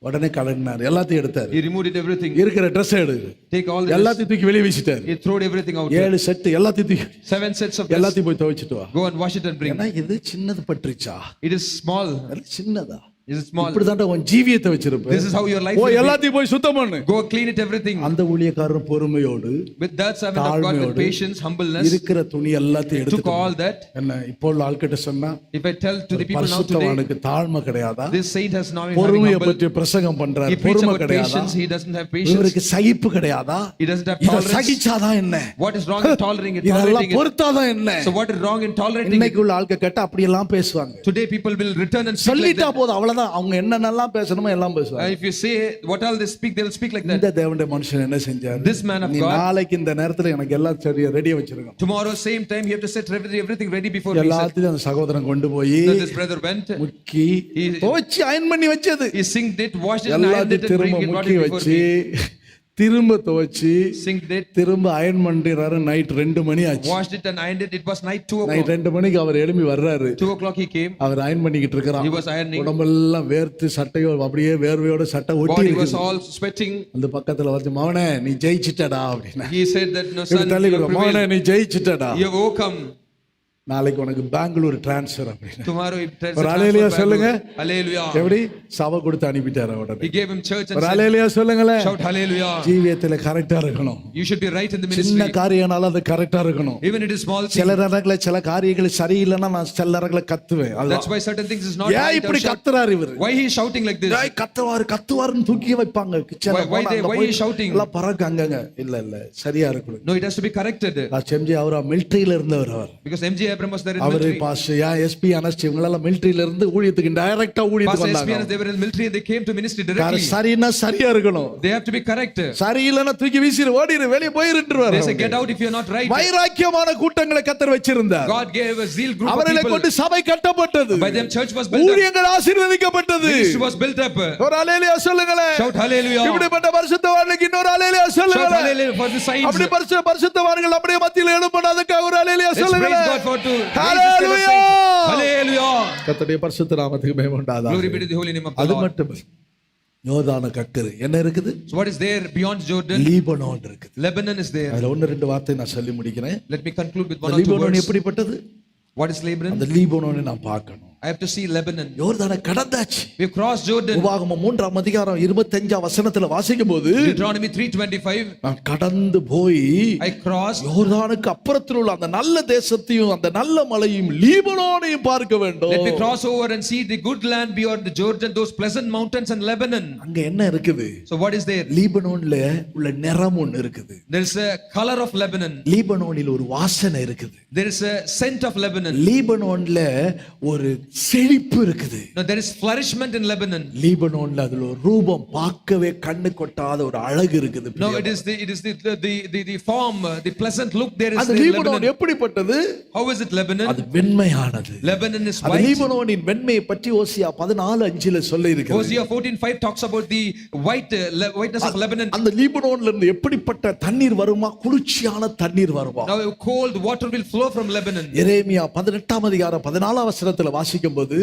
உடனே கழட்டினாரு, எல்லாத்தையும் எடுத்தாரு. He removed it, everything. இருக்கிற ட்ரெஸ் எடுத்து Take all the எல்லாத்தையும் தூக்கி வெளியே வீசிட்டாரு. He threw everything out. 7 set எல்லாத்தையும் தூக்கி 7 sets of dress. எல்லாத்தையும் போய் துவைச்சிட்டு வா. Go and wash it and bring. ஏன்னா இது சின்னது பட்டுருச்சா? It is small. அது சின்னதா? It is small. இப்படிதான் உன் ஜீவியத்தை வச்சிருப்ப. This is how your life O will be. எல்லாத்தையும் போய் சுத்தம் பண்ணு. Go clean it, everything. அந்த ஊழியக்காரர் பொறுமையோடு With that servant of God, with patience, humbleness, இருக்கிற துணி எல்லாத்தையும் took எடுத்து all that. என்ன இப்போ உள்ள ஆள்கிட்ட சொன்னா, If I tell to the people now today, பரிசுத்தவானுக்கு தாழ்மை கிடையாதா? this saint has now having பொறுமையை humble. பற்றி பிரசங்கம் பண்றாரு. He preaches பொறுமை about கிடையாதா? patience. He doesn't have patience. இவருக்கு சகிப்பு கிடையாதா? He doesn't have இத tolerance. சகிச்சாதான் என்ன? What is wrong in tolerating it? இதெல்லாம் Tolerating it. பொறுத்தாதான் என்ன? So what is wrong in tolerating it? இன்னைக்கு உள்ள ஆள்க கேட்டா அப்படி எல்லாம் பேசுவாங்க. Today people will return and speak like சொல்லிட்டா that. போதும், அவ்வளவுதான். அவங்க என்னென்னலாம் பேசணுமோ எல்லாம் பேசுவாங்க. If you say what all they speak, they will speak like that. இந்த தேவனுடைய மனுஷன் என்ன செஞ்சாரு? This man of நீ God, நாளைக்கு இந்த நேரத்துல எனக்கு எல்லாம் சரியா ரெடியா வச்சிருக்கோம். tomorrow same time you have to set everything ready before we set. எல்லாத்தையும் அந்த சகோதரன் கொண்டு போய் So this brother went, முக்கி துவைச்சு அயன் பண்ணி வச்சது. he sinked it, washed it and ironed it எல்லாத்தையும் and திரும்ப bring it முக்கி before வச்சு me. திரும்ப துவைச்சு Sinked it, திரும்ப அயன் பண்றாரு. நைட் 2 மணி ஆச்சு. washed it and ironed it. It was night 2 night o'clock. 2 மணிக்கு அவர் எழும்பி வர்றாரு. 2 o'clock he came. Our iron பண்ணிக்கிட்டு இருக்கிறார். He was ironing. உடம்பெல்லாம் வேர்த்து சட்டையோ அப்படியே வேர்வையோட சட்டை ஒட்டி Body இருக்கு. was all sweating. அந்த பக்கத்துல வந்து மவனே நீ ஜெயிச்சிட்டடா அப்படினா. He said that no இப்படி son, தள்ளி you have கொடுங்க. மவனே prevailed. நீ ஜெயிச்சிட்டடா. You have overcome. நாளைக்கு உனக்கு பெங்களூர் டிரான்ஸ்ஃபர் அப்படினா. Tomorrow he tells ஒரு ஹalleluya சொல்லுங்க. Hallelujah. எப்படி சபை கொடுத்து அனுப்பிட்டாரு உடனே. He gave him church and ஒரு said, ஹalleluya சொல்லுங்களே. shout hallelujah. ஜீவியத்துல கரெக்ட்டா இருக்கணும். You should be right in the சின்ன ministry. காரியனால அது கரெக்ட்டா இருக்கணும். Even it is small thing. சில நேரங்கள சில காரியங்கள் சரியில்லைன்னா நான் சில நேரங்கள கத்துவேன். That's why certain things is not ஏன் right. இப்படி கத்துறாரு இவரு? Why he is shouting like this? ஏய் கத்துவாருன்னு தூக்கி வைப்பாங்க கிச்சன்ல. Why he is shouting? எல்லாம் பறக்காங்கங்க. இல்ல சரியா இருக்கணும். No, it has to be corrected. MG அவரா மிலிட்டரியில இருந்தவர். அவர் Because MG Abraham was there in அவரு military. பாஸ்டர் எஸ்பி அனஸ்டி இவங்க எல்லாம் மிலிட்டரியில இருந்து ஊழியத்துக்கு டைரக்ட்டா ஊழியத்துக்கு Pastor வந்தாங்க. SPNS, they were in military and they came to ministry directly. சரின்னா சரியா இருக்கணும். They have to be correct. சரியில்லைன்னா தூக்கி வீசிரு ஓடிரு வெளிய போயிருன்றாரு. They say get out if you are not right. வைராக்கியமான கூட்டங்களை கர்த்தர் வச்சிருந்தார். God gave a zeal group of அவர்களை people. கொண்டு சபை கட்டப்பட்டது. By them church was built up. ஊழியங்கள் ஆசீர்வதிக்கப்பட்டது. Ministry was built up. ஒரு ஹalleluya சொல்லுங்களே. Shout hallelujah. இப்படிப்பட்ட பரிசுத்தவான்களுக்கு இன்னொரு ஹalleluya Shout சொல்லுங்களே. hallelujah for the saints. அப்படி பரிசுத்தவான்கள் அப்படியே மத்தியில எழும்புனதுக்கு ஒரு ஹalleluya Let's சொல்லுங்களே. praise God for to Hallelujah. hallelujah. கர்த்தருடைய பரிசுத்த நாமத்துக்கு மகிமை உண்டாதாக. Glory be to the holy name of the அது Lord. மட்டும் யோர்தானுக்கு அக்கறை என்ன இருக்குது? So what is there beyond Jordan? Lebanon இருக்குது. Lebanon is there. அதுல ஒன்னு ரெண்டு வார்த்தை நான் சொல்லி முடிக்கிறேன். Let me conclude with one அந்த or two லீபனோன் words. எப்படிப்பட்டது? What is Lebanon? அந்த லீபனோனை நான் பார்க்கணும். I have to see Lebanon. யோர்தானை கடந்தாச்சு. We have crossed Jordan. உபாகமம் 3ஆம் அதிகாரம் 25ஆம் வசனத்துல வாசிக்கும்போது Deuteronomy 3:25. நான் கடந்து போய் I crossed. யோர்தானுக்கு அப்புறத்தில் உள்ள அந்த நல்ல தேசத்தையும் அந்த நல்ல மலையும் லீபனோனையும் பார்க்க வேண்டும். Let me cross over and see the good land beyond the Jordan, those pleasant mountains and Lebanon. அங்க என்ன இருக்குது? So what is there? லீபனோன்ல உள்ள நிறம் ஒன்னு இருக்குது. There is a color of Lebanon. லீபனோனில் ஒரு வாசனை இருக்குது. There is a scent of Lebanon. லீபனோன்ல ஒரு செழிப்பு இருக்குது. Now there is flourishment in Lebanon. லீபனோன்ல அதுல ஒரு ரூபம் பார்க்கவே கண்ணு கொட்டாத ஒரு அழகு இருக்குது. No, it is the form, the pleasant look there is அந்த in லீபனோன் Lebanon. எப்படிப்பட்டது? How is it Lebanon? அது வெண்மையானது. Lebanon is அந்த white. லீபனோனின் வெண்மையை பற்றி ஓசியா 14:5 சொல்லி இருக்கிறது. Hosea 14:5 talks about the whiteness of Lebanon. அந்த லீபனோன்ல இருந்து எப்படிப்பட்ட தண்ணீர் வருமா? குளிர்ச்சியான தண்ணீர் வருமா? Now cold water will flow from Lebanon. எரேமியா 18ஆம் அதிகாரம் 14ஆம் வசனத்துல வாசிக்கும்போது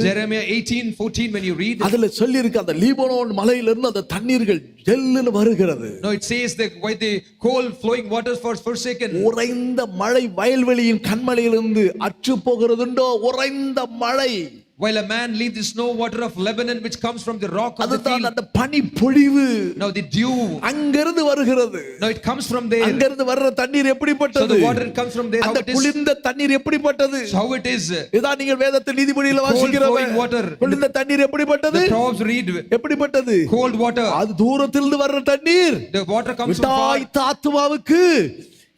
Jeremiah 18:14 when you read, அதுல சொல்லி இருக்கு அந்த லீபனோன் மலையிலிருந்து அந்த தண்ணீர்கள் ஜெல்லுன்னு வருகிறது. no, it says that why the cold flowing waters for forsaken. உறைந்த மழை வயல்வெளியின் கண்மலையிலிருந்து அற்று போகிறதுண்டோ? உறைந்த மழை. While a man leaves the snow water of Lebanon which comes from the rock of the அதுதான் field. அந்த பனி பொழிவு. Now the dew. அங்கிருந்து வருகிறது. Now it comes from there. அங்கிருந்து வர்ற தண்ணீர் எப்படிப்பட்டது? So the water comes from there. How அந்த it is? குளிர்ந்த தண்ணீர் எப்படிப்பட்டது? So how it is? இதான் நீங்கள் வேதத்தில் நீதிமொழியில வாசிக்கிறோம். flowing water. குளிர்ந்த தண்ணீர் எப்படிப்பட்டது? The Proverbs read எப்படிப்பட்டது? cold water. அது தூரத்திலிருந்து வர்ற தண்ணீர். The water comes from far. விட்டாய்த்த ஆத்துமாவுக்கு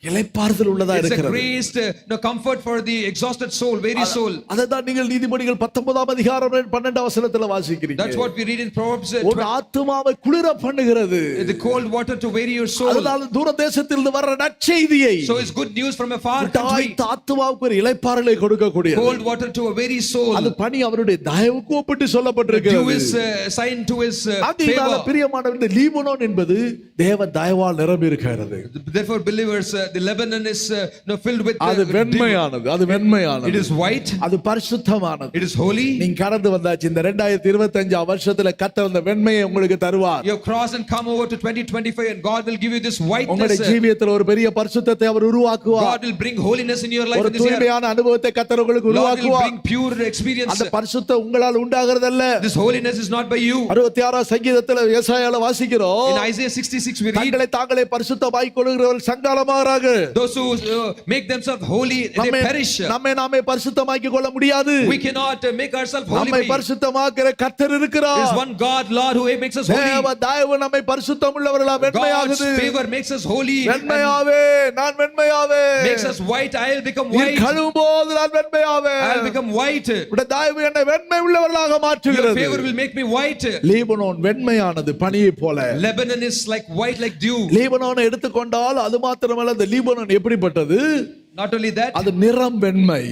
இளைப்பாறுதல் உள்ளதா It's a இருக்கிறது. great comfort for the exhausted soul, weary soul. அததான் நீங்கள் நீதிமொழிகள் 19ஆம் அதிகாரம் 12ஆம் வசனத்துல வாசிக்கிறீங்க. That's what we read in Proverbs. ஒரு ஆத்துமாவை குளிர பண்ணுகிறது. The cold water to weary your soul. அதனால தூர தேசத்திலிருந்து வர்ற நற்செய்தியை So it's good news from a far country. விட்டாய்த்த ஆத்துமாவுக்கு ஒரு இளைப்பாறுதலை கொடுக்கக்கூடியது. Cold water to a weary soul. அது பனி அவருடைய தயவுக்கு ஒப்பிட்டு Dew சொல்லப்பட்டிருக்கிறது. is sign to his அதனால favor. பிரியமானவர்களே, லீபனோன் என்பது தேவ தயவால் நிரம்பி இருக்கிறது. Therefore believers, the Lebanon is filled with அது வெண்மையானது. அது வெண்மையானது. it is white, அது பரிசுத்தமானது. it is holy. நீங்க கடந்து வந்தாச்சு. இந்த 2025 வருஷத்துல கர்த்தர் அந்த வெண்மையை உங்களுக்கு தருவார். You have crossed and come over to 2025 and God will give you this உங்களுடைய whiteness. ஜீவியத்துல ஒரு பெரிய பரிசுத்தத்தை அவர் உருவாக்குவார். God will bring holiness in your life ஒரு in this year. தூய்மையான அனுபவத்தை கர்த்தர் உங்களுக்கு Lord will உருவாக்குவார். bring pure experience. அந்த பரிசுத்தம் உங்களால் உண்டாகிறதல்ல. This holiness is not by you. 66ஆம் சங்கீதத்துல ஏசாயால வாசிக்கிறோம். In Isaiah 66 we read, தங்களை தாங்களே பரிசுத்தமாக்கிக் கொள்கிறவர்கள் சங்காலமாறாக. those who make themselves holy they perish. நம்மை நாமே பரிசுத்தமாக்கிக் கொள்ள முடியாது. We cannot make ourselves holy. நம்மை பரிசுத்தமாக்குற கர்த்தர் இருக்கிறார். There is one God, Lord, who makes us holy. தேவ தயவு நம்மை பரிசுத்தம் உள்ளவர்களா God's வெண்மையாகுது. favor makes us holy. வெண்மையாவே, நான் வெண்மையாவே. Makes us white. I'll become நீ white. கழுவும்போது நான் வெண்மையாவே. I'll become white. உடைய தயவு என்னை வெண்மை உள்ளவர்களாக Your மாற்றுகிறது. favor will make me white. லீபனோன் வெண்மையானது பனியை போல. Lebanon is like white like dew. லீபனோனை எடுத்துக்கொண்டால் அது மாத்திரமல்ல, அந்த லீபனோன் எப்படிப்பட்டது? Not only that, அது நிறம் வெண்மை.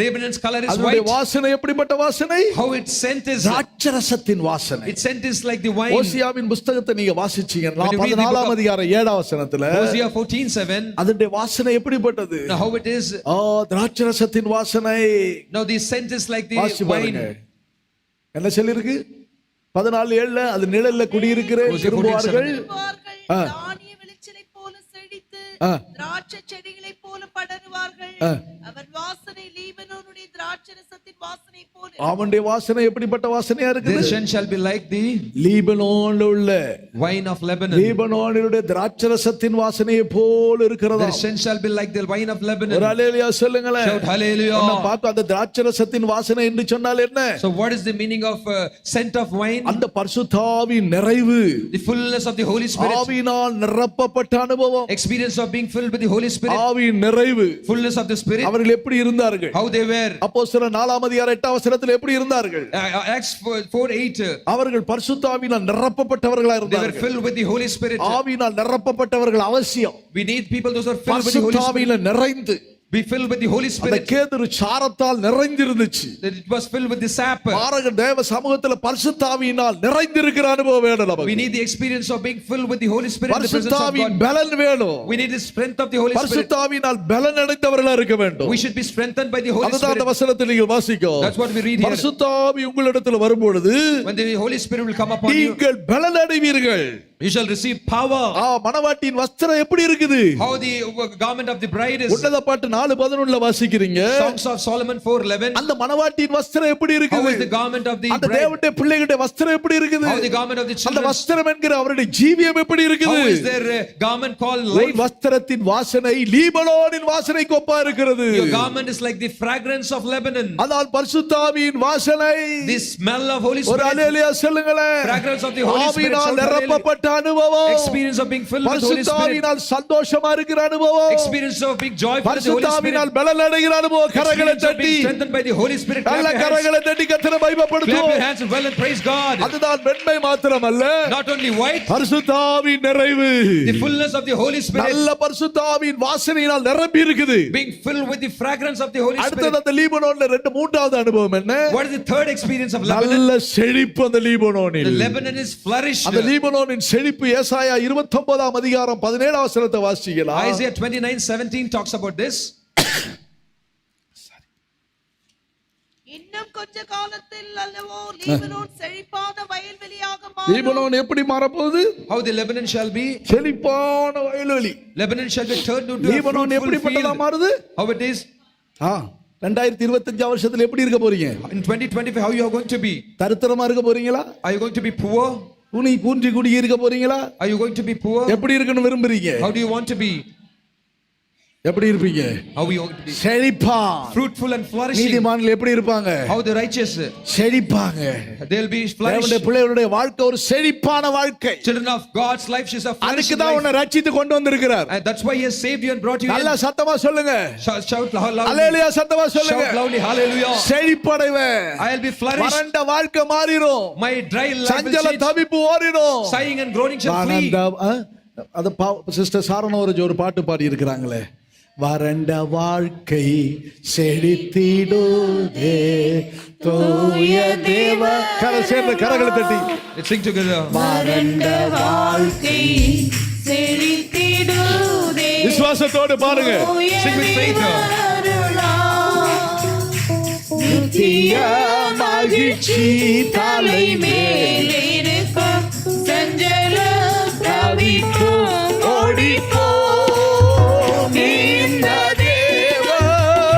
Lebanon's color is அதனுடைய white. வாசனை எப்படிப்பட்ட வாசனை? How its scent is. திராட்சரசத்தின் வாசனை. Its scent is like the wine. ஓசியாவின் புத்தகத்தை நீங்க வாசிச்சீங்கன்னா When you read the book 14ஆம் of அதிகாரம் 7ஆம் வசனத்துல Hosea 14:7. அதனுடைய வாசனை எப்படிப்பட்டது? Now how it is. திராட்சரசத்தின் வாசனை. Now the scent is like the வாசி பாருங்க. wine. என்ன சொல்லிருக்கு? 14:7 அது நிழல்ல குடியிருக்கிற திரும்புவார்கள். தானிய விளைச்சலைப் போல செழித்து ஆ. திராட்சை செடிகளைப் போல படருவார்கள். அவன் வாசனை லீபனோனுடைய திராட்சரசத்தின் வாசனை போல. அவனுடைய வாசனை எப்படிப்பட்ட வாசனையா Their இருக்குது? scent shall be like the லீபனோன்ல உள்ள wine of Lebanon. லீபனோனுடைய திராட்சரசத்தின் வாசனையை போல இருக்கிறதா? Their scent shall be like the wine of ஒரு Lebanon. ஹல்லேலூயா சொல்லுங்களேன். Shout hallelujah. நம்ம பார்க்க அந்த திராட்சரசத்தின் வாசனை என்று சொன்னால் என்ன? So what is the meaning of scent of wine? அந்த பரிசுத்தாவின் நிறைவு. The fullness of the Holy Spirit. ஆவியினால் நிரப்பப்பட்ட அனுபவம். Experience of being filled with the Holy Spirit. ஆவியின் நிறைவு. Fullness of the Spirit. அவர்கள் எப்படி இருந்தார்கள்? How they were. அப்போஸ்தலர் 4ஆம் அதிகாரம் 8ஆம் வசனத்தில் எப்படி இருந்தார்கள்? Acts 4:8. அவர்கள் பரிசுத்தாவினால் நிரப்பப்பட்டவர்களா They were இருந்தார்கள். filled with the Holy Spirit. ஆவியினால் நிரப்பப்பட்டவர்கள் அவசியம். We need people those who are filled with the Holy Spirit. பரிசுத்தாவியில நிறைந்து be filled with the Holy அந்த Spirit. கேதுரு சாரத்தால் நிறைந்திருந்துச்சு. That it was filled with the sap. பாருங்க, தேவ சமூகத்துல பரிசுத்த ஆவியினால் நிறைந்திருக்கிற அனுபவம் வேணும் நமக்கு. We need the experience of being filled with the Holy Spirit in the presence பரிசுத்த of ஆவியின் God. பலன் வேணும். We need the strength of the Holy Spirit. பரிசுத்த ஆவியினால் பலன் அடைந்தவர்களா இருக்க வேண்டும். We should be strengthened by the Holy அதுதான் அந்த Spirit. வசனத்தில் நீங்கள் வாசிக்கும். That's what we read here. பரிசுத்த ஆவி உங்களிடத்தில் வரும்பொழுது When the Holy Spirit will come upon you, நீங்கள் பலன் அடைவீர்கள். you shall receive power. மணவாட்டியின் வஸ்திரம் எப்படி இருக்குது? How the garment of the bride is. உன்னத பாட்டு 4:11 வாசிக்கிறீங்க. Songs of Solomon 4:11. அந்த மணவாட்டியின் வஸ்திரம் எப்படி How இருக்குது? is the garment of the அந்த bride? தேவனுடைய பிள்ளைகளுடைய வஸ்திரம் எப்படி இருக்குது? How the garment of the அந்த children? வஸ்திரம் என்கிற அவருடைய ஜீவியம் எப்படி இருக்குது? How is their garment called உன் life? வஸ்திரத்தின் வாசனை லீபனோனின் வாசனைக்கு ஒப்பா இருக்கிறது. Your garment is like the fragrance of Lebanon. அதான் பரிசுத்த ஆவியின் வாசனை. The smell of Holy ஒரு Spirit. அல்லேலூயா சொல்லுங்களே. Fragrance of the Holy Spirit. ஆவியினால் நிரப்பப்பட்ட அனுபவம். Experience of being filled with the Holy பரிசுத்த Spirit. ஆவியினால் சந்தோஷமா இருக்கிற அனுபவம். Experience of being joyful with the Holy பரிசுத்த Spirit. ஆவியினால் பலன் அடைகிற அனுபவம். கரங்களை Experience of தட்டி being strengthened by the Holy Spirit. Clap நல்ல your hands. கரங்களை தட்டி கர்த்தரை Clap மகிமைப்படுத்துவோம். your hands and well and praise God. அதுதான் வெண்மை மாத்திரமல்ல, Not only white, பரிசுத்த ஆவியின் நிறைவு. the fullness of the Holy Spirit. நல்ல பரிசுத்த ஆவியின் வாசனையினால் நிரம்பி இருக்குது. Being filled with the fragrance of the Holy அடுத்தது Spirit. அந்த லீபனோன்ல மூன்றாவது அனுபவம் என்ன? What is the third experience of Lebanon? நல்ல செழிப்பு அந்த லீபனோனில். The Lebanon is flourished. அந்த லீபனோனின் செழிப்பு ஏசாயா 29 அதிகாரம் 17 வசனத்தை வாசிக்கலாம். Isaiah 29:17 talks about this. இன்னும் கொஞ்ச காலத்தில் அல்லவோ லீபனோன் செழிப்பான வயல்வெளியாக மாறும். லீபனோன் எப்படி மாறப்போகுது? How the Lebanon shall be? செழிப்பான வயல்வெளி. Lebanon shall be turned into a Lebanon fruitful எப்படிப்பட்டதா field. மாறுது? How it is? 2025 வருஷத்துல எப்படி இருக்க போறீங்க? In 2025, how you are going to be? தரித்திரமா இருக்க போறீங்களா? Are you going to be poor? Punchhi குடி இருக்க போறீங்களா? Are you going to be poor? எப்படி இருக்கணும் விரும்புறீங்க? How do you want to be? எப்படி இருப்பீங்க? How we want to be? செழிப்பான். Fruitful and flourishing. நீதிமான்கள் எப்படி இருப்பாங்க? How the righteous? செழிப்பாங்க. They'll be தேவனுடைய flourishing. பிள்ளைகளுடைய வாழ்க்கை ஒரு செழிப்பான வாழ்க்கை. Children of God's life is a அதுக்கு flourishing தான் life. உன்னை ரட்சித்து கொண்டு வந்திருக்கிறார். And that's why He has saved you and brought you நல்ல in. சத்தமா சொல்லுங்க. Shout loudly. அல்லேலூயா சத்தமா சொல்லுங்க. Shout loudly. Hallelujah. செழிப்படைவேன். I'll be flourished. வறண்ட வாழ்க்கை மாறிரும். My dry life will சஞ்சல change. தவிப்பு ஓடிடும். Sighing and groaning shall flee. அது சிஸ்டர் சாரணோரஜ் ஒரு பாட்டு பாடி இருக்கிறாங்களே, வறண்ட வாழ்க்கை செழித்திடுதே தூய தேவ. கரங்களை தட்டி Let's sing together. வறண்ட வாழ்க்கை செழித்திடுதே விசுவாசத்தோடு பாருங்க. Sing with faith. நித்திய மகிழ்ச்சி தலை மேலிருக்கும் சஞ்சல தவிக்கும் ஓடிப்போ இந்த தேவன்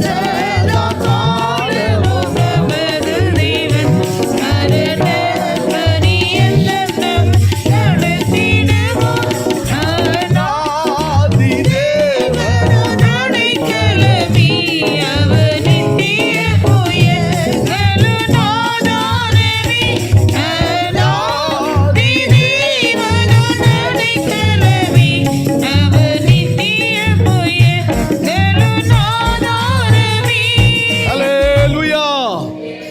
சதா காலமும் நமது தேவன் மரண பரியந்தம் நடத்திடுவோம் ஆதி தேவன் அடைக்கலமே அவர் நித்திய புயல்களும் ஆதாரமே அநாதி தேவனும் அடைக்கலமே அவர் நித்திய புயல்களும் ஆதாரமே. அல்லேலூயா.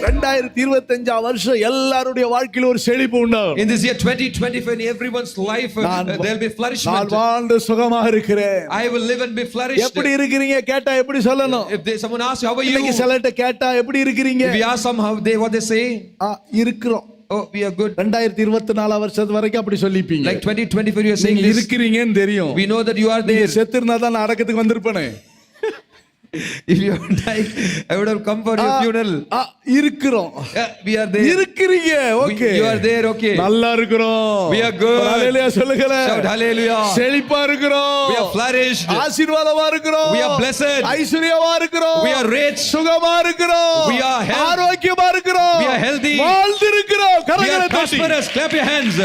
2025 வருஷம் எல்லாருடைய வாழ்க்கையில ஒரு செழிப்பு உண்டாகும். In this year 2025, in everyone's life, there'll be நான் flourishment. வாழ்ந்து சுகமா இருக்கிறேன். I will live and be flourished. எப்படி இருக்கிறீங்க கேட்டா எப்படி சொல்லணும்? If someone asks you, how are இன்னைக்கு you? சிலர்ட்ட கேட்டா எப்படி இருக்கிறீங்க? If we ask some how what they say, இருக்கிறோம். oh, we are good. 2024 வருஷத்து வரைக்கும் அப்படி சொல்லிப்பீங்க. Like 2024, you are saying நீங்க this. இருக்கிறீங்கன்னு தெரியும். We know that you are நீங்க there. செத்துறதா தான் நான் அடக்கத்துக்கு வந்திருப்பேனே. If you had died, I would have come for your funeral. இருக்கிறோம். Yeah, we are there. இருக்கிறீங்க. Okay. You are there, okay. நல்லா இருக்கிறோம். We are good. ஹalleluya சொல்லுங்களே. Shout hallelujah. செழிப்பா இருக்கிறோம். We are flourished. ஆசீர்வாதமா இருக்கிறோம். We are blessed. ஐஸ்வரியமா இருக்கிறோம். We are rich. சுகமா இருக்கிறோம். We are healthy. ஆரோக்கியமா இருக்கிறோம். We are healthy. வாழ்ந்து இருக்கிறோம். We கரங்களை are தட்டி. prosperous. Clap your hands.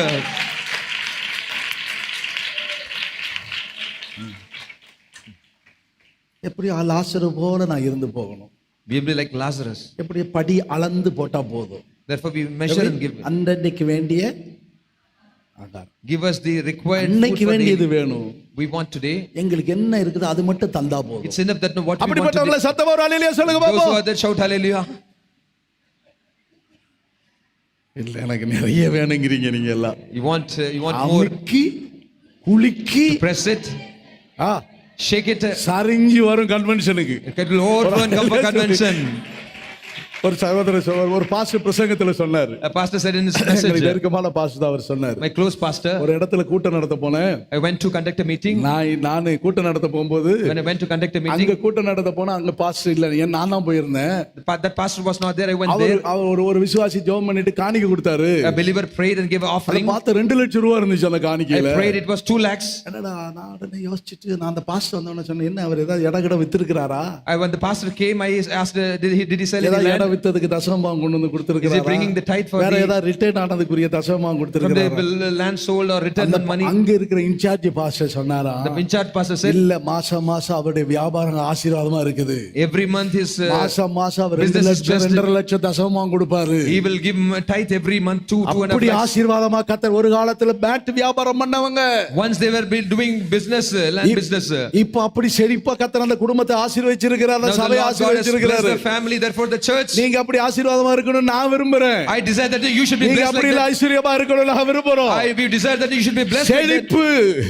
எப்படி லாசரு போல நான் இருந்து போகணும். We will be like Lazarus. எப்படி படி அளந்து போட்டா போதும். Therefore, we measure and give. அன்றைக்கு வேண்டிய ஆகாரம். Give us the required food அன்னைக்கு for வேண்டியது daily. வேணும். We want today. எங்களுக்கு என்ன இருக்குதோ அது மட்டும் தந்தா போதும். It's enough that what we want அப்படிப்பட்டவங்கள today. சத்தமா ஒரு ஹalleluya சொல்லுங்க Those who பாப்போம். are there, shout hallelujah. இல்ல எனக்கு நிறைய வேணுங்கிறீங்க நீங்க எல்லாம். You want more. குலுக்கி Press it. Shake it. சரிஞ்சு வரும் கன்வென்ஷனுக்கு. It will overflow and come for convention. ஒரு சகோதரர் சொன்னார், ஒரு பாஸ்டர் பிரசங்கத்துல சொன்னார். A pastor said in his message. நெருக்கமான பாஸ்டர் தான் அவர் சொன்னார். My close pastor. ஒரு இடத்துல கூட்டம் நடத்த போனேன். I went to conduct a meeting. நான் கூட்டம் நடத்த போகும்போது When I went to conduct a meeting. அங்க கூட்டம் நடத்த போனா அங்க பாஸ்டர் இல்ல, நான் தான் போயிருந்தேன். That pastor was not there. I went there. அவர் ஒரு விசுவாசி ஜெபம் பண்ணிட்டு காணிக்கை கொடுத்தாரு. A believer prayed and gave an offering. பார்த்து 2 லட்சம் ரூபாய் இருந்துச்சு அந்த காணிக்கையில. I prayed it was 2 lakhs. என்னடா நான் உடனே யோசிச்சிட்டு நான் அந்த பாஸ்டர் வந்தவன சொன்னேன், என்ன அவர் ஏதாவது இடகட வித்திருக்காரா? When the pastor came, I asked, did he sell any ஏதாவது land? இடம் வித்ததுக்கு தசமபாகம் கொண்டு வந்து Is he கொடுத்திருக்காரா? bringing the tithe for வேற the ஏதாவது ரிட்டர்ன் ஆனதுக்குரிய தசமபாகம் from கொடுத்திருக்காரா? the land sold or returned the money? அங்க இருக்கிற இன்சார்ஜ் பாஸ்டர் சொன்னாரா, The in charge pastor said, இல்ல மாசம் அவருடைய வியாபாரம் ஆசீர்வாதமா இருக்குது. every month his மாசம் அவர் 2 business is லட்சம் blessed. 2.5 லட்சம் தசமபாகம் கொடுப்பாரு. He will give a tithe every month 2.5 அப்படி lakhs. ஆசீர்வாதமா கர்த்தர் ஒரு காலத்துல பேட் வியாபாரம் பண்ணவங்க. Once they were doing business, land business. இப்ப அப்படி செழிப்பா கர்த்தர் அந்த குடும்பத்தை ஆசீர்வதிச்சிருக்கிறார், Now the சபையை Lord God has blessed ஆசீர்வதிச்சிருக்கிறார். the family, therefore the church. நீங்க அப்படி ஆசீர்வாதமா இருக்கணும் நான் விரும்புறேன். I desire that you should be நீங்க blessed அப்படி like that. ஐஸ்வரியமா இருக்கணும் நான் விரும்புறோம். We desire that you should be blessed like that. செழிப்பு,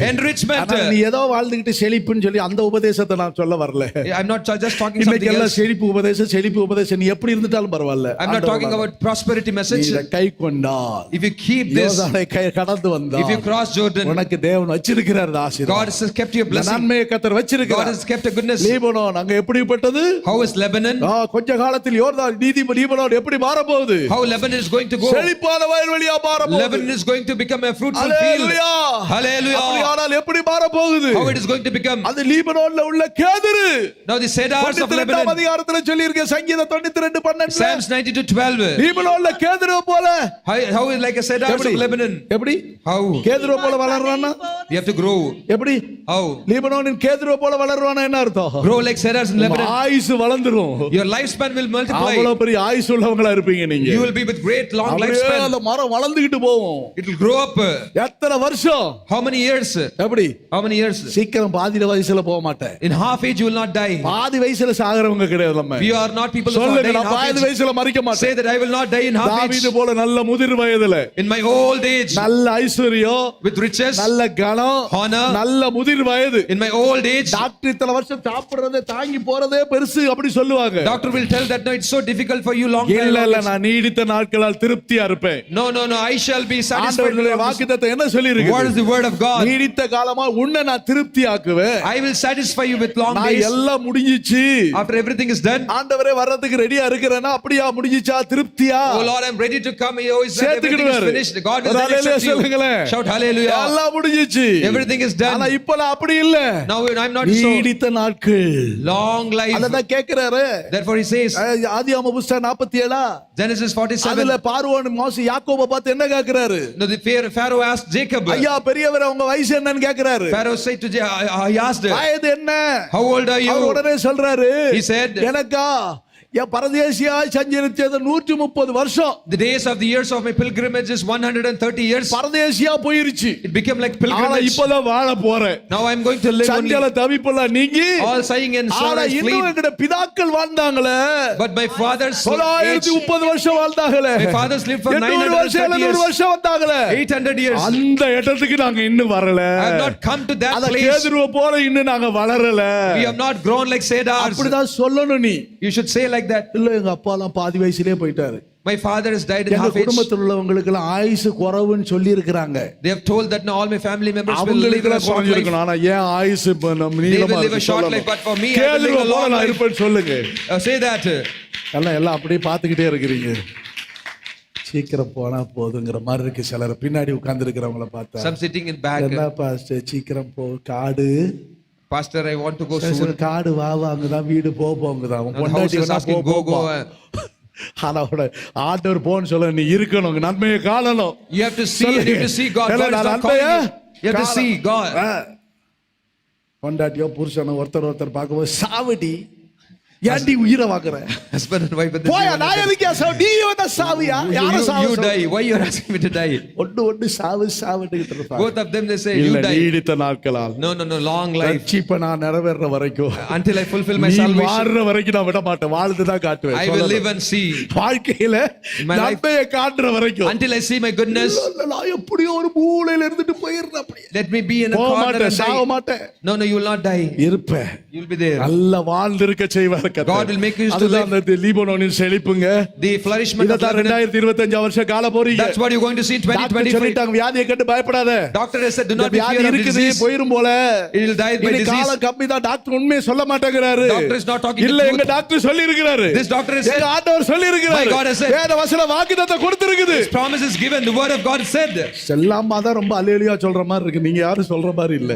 Enrichment. ஆனா நீ ஏதோ வாழ்ந்துகிட்டு செழிப்புன்னு சொல்லி அந்த உபதேசத்தை நான் சொல்ல வரல. I'm not just talking something இன்னைக்கு எல்லாம் else. செழிப்பு உபதேசம் நீ எப்படி இருந்துட்டாலும் பரவாயில்ல. I'm not talking about prosperity message. நீ கை கொண்டால், If you keep this, யோர்தானை கடந்து வந்தால், if you cross Jordan, உனக்கு தேவன் வச்சிருக்கிறார் ஆசீர்வாதம். God has kept you a blessing. நன்மையை கர்த்தர் God வச்சிருக்கிறார். has kept a goodness. Lebanon அங்க எப்படிப்பட்டது? How is Lebanon? கொஞ்ச காலத்தில் யோர்தான் லீபனோன் எப்படி மாற போகுது? How Lebanon is going to go? செழிப்பான வயல்வெளியா மாற போகுது. Lebanon is going to become a fruitful field. Hallelujah, Hallelujah. அப்படியானால் எப்படி மாற போகுது? How it is going to become? அது லீபனோன்ல உள்ள கேதுரு. Now the cedars of 92 Lebanon. அதிகாரத்துல சொல்லி இருக்கு, சங்கீதம் 92:12. Psalms 92:12. லீபனோன்ல கேதுரு போல. How is like a cedars of Lebanon? எப்படி? How? கேதுரு போல வளர்றானா? You have to grow. எப்படி? How? லீபனோனின் கேதுரு போல வளர்றானா என்ன அர்த்தம்? Grow like cedars in Lebanon. ஆயுசு வளர்ந்துரும். Your lifespan will multiply. அவ்வளவு பெரிய ஆயுசு உள்ளவங்களா இருப்பீங்க நீங்க. You will be with great long அப்படியே lifespan. அந்த மரம் வளர்ந்துகிட்டு போகும். It will grow up. எத்தனை வருஷம்? How many years? எப்படி? How many years? சீக்கிரம் பாதி வயசுல போக மாட்டேன். In half age you will not die. பாதி வயசுல சாகறவங்க கிடையாது நம்ம. We are not people who die சொல்லுங்க, in நான் half பாதி age. வயசுல மரிக்க Say மாட்டேன். that I will not die in half age. தாவீது போல நல்ல முதிர் வயதுல, In my old age, நல்ல ஐஸ்வர்யம், with riches, நல்ல கனம், honor, நல்ல முதிர் வயது. in my old age, doctor இத்தனை வருஷம் சாப்பிடுறதே தாங்கி போறதே பெருசு அப்படி சொல்லுவாங்க. doctor will tell that no, it's so difficult for you long இல்ல time. இல்ல, நான் நீடித்த நாட்களால் திருப்தியா இருப்பேன். No, I shall be satisfied. ஆண்டவருடைய வாக்குத்தத்தம் என்ன சொல்லி What is இருக்கு? the word of God? நீடித்த காலமா உன்னை நான் திருப்தியாக்குவேன். I will satisfy you with long நான் days. எல்லாம் முடிஞ்சிச்சு, After everything is done, ஆண்டவரே வர்றதுக்கு ரெடியா இருக்கிறேன்னா அப்படியா முடிஞ்சிச்சா திருப்தியா? oh Lord, I'm ready to come. Oh, is that everything is சேர்த்துக்கிடுவாரு. finished? God will ஒரு then ஹalleluya accept you. சொல்லுங்களேன். Shout hallelujah. எல்லாம் முடிஞ்சிச்சு, Everything is ஆனா done. இப்ப நான் அப்படி இல்ல. Now I'm not so நீடித்த நாட்கள். long life. அததான் கேக்குறாரு. Therefore he says, ஆதியாகம புத்தகம் 47 Genesis 47. அதுல பார்வோன் மோசே யாக்கோபை பார்த்து என்ன கேக்குறாரு? No, the Pharaoh asked Jacob. ஐயா பெரியவர் உங்க வயசு என்னன்னு கேக்குறாரு. Pharaoh said to he asked, வயது என்ன? how old are our you? உடனே சொல்றாரு, He said, எனக்கா என் பரதேசியாய் சஞ்சரித்தது 130 வருஷம். the days of the years of my pilgrimage is 130 years. பரதேசியா போயிருச்சு. It became like ஆனா pilgrimage. இப்பதான் வாழ போறேன். Now I'm going to live only. சஞ்சல தவிப்பெல்லாம் நீங்கி All sighing and sorrow ஆனா is இன்னும் fleeing. எங்கட பிதாக்கள் வாழ்ந்தாங்களே, But my father's age, 930 வருஷம் வாழ்ந்தாங்களே, my fathers lived for 800 வருஷம் 930 years. 700 வருஷம் வந்தாங்களே, 800 years. அந்த இடத்துக்கு நாங்க இன்னும் வரல. I have not come to that அத place. கேதுருவ போல இன்னும் நாங்க வளரல. We have not grown like cedars. அப்படிதான் சொல்லணும் நீ. You should say like that. இல்ல எங்க அப்பா எல்லாம் பாதி வயசுலயே போயிட்டாரு. My father has died in எங்க half age. குடும்பத்தில் உள்ளவங்களுக்கு எல்லாம் ஆயுசு குறைவுன்னு சொல்லி இருக்காங்க. They have told that now all my family members will live அவங்களுக்கு a short life. குறைஞ்சிருக்கணும். ஆனா ஏன் ஆயுசு நம்ம They நீளமா will live a short life, but for me, I will கேதுருவ live a போல long நான் life. இருப்பேன்னு சொல்லுங்க. Say that. எல்லாம் அப்படியே பார்த்துக்கிட்டே இருக்கிறீங்க. சீக்கிரம் போனா போதுங்கிற மாதிரி இருக்கு. சிலர் பின்னாடி உட்கார்ந்து இருக்கிறவங்கள பார்த்தா, Some sitting in back. என்ன பாஸ்டர் சீக்கிரம் போ, காடு Pastor, I want to go soon. காடு வா அங்கதான் வீடு போங்கதான். And the house is asking, go. ஆனா ஆண்டவர் போன்னு சொல்ல நீ இருக்கணும், நன்மையை காணணும். You have to see and you have to see God. God is not calling you. You have to see God. பொண்டாட்டியோ புருஷனோ ஒருத்தர் பார்க்கும்போது சாவடி ஏன்டி உயிரை வாங்குற? Husband and wife. போயா, நான் எதுக்கு சாவு? நீ வந்த சாவியா? யார சாவு? You die. Why you are asking me to die? ஒண்ணு சாவு சாவுன்னு இருப்பாங்க. Both of them they say you இல்ல, die. நீடித்த நாட்களால். No, long life. ரட்சிப்பை நான் நிறைவேற வரைக்கும், Until I fulfill my நீ salvation. வாழ்ற வரைக்கும் நான் விட மாட்டேன். வாழ்ந்து தான் காட்டுவேன். I will live and see. வாழ்க்கையில my life. நன்மையை காட்டுற வரைக்கும். Until I see my goodness. நான் எப்படியோ ஒரு மூலையில இருந்துட்டு போயிடுறேன். அப்படியே Let me be in a போக corner மாட்டேன், and சாவ die. மாட்டேன். No, you will not die. இருப்பேன். You will be there. நல்ல வாழ்ந்திருக்க செய்வார் கர்த்தர். God will make you to அதுதான் live. அந்த லீபனோனின் செழிப்புங்க. The flourishment of இதுதான் Lebanon. 2025 வருஷம் கால போறீங்க. That's what you're going to see in 2023. சொல்லிட்டாங்க, வியாதியை கண்டு பயப்படாத. Doctor has said do not be வியாதி fear of இருக்குது, disease. போயிரும் போல. It will die by இது disease. காலம் கம்மி தான். டாக்டர் உண்மையை சொல்ல மாட்டேங்கிறாரு. Doctor is not talking the இல்ல, truth. எங்க டாக்டர் சொல்லி இருக்கிறாரு. This doctor has said. எங்க ஆண்டவர் சொல்லி இருக்கிறாரு. My God has said. வேத வசனம் வாக்குத்தத்தத்தை கொடுத்திருக்குது. His promise is given. The word of God is said. செல்லாமா தான் ரொம்ப அல்லேலூயா சொல்ற மாதிரி இருக்கு. நீங்க யாரும் சொல்ற மாதிரி இல்ல.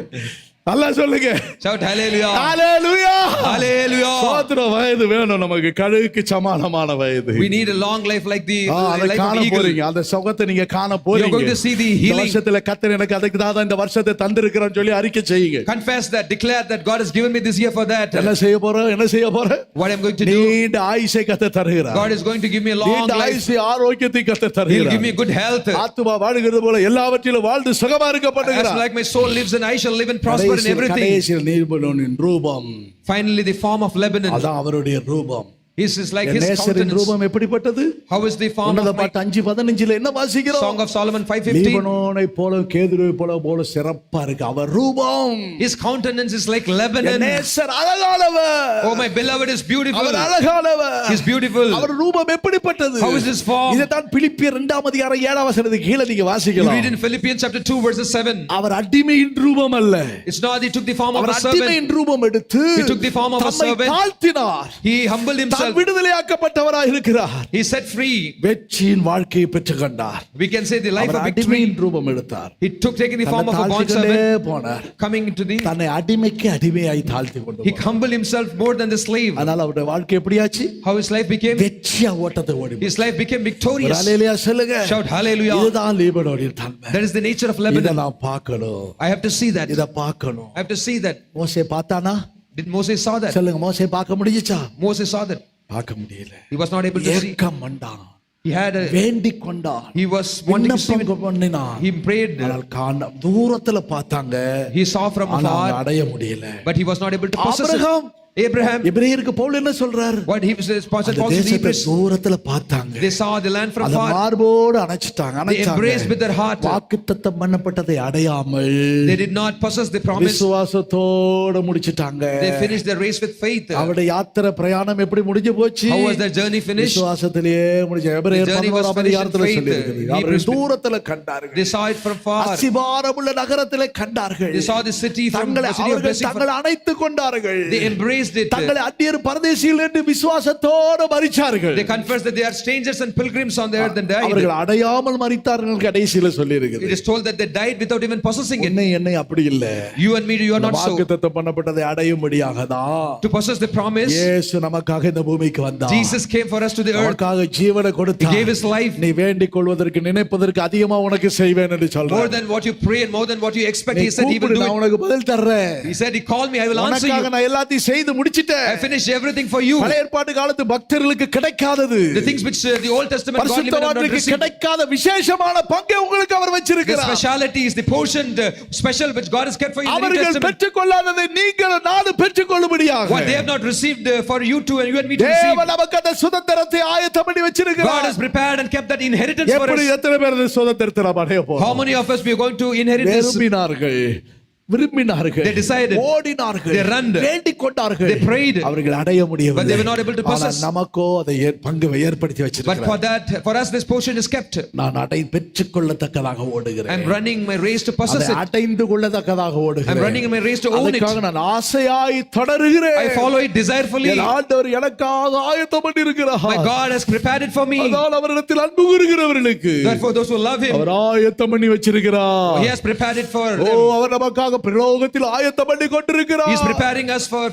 நல்லா சொல்லுங்க. Shout hallelujah. ஹalleluya. Hallelujah. சோத்திர வயது வேணும் நமக்கு, கழுகுக்கு சமானமான வயது. We need a long life like the அதை life காண of eagle. போறீங்க. அந்த சுகத்தை நீங்க காண போறீங்க. You're going to see the இந்த healing. வருஷத்துல கர்த்தர் எனக்கு அதுக்கு தான் இந்த வருஷத்தை தந்திருக்கிறான்னு சொல்லி அறிக்கை செய்யுங்க. Confess that, declare that God has given me this year for that. என்ன செய்ய போறோம்? என்ன செய்ய போறோம்? What I'm going to do. நீண்ட ஆயுசை கர்த்தர் தருகிறார். God is going to give me a long நீண்ட life. ஆயுசை, ஆரோக்கியத்தை கர்த்தர் He'll தருகிறார். give me good health. ஆத்துமா வாழுகிறது போல எல்லாவற்றிலும் வாழ்ந்து சுகமா இருக்க As பண்ணுகிறார். like my soul lives and I shall live and prosper in everything. கடைசியில் நீர்பலோனின் ரூபம், Finally the form of Lebanon. அதான் அவருடைய ரூபம். This is like his நேசரின் countenance. ரூபம் எப்படிப்பட்டது? How is the form உன்னத of my பாட்டு 5:15 என்ன வாசிக்கிறோம்? Song of Solomon 5:15? லீபனோனை போல, கேதுருவை போல சிறப்பா இருக்கு அவர் ரூபம். His countenance is like Lebanon. நேசர் அழகானவர். Oh, my beloved is beautiful. Our அழகானவர். He is beautiful. அவர் ரூபம் எப்படிப்பட்டது? How is his form? இதைத்தான் பிலிப்பியர் 2:7 கீழே நீங்க You வாசிக்கலாம். read in Philippians chapter 2 verses 7. அவர் அடிமையின் ரூபம் அல்ல. It's not he took the form of our a servant. அடிமையின் ரூபம் எடுத்து He took the form of a தம்மை servant. தாழ்த்தினார். He humbled தான் himself. விடுதலையாக்கப்பட்டவராய் இருக்கிறார். He set free. வெற்றியின் வாழ்க்கையை பெற்றுக் கொண்டார். We can say the life our of victory. அடிமையின் ரூபம் எடுத்தார். He took taking the form of a bond தாழ்த்திக்கொண்டே servant, போனார். coming into the. தன்னை அடிமைக்கு அடிமையாய் தாழ்த்தி கொண்டு He humbled himself more than the slave. அதனால அவருடைய வாழ்க்கை எப்படியாச்சு? How his life became? வெற்றியா ஓட்டத்தை ஓடி. His life became ஒரு victorious. ஹalleluya சொல்லுங்க. Shout hallelujah. இதுதான் லீபனோனின் தன்மை. That is the nature of இத Lebanon. நான் பார்க்கணும். I have to see that. இத பார்க்கணும். I have to see that. மோசே பார்த்தானா? Did Moses saw that? சொல்லுங்க, மோசே பார்க்க முடிஞ்சுச்சா? Moses saw that. பார்க்க முடியல. He was not able to see. ஏக்கம் கொண்டான். He had a. வேண்டிக் கொண்டான். He was wanting to see. விண்ணப்பம் பண்ணினான். He prayed. ஆனால் காண தூரத்துல பார்த்தாங்க. He saw from ஆனா afar, அடைய முடியல. but he was not able to possess it. ஆபிரகாம், Abraham. எபிரேயருக்கு பவுல் என்ன சொல்றார்? What he was அந்த Paul to the தேசத்தை Hebrews. தூரத்துல பார்த்தாங்க. They saw the land from அத far. மார்போடு அணைச்சிட்டாங்க. They embraced with their heart. வாக்குத்தத்தம் பண்ணப்பட்டதை அடையாமல் They did not possess the promise. விசுவாசத்தோட முடிச்சிட்டாங்க. They finished their race with faith. அவருடைய யாத்திரை பிரயாணம் எப்படி முடிஞ்சு போச்சு? How was their journey finished? விசுவாசத்திலேயே முடிஞ்சு. எபிரேயர் The journey was 11 finished in அதிகாரத்துல faith. சொல்லியிருக்குது. அவர்கள் Hebrews- தூரத்துல கண்டார்கள். They saw it from far. அசிபாரமுள்ள நகரத்திலே கண்டார்கள். They saw the city from தங்களை the city of அவர்கள் blessing. தங்களை அணைத்துக் கொண்டார்கள். They embraced it. தங்களை அந்நியர் பரதேசிகள் என்று விசுவாசத்தோடு மரிச்சார்கள். They confessed that they are strangers and pilgrims on the earth and died. அவர்கள் அடையாமல் மரித்தார்கள் கடைசியில சொல்லி It இருக்குது. is told that they died without even possessing it. என்னை அப்படி இல்ல. You and me, you are not so. வாக்குத்தத்தம் பண்ணப்பட்டதை அடையும்படியாக தான் To possess the promise, இயேசு நமக்காக இந்த பூமிக்கு வந்தார். Jesus came for us to the earth. நமக்காக ஜீவனை He கொடுத்தார். gave his life. நீ வேண்டிக் கொள்வதற்கு நினைப்பதற்கு அதிகமா உனக்கு செய்வேன் என்று More சொல்றார். than what you pray and more than what you expect, நீ he said he will கூப்பிடு, do நான் it. உனக்கு பதில் தர்றேன். He said he called me, I will answer உனக்காக you. நான் எல்லாத்தையும் செய்து முடிச்சிட்டேன். I finished everything for you. பழைய ஏற்பாட்டு காலத்து பக்தர்களுக்கு கிடைக்காதது, The things which the Old Testament godly men have not பரிசுத்தவான்களுக்கு received. கிடைக்காத விசேஷமான பங்கை உங்களுக்கு அவர் The வச்சிருக்கிறார். speciality is the portion, the special which God has kept for you in the New அவர்கள் Testament. பெற்றுக்கொள்ளாததை நீங்கள் நானும் பெற்றுக்கொள்ளும்படியாக What they have not received for you to and you and me to receive. தேவன் நமக்கு அந்த சுதந்திரத்தை ஆயத்தம் பண்ணி God வச்சிருக்கிறார். has prepared and kept that inheritance for எப்படி us. எத்தனை பேர் இந்த சுதந்திரத்தை நாம் அடைய How போறோம்? many of us we are going to inherit this? விரும்பினார்கள், They decided. ஓடினார்கள், They ran. வேண்டிக் கொண்டார்கள், They prayed. அவர்கள் அடைய But they முடியவில்லை. were not able to possess. ஆனால் நமக்கோ அதை பங்கு ஏற்படுத்தி But வச்சிருக்கிறார். for that, for us this portion is kept. நான் பெற்றுக்கொள்ளத்தக்கதாக ஓடுகிறேன். I'm running my race to possess அதை it. அடைந்து கொள்ளத்தக்கதாக I'm ஓடுகிறேன். running my race to own it. அதுக்காக நான் ஆசையாய் தொடருகிறேன். I follow it desirefully. என் ஆண்டவர் எனக்காக ஆயத்தம் பண்ணி இருக்கிறார். My God has prepared it for me. அதான் அவரிடத்தில் அன்பு கூறுகிறவர்களுக்கு Therefore those who love him, அவர் ஆயத்தம் பண்ணி வச்சிருக்கிறார். he has prepared it for O, them. அவர் நமக்காக நமக்காக பிரலோகத்தில் ஆயத்தம் பண்ணி He is கொண்டிருக்கிறார்.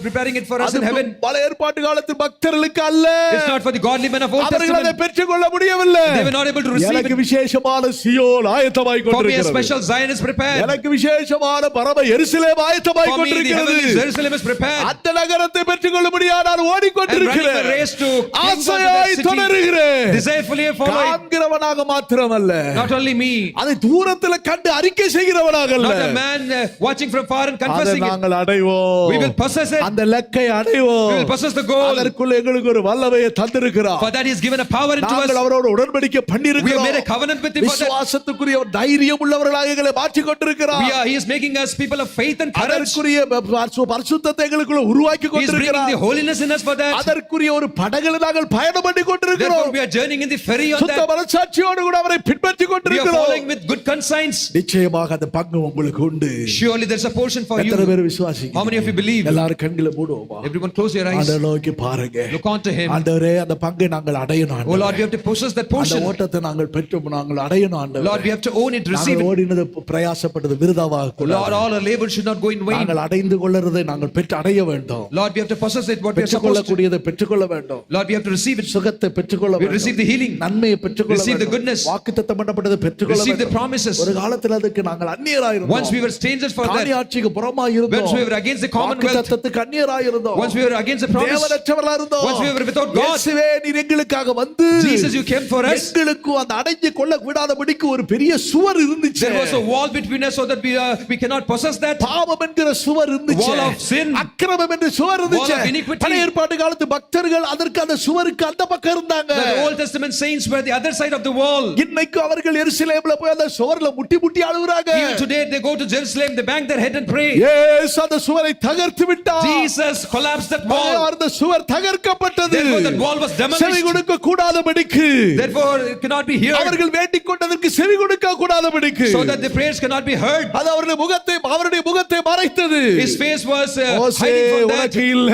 preparing it for us in heaven. பழைய ஏற்பாட்டு காலத்து பக்தர்களுக்கு அல்ல. It's not for the godly men of Old அவர்கள் அதை Testament. பெற்றுக்கொள்ள முடியவில்லை. They were not able to receive எனக்கு it. விசேஷமான சியோன் ஆயத்தமாய் For me, a கொண்டிருக்கிறது. special Zion is prepared. எனக்கு விசேஷமான பரம எருசலேம் ஆயத்தமாய் For me, the கொண்டிருக்கிறது. heavenly Jerusalem is prepared. அந்த நகரத்தை பெற்றுக்கொள்ள முடியாது. நான் I'm running ஓடிக்கொண்டிருக்கிறேன். a race to cling on to Aasaiyai that city. தொடருகிறேன். Desirefully following. காண்கிறவனாக மாத்திரமல்ல, Not only me. அதை தூரத்துல கண்டு அறிக்கை செய்கிறவனாக அல்ல. Not a man watching from far and அதை confessing it. நாங்கள் அடைவோம். We will possess it. அந்த லக்கை We அடைவோம். will possess the goal. அதற்குள்ள எங்களுக்கு ஒரு வல்லமையை தந்திருக்கிறார். For that He has given a power into நாங்கள் us. அவரோடு உடன்படிக்கை We have பண்ணியிருக்கிறோம். made a covenant with Him for that. விசுவாசத்துக்குரிய ஒரு தைரியம் உள்ளவர்களாக எங்களை மாற்றிக் கொண்டிருக்கிறார். He is making us people of faith and courage. அதற்குரிய பரிசுத்தத்தை எங்களுக்குள்ள உருவாக்கி He is bringing கொண்டிருக்கிறார். the holiness in us for that. அதற்குரிய ஒரு படகுல நாங்கள் பயணம் பண்ணி Therefore, கொண்டிருக்கிறோம். we are journeying in the ferry on சுத்த that. மனசாட்சியோடு கூட அவரை பின்பற்றி We are கொண்டிருக்கிறோம். following with good conscience. நிச்சயமாக அந்த பங்கு உங்களுக்கு உண்டு. Surely there's a portion for எத்தனை you. பேர் விசுவாசிங்க? How many of you believe? எல்லாரும் கண்களை மூடுவோமா? Everyone close your eyes. ஆண்டவரை நோக்கி பாருங்க. Look on to Him. ஆண்டவரே, அந்த பங்கை நாங்கள் அடையணும் Oh Lord, ஆண்டவரே. we have to possess that அந்த portion. ஓட்டத்தை நாங்கள் பெற்றோம், நாங்கள் அடையணும் ஆண்டவரே. Lord, we have to own it, receive நாங்கள் it. ஓடினது பிரயாசப்பட்டது விருதாவாக Lord, கூடாது. all our labor should not go in vain. நாங்கள் அடைந்து கொள்ளுறதை நாங்கள் பெற்று அடைய வேண்டும். Lord, we have to possess it, what we are supposed to. பெற்றுக்கொள்ளக்கூடியதை பெற்றுக்கொள்ள வேண்டும். Lord, we have to receive it. சுகத்தை பெற்றுக்கொள்ள We வேண்டும். receive the healing. நன்மையை பெற்றுக்கொள்ள Receive the வேண்டும். goodness. வாக்குத்தத்தம் பண்ணப்பட்டதை பெற்றுக்கொள்ள Receive the வேண்டும். promises. ஒரு காலத்தில் அதுக்கு நாங்கள் அந்நியராய் இருந்தோம். Once we were strangers for that. காணியாட்சிக்கு புறமாய் இருந்தோம். Once we were against the commonwealth. வாக்குத்தத்தத்துக்கு அந்நியராய் இருந்தோம். Once we were against the promise. தேவனற்றவர்களாய் இருந்தோம். Once we were without God. இயேசுவே, நீர் எங்களுக்காக வந்து Jesus, you came for us. எங்களுக்கு அந்த அடைஞ்சு கொள்ள விடாதபடிக்கு ஒரு பெரிய சுவர் இருந்துச்சு. There was a wall between us so that we cannot possess that. பாவம் என்கிற சுவர் இருந்துச்சு. Wall of sin. அக்கிரமம் என்ற சுவர் இருந்துச்சு. Wall of iniquity. பழைய ஏற்பாட்டு காலத்து பக்தர்கள் அதற்கு அந்த சுவருக்கு அந்த பக்கம் இருந்தாங்க. The Old Testament saints were the other side of the wall. இன்னைக்கு அவர்கள் எருசலேம்ல போய் அந்த சுவர்ல முட்டி முட்டி அழுகுறாங்க. Even today they go to Jerusalem, they bang their head and pray. இயேசு அந்த சுவரை தகர்த்து விட்டார். Jesus collapsed that wall. அந்த சுவர் தகர்க்கப்பட்டது. Therefore that wall was demolished. செவி கொடுக்க கூடாதபடிக்கு. Therefore it cannot be heard. அவர்கள் வேண்டிக் கொண்டதற்கு செவி கொடுக்க கூடாதபடிக்கு. So that the prayers cannot be heard. அது அவருடைய முகத்தை மறைத்தது. His face was மோசே, hiding from that. உனக்கு இல்ல.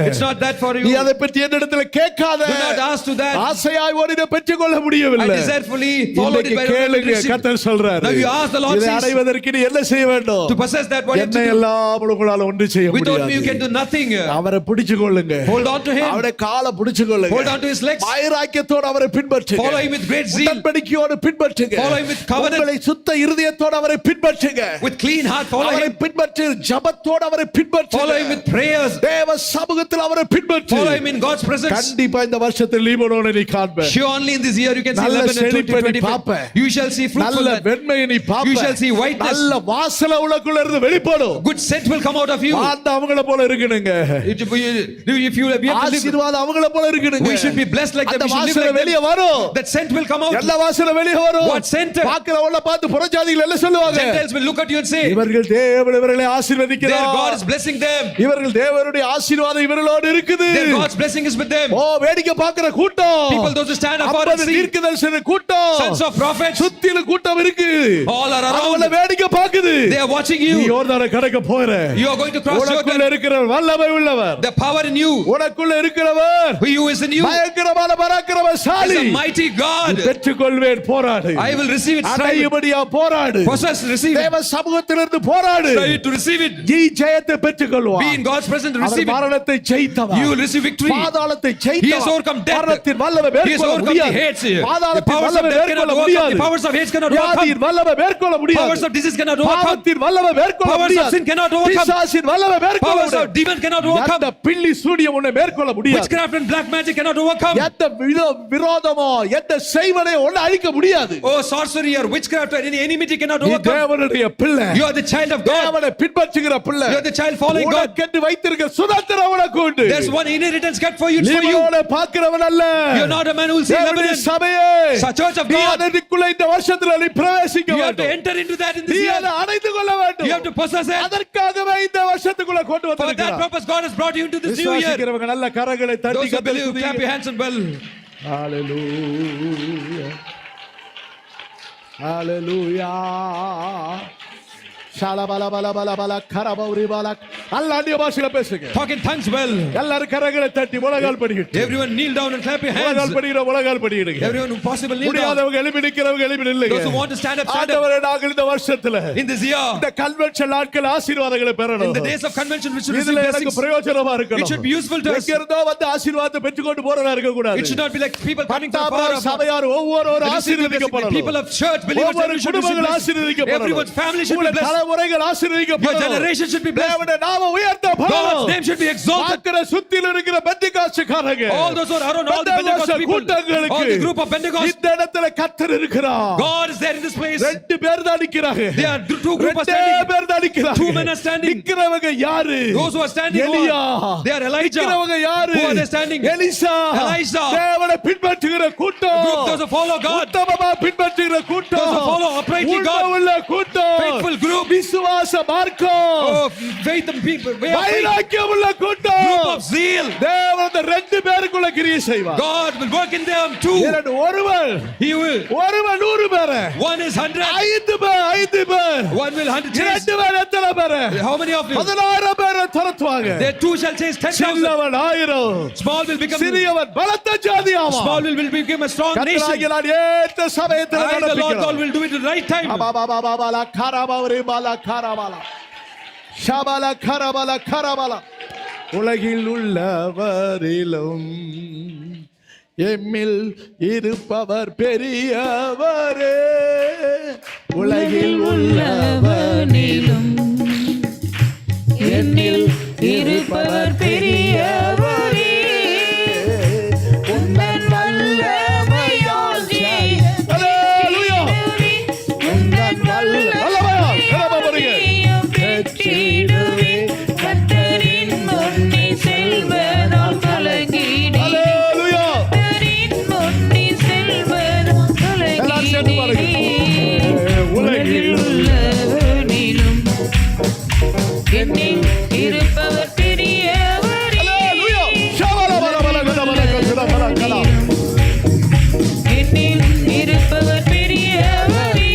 It's not that for you. நீ அதை பற்றி என்னிடத்தில் கேட்காத. Do not ask to that. ஆசையாய் ஓடின பெற்றுக்கொள்ள I முடியவில்லை. desirefully followed it by கேளுங்க, கர்த்தர் சொல்றாரு. Now you ask the Lord இதை says, அடைவதற்கு நீ என்ன செய்ய வேண்டும்? to possess that what you have என்னை to do. எல்லாம் உங்களால ஒன்று செய்ய Without me you can முடியாது. do nothing. அவரை பிடிச்சு கொள்ளுங்க. Hold on to him. அவருடைய காலை பிடிச்சு கொள்ளுங்க. Hold on to his legs. வைராக்கியத்தோடு அவரை பின்பற்றுங்க. Follow him with great zeal. உடன்படிக்கையோடு பின்பற்றுங்க. Follow him with covenant. உங்களை சுத்த இருதயத்தோடு அவரை பின்பற்றுங்க. With clean heart follow அவரை him. பின்பற்று, ஜெபத்தோடு அவரை பின்பற்றுங்க. Follow him with prayers. தேவ சமூகத்தில் அவரை பின்பற்று. Follow him in God's presence. கண்டிப்பா இந்த வருஷத்தில் லீபனோனை நீ காண்ப. Surely in this year you can see நல்ல Lebanon செழிப்பை நீ 2025. பார்ப்ப. You shall see நல்ல fruitfulness. வெண்மையை நீ பார்ப்ப. You shall see whiteness. நல்ல வாசனை உனக்குள்ள இருந்து வெளிப்படும். Good scent will come out of you. அந்த அவங்கள போல இருக்கணுங்க. If you we have to live. ஆசீர்வாதம் அவங்கள போல இருக்கணுங்க. We should be blessed like them. அந்த We should live வாசனை like வெளிய them. வரும். That scent will come out. எல்லா வாசனை வெளிய வரும். What scent? பார்க்கிறவங்கள பார்த்து புறஜாதிகள் என்ன சொல்லுவாங்க? Gentiles will look at you and say, இவர்கள் தேவன் இவர்களை their ஆசீர்வதிக்கிறார். God is blessing them. இவர்கள் தேவனுடைய ஆசீர்வாதம் இவர்களோடு இருக்குது. Their God's blessing is with them. ஓ, வேடிக்கை பார்க்கிற கூட்டம். People those who stand afar and see. தீர்க்கதரிசன கூட்டம். Sons of prophets. சுத்தில கூட்டம் இருக்கு. All are அவங்கள around. வேடிக்கை பார்க்குது. They are watching நீ you. யோர்தானை கடக்க போற. You are going to cross உனக்குள்ள Jordan. இருக்கிற வல்லமை உள்ளவர். The power in you. உனக்குள்ள இருக்கிறவர் Who is in you? பயங்கரமான Is பராக்கிரமசாலி. a mighty God. பெற்றுக்கொள்வேன், போராடு. I will receive it. Strive. அடையும்படியா போராடு. Possess, receive it. தேவ சமூகத்திலிருந்து போராடு. Strive to receive it. நீ ஜெயத்தை பெற்றுக்கொள்வாய். Be in God's presence, our receive it. மரணத்தை ஜெயித்தவர். You will receive victory. பாதாளத்தை He has ஜெயித்தவர். overcome death. மரணத்தின் வல்லமை He has மேற்கொள்ள overcome the முடியாது. hates. The பாதாளத்தின் powers of வல்லமை death மேற்கொள்ள cannot overcome. முடியாது. The powers of hate cannot overcome. வியாதியின் வல்லமை மேற்கொள்ள முடியாது. Powers of disease cannot overcome. பாவத்தின் வல்லமை மேற்கொள்ள Powers of முடியாது. sin cannot overcome. பிசாசின் வல்லமை மேற்கொள்ள Powers of முடியாது. demon cannot overcome. எந்த பில்லி சூனியம் உன்னை மேற்கொள்ள முடியாது. Witchcraft and black magic cannot overcome. எந்த விரோதமோ எந்த செய்வனை உன்னை அழிக்க முடியாது. Oh, sorcery or witchcraft or any enmity cannot நீ overcome. தேவனுடைய பிள்ளை. You are the child of God. தேவனை பின்பற்றுகிற பிள்ளை. You are the child following God. உனக்கென்று வைத்திருக்கிற சுதந்திரம் உனக்கு உண்டு. There's one inheritance kept for you. It's for you. நீ பார்க்கிறவன் அல்ல. You are not a man who will see தேவனுடைய Lebanon. சபையே. Church of நீ God. அதற்குள்ள இந்த வருஷத்துல நீ பிரவேசிக்க You have to வேண்டும். enter into that in நீ this year. அதை அடைந்து கொள்ள வேண்டும். You have to possess it. அதற்காகவே இந்த வருஷத்துக்குள்ள கொண்டு For that வந்திருக்கிறார். purpose God has brought you into this new year. விசுவாசிக்கிறவங்க நல்ல கரங்களை தட்டி Those who believe, கர்த்தருக்கு clap your hands and well. ஹalleluya. ஹalleluya. ஷலபலபலபலபல கரபௌரிபல. நல்ல அந்நிய பாஷையில பேசுங்க. Talk in tongues well. எல்லாரும் கரங்களை தட்டி முழங்கால் படிக்கிட்டு. Everyone kneel down and clap your hands. முழங்கால் படிக்கிற முழங்கால் படிக்கிடுங்க. Everyone who possible kneel down. முடியாதவங்க எழுப்பி நிக்கிறவங்க எழுப்பி நில்லுங்க. Those who want to stand up, stand up. ஆண்டவரே, நாங்கள் இந்த வருஷத்துல In this year, இந்த கன்வென்ஷன் நாட்கள் ஆசீர்வாதங்களை in பெறணும். the days of convention, which should receive இதுல எனக்கு blessings, பிரயோஜனமா இருக்கணும். it should be useful to us. எங்க இருந்தோ வந்து ஆசீர்வாதத்தை பெற்றுக்கொண்டு போறதா இருக்க கூடாது. It should not be like people coming from far பத்தாம் off. சபையார் ஒவ்வொரு ஆசீர்வதிக்கப்படணும். People of church, believers, ஒவ்வொரு everyone should be குடும்பங்கள் blessed. ஆசீர்வதிக்கப்படணும். Everyone's family should be உங்கள் blessed. தலைமுறைகள் Your ஆசீர்வதிக்கப்படணும். generation should be blessed. தேவனுடைய நாமம் God's உயர்த்தப்படணும். name should be exalted. பார்க்கிற சுத்தில இருக்கிற பெந்தெகாஸ்துக்காரங்க, All those who are around, all the Pentecost people, கூட்டங்களுக்கு all the group of Pentecost, இந்த இடத்துல கர்த்தர் இருக்கிறார். God is there in this place. ரெண்டு பேர் தான் நிக்கிறாங்க. There are two groups are ரெண்டே standing. பேர் தான் நிக்கிறாங்க. Two men are standing. நிக்கிறவங்க யாரு? Those who are standing, எலியா. they are Elijah. நிக்கிறவங்க யாரு? Who are they standing? Elisha. Elisha. தேவனை பின்பற்றுகிற கூட்டம். Group those who follow God. உத்தமமா பின்பற்றுகிற கூட்டம். Those who follow uprightly God. உண்மையுள்ள கூட்டம். Faithful group. விசுவாச மார்க்கம். Oh, faith and people. Way of faith. வைராக்கியமுள்ள கூட்டம். Group of zeal. தேவன் அந்த ரெண்டு பேருக்குள்ள கிரியை செய்வார். God will work in them too. ஒருவன் He will. 100 பேர். One is 100. 5 பேர். One will 100 chase. இரண்டு பேர் எத்தனை பேர்? How many of you? 16 பேரை துரத்துவாங்க. There two shall chase 10,000. சின்னவன் 1000. Small will become. சிறியவன் பலத்த ஜாதியாவான். Small will become a strong nation. கர்த்தராகிய நான் ஏற்ற சமயத்தில் I, the Lord God, நடப்பிக்கிறேன். will do it at the right time. பாபாபாபாபாலா கரபௌரிபாலா கரபாலா. ஷபல கரபல கரபல. உலகில் உள்ளவரிலும் எம்மில் இருப்பவர் பெரியவரே. உலகில் உள்ளவனிலும் என்னில் இருப்பவர் பெரியவரே. உந்தன் வல்லமையால் அல்லேலூயா. உந்தன் வல்லமையால் பெற்றிடுவே. கர்த்தரின் முன்னே செல்வதால் கலங்கினேன். அல்லேலூயா. கர்த்தரின் முன்னே செல்வதால் எல்லாரும் சேர்ந்து பாருங்க. கலங்கினேன். உலகில் உள்ளவனிலும் என்னில் இருப்பவர் பெரியவரே. அல்லேலூயா. ஷபலபலபல கலபல கலபல கல. என்னில் இருப்பவர் பெரியவரே.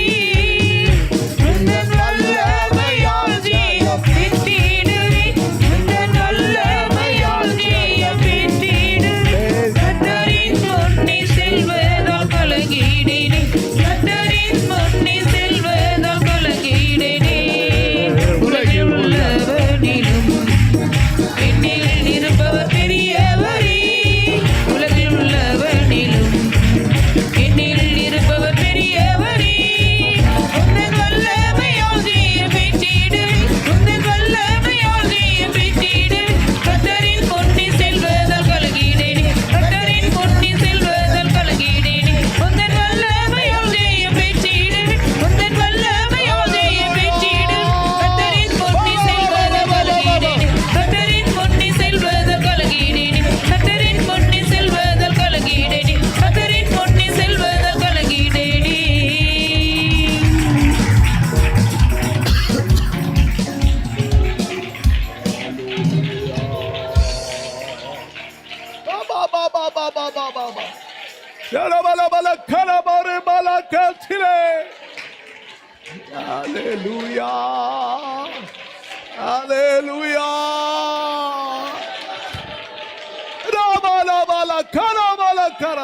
உந்தன் வல்லமையால் ஜெயம் பெற்றிடுவே. உந்தன் வல்லமையால் ஜெயம் பெற்றிடுவே. கர்த்தரின் முன்னே செல்வதால் கலங்கினேனே. கர்த்தரின் முன்னே செல்வதால் கலங்கினேனே. உலகில் உள்ளவனிலும் என்னில் இருப்பவர் பெரியவரே. உலகில் உள்ளவனிலும் என்னில் இருப்பவர் பெரியவரே. உந்தன் வல்லமையால் ஜெயம் பெற்றிடுவே. உந்தன் வல்லமையால் ஜெயம் பெற்றிடுவே. கர்த்தரின் முன்னே செல்வதால் கலங்கினேனே. கர்த்தரின் முன்னே செல்வதால் கலங்கினேனே. உந்தன் வல்லமையால் ஜெயம் பெற்றிடுவே. உந்தன் வல்லமையால் ஜெயம் பெற்றிடுவே. கர்த்தரின் முன்னே செல்வதால் கலங்கினேனே. கர்த்தரின் முன்னே செல்வதால் கலங்கினேனே. கர்த்தரின் முன்னே செல்வதால் கலங்கினேனே. கர்த்தரின் முன்னே செல்வதால் கலங்கினேனே. பாபாபாபாபாபாபாபா. ஷலபலபல கலபௌரிபாலா கல்திலே. அல்லேலூயா. அல்லேலூயா. ரபலபல கலபல கர.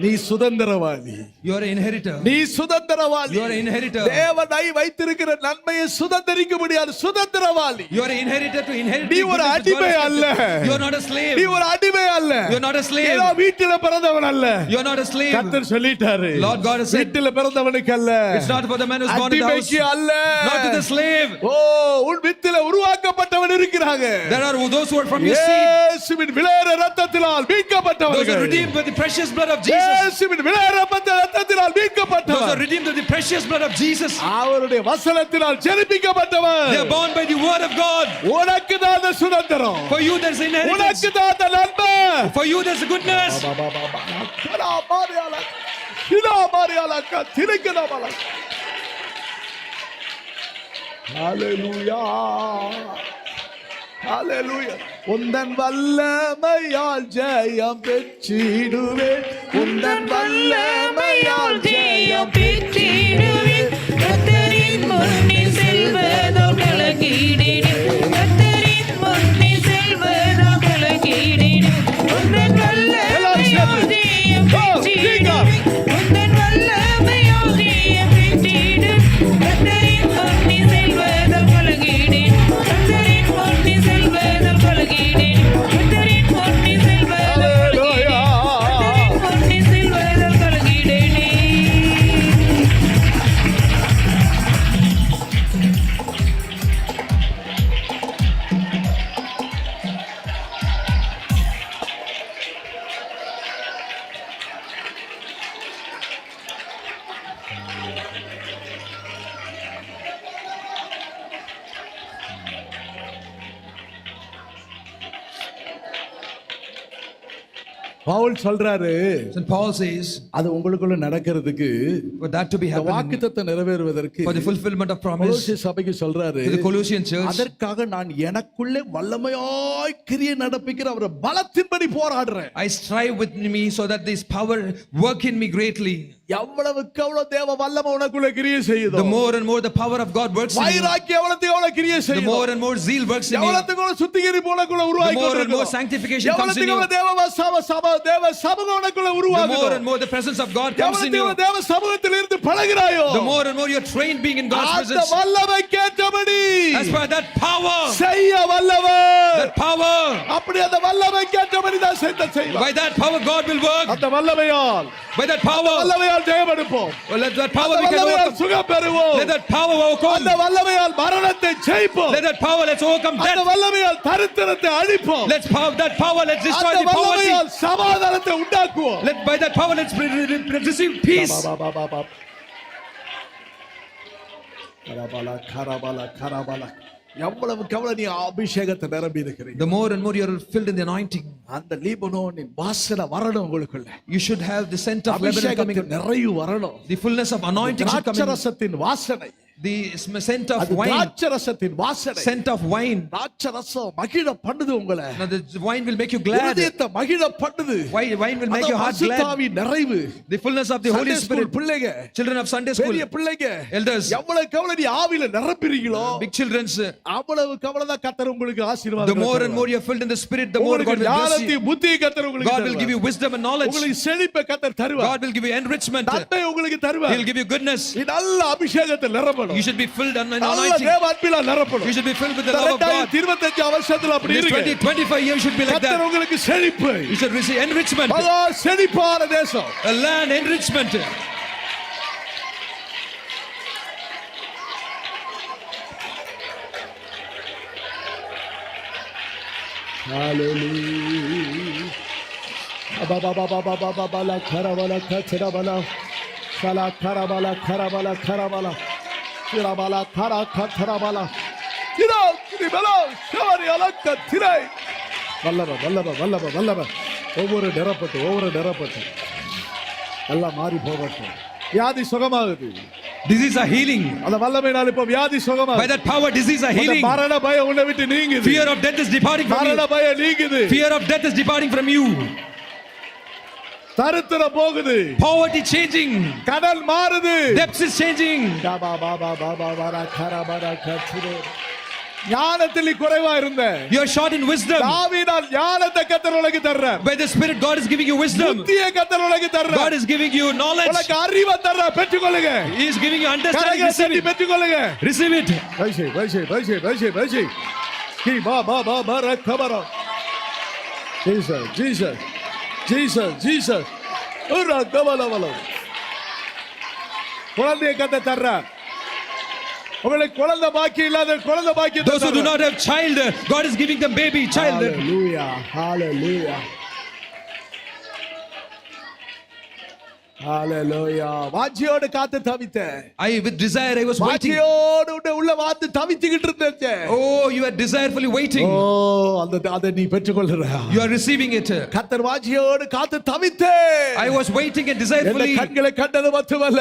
நீ சுதந்திரவாளி. You are an inheritor. நீ சுதந்திரவாளி. You are an inheritor. தேவனை வைத்திருக்கிற நன்மையை சுதந்திரிக்க முடியாது. சுதந்திரவாளி. You are an inheritor to inherit. நீ the ஒரு goodness which God அடிமை has அல்ல. kept. You are not a slave. நீ ஒரு அடிமை அல்ல. You are not a slave. ஏதோ வீட்டில பிறந்தவன் அல்ல. You are not a slave. கர்த்தர் சொல்லிட்டாரு. Lord God has said, வீட்டில பிறந்தவனுக்கு அல்ல. it's not for the man who's born in the house. அடிமைக்கு அல்ல. Not to the slave. ஓ, உன் வித்தில உருவாக்கப்பட்டவன் இருக்கிறாங்க. There are those who are from your seed. இயேசுவின் விலையேற இரத்தத்தினால் Those who are மீட்கப்பட்டவர்கள். redeemed by the precious blood of Jesus. இயேசுவின் விலையேற இரத்தத்தினால் Those who are மீட்கப்பட்டவன். redeemed by the precious blood of Jesus. அவருடைய வசனத்தினால் ஜெனிப்பிக்கப்பட்டவன். They are born by the word of God. உனக்கு தான் அந்த சுதந்திரம். For you there's inheritance. உனக்கு தான் அந்த நன்மை. For you there's goodness. Hallelujah. ஹalleluya உந்தன் வல்லமையால் ஜெயம் பெற்றிடுவேன் உந்தன் வல்லமையால் ஜெயம் பெற்றிடுவேன் கர்த்தரின் முன்னில் செல்வதோ கலங்கிடிடும் கர்த்தரின் முன்னில் செல்வதோ கலங்கிடிடும் உந்தன் வல்லமையால் ஜெயம் பெற்றிடுவேன் உந்தன் வல்லமையால் ஜெயம் பெற்றிடும் கர்த்தரின் முன்னில் செல்வதோ கலங்கிடிடும் கர்த்தரின் முன்னில் செல்வதோ கலங்கிடிடும் கர்த்தரின் முன்னில் செல்வதோ ஹalleluya கர்த்தரின் முன்னில் செல்வதோ கலங்கிடிடும். பவுல் சொல்றாரு And Paul says, அது உங்களுக்குள்ள நடக்கிறதுக்கு for that to be இந்த happening, வாக்குத்தத்தம் நிறைவேறுவதற்கு for the fulfillment of promise, கொலோசிய சபைக்கு சொல்றாரு to the Colossian church, அதற்காக நான் எனக்குள்ளே வல்லமையாய் கிரியை நடப்பிக்கிற அவர பலத்தின்படி போராடுறேன் I strive within me so that this power work in me greatly. எவ்வளவுக்கு எவ்வளவு தேவ வல்லமை உனக்குள்ள கிரியை செய்யுதோ The more and more the power of God works in you, வைராக்கியம் எவ்வளவுக்கு எவ்வளவு கிரியை the செய்யுதோ more and more zeal works in you, எவ்வளவுக்கு எவ்வளவு சுத்திகரிப்பு உனக்குள்ள the உருவாகி more and more கொண்டிருக்கிறோம் sanctification comes in எவ்வளவுக்கு you, எவ்வளவு தேவ சமூகம் உனக்குள்ள the உருவாகுதோ more and more the presence of God comes in எவ்வளவுக்கு you, எவ்வளவு தேவ சமூகத்தில் இருந்து பழகுறாயோ the more and more you're trained being in God's அந்த presence. வல்லமை கேட்டபடி As per that power, செய்ய வல்லவர் that power, அப்படி அந்த வல்லமை கேட்டபடி தான் செய்வார் by that power God will work, அந்த வல்லமையால் by that power, வல்லமையால் ஜெயம் எடுப்போம் well, let that power அந்த we can வல்லமையால் overcome, சுகம் பெறுவோம் let that power overcome, அந்த வல்லமையால் மரணத்தை ஜெயிப்போம் let that power let's overcome அந்த death, வல்லமையால் தரித்திரத்தை அழிப்போம் let's power that power let's destroy அந்த the poverty, வல்லமையால் சமாதானத்தை உண்டாக்குவோம் let by that power let's receive peace. கரபல கரபல கரபல எவ்வளவுக்கு எவ்வளவு நீ அபிஷேகத்தை நிரம்பி இருக்கிறீங்க The more and more you're filled in the anointing, அந்த லீபனோனின் வாசனை வரணும் உங்களுக்குள்ள you should have the scent of Lebanon coming, அபிஷேகத்தின் நிறைவு வரணும் the fullness of anointing should come in, திராட்சரசத்தின் வாசனை the scent of அது wine, திராட்சரசத்தின் வாசனை scent of wine. திராட்சரசம் மகிழ பண்ணுது உங்களை Now the wine will make you glad, இருதயத்தை மகிழ பண்ணுது wine will make your heart glad, அசுத்தாவி நிறைவு the fullness of the Holy Sunday school Spirit. பிள்ளைங்க Children of Sunday school, பெரிய பிள்ளைங்க elders, எவ்வளவுக்கு எவ்வளவு நீ ஆவியில நிரம்பிறீங்களோ big children's, அவ்வளவுக்கு அவ்வளவு தான் கர்த்தர் உங்களுக்கு ஆசீர்வாதம் the more and more you're filled in the Spirit, the more God will bless ஞானத்தை you. புத்தியை கர்த்தர் உங்களுக்கு God will give you wisdom and knowledge. உங்களுக்கு செழிப்பை கர்த்தர் தருவார் God will give you enrichment. நன்மை உங்களுக்கு He'll தருவார் give you goodness. நீ நல்ல அபிஷேகத்தில் நிரம்பணும் You should be filled and நல்ல anointing. தேவ அன்பில நிரம்பணும் You should be filled with the love of God. 2025 வருஷத்துல அப்படி This இருக்கு 2025 years should be like கர்த்தர் that. உங்களுக்கு செழிப்பு You should receive enrichment, மகா செழிப்பான தேசம் a land enrichment. Hallelujah. Abababababababala karabala katrabala sala karabala karabala karabala kirabala kara katrabala tira kiribala shavari alakka tirai Vallabha Vallabha Vallabha Vallabha ஒவ்வொரு நிரப்பட்டு எல்லாம் மாறி போகட்டும் வியாதி சுகமாகுது Disease are healing. அந்த வல்லமையினால் இப்ப வியாதி By சுகமாகுது that power, disease are healing. மரண பயம் உன்னை விட்டு நீங்குது Fear of death is departing from மரண you. பயம் நீங்குது Fear of death is departing from you. தரித்திரம் போகுது Poverty changing. கடல் மாறுது Depths is changing. ஞானத்தில் நீ குறைவா இருந்த You are short in wisdom. தாவீதால் ஞானத்தை கர்த்தர் உனக்கு தர்றார் By the Spirit, God is giving you wisdom. புத்தியை கர்த்தர் உனக்கு God தர்றார் is giving you knowledge. உனக்கு அறிவை தர்றார் பெற்றுக்கொள்ளுங்க He is giving you understanding. கரங்களை Receive தட்டி it. பெற்றுக்கொள்ளுங்க Receive it. வைசே கி பா ரக்கபர ஜீசஸ் ஒரு கபலவல குழந்தையை கர்த்தர் தர்றார் உங்களுக்கு குழந்தை பாக்கி இல்லாத குழந்தை பாக்கி Those who do not have child, God is giving them baby child. Hallelujah. ஹalleluya. வாஞ்சியோடு காத்து தவித்தேன். With desire I was waiting. வாஞ்சியோடு உள்ள வாத்து தவிச்சிட்டு இருந்தேன். Oh, you are desirefully waiting. அதை நீ பெற்றுக்கொள்றா. You are receiving it. கர்த்தர் வாஞ்சியோடு காத்து தவித்தேன். I was waiting and desirefully. என் கண்களை கண்டது மட்டுமல்ல.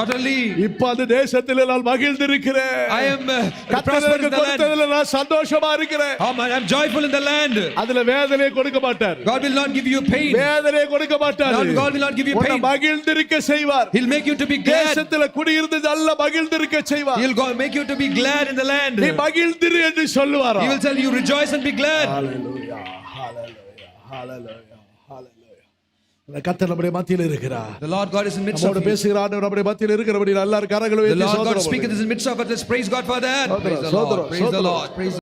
Not only. இப்ப அந்த தேசத்திலே நான் மகிழ்ந்திருக்கிறேன். I am prosperous in the land. நான் சந்தோஷமா இருக்கிறேன். I am joyful in the land. அதுல வேதனை கொடுக்க மாட்டார். God will not give you pain. வேதனை கொடுக்க மாட்டார். God will not give you pain. மகிழ்ந்திருக்க செய்வார். He'll make you to be glad. தேசத்திலே குடியிருந்து நல்ல மகிழ்ந்திருக்க செய்வார். He'll make you to be glad in the land. நீ மகிழ்ந்திரு என்று சொல்லுவார். He will tell you rejoice and be glad. Hallelujah. Hallelujah. Hallelujah. Hallelujah. கர்த்தர் நம்முடைய மத்தியில் இருக்கிறார். The Lord God is in midst of நம்மோடு பேசுகிறார். நம்முடைய மத்தியில் இருக்கிறபடி எல்லாரும் கரங்களை The உயர்த்தி Lord God சோதரம். speaketh in the midst of us. Let's praise God for that. Sodara, Praise the Lord. sodara, Praise the sodara. Lord. Praise the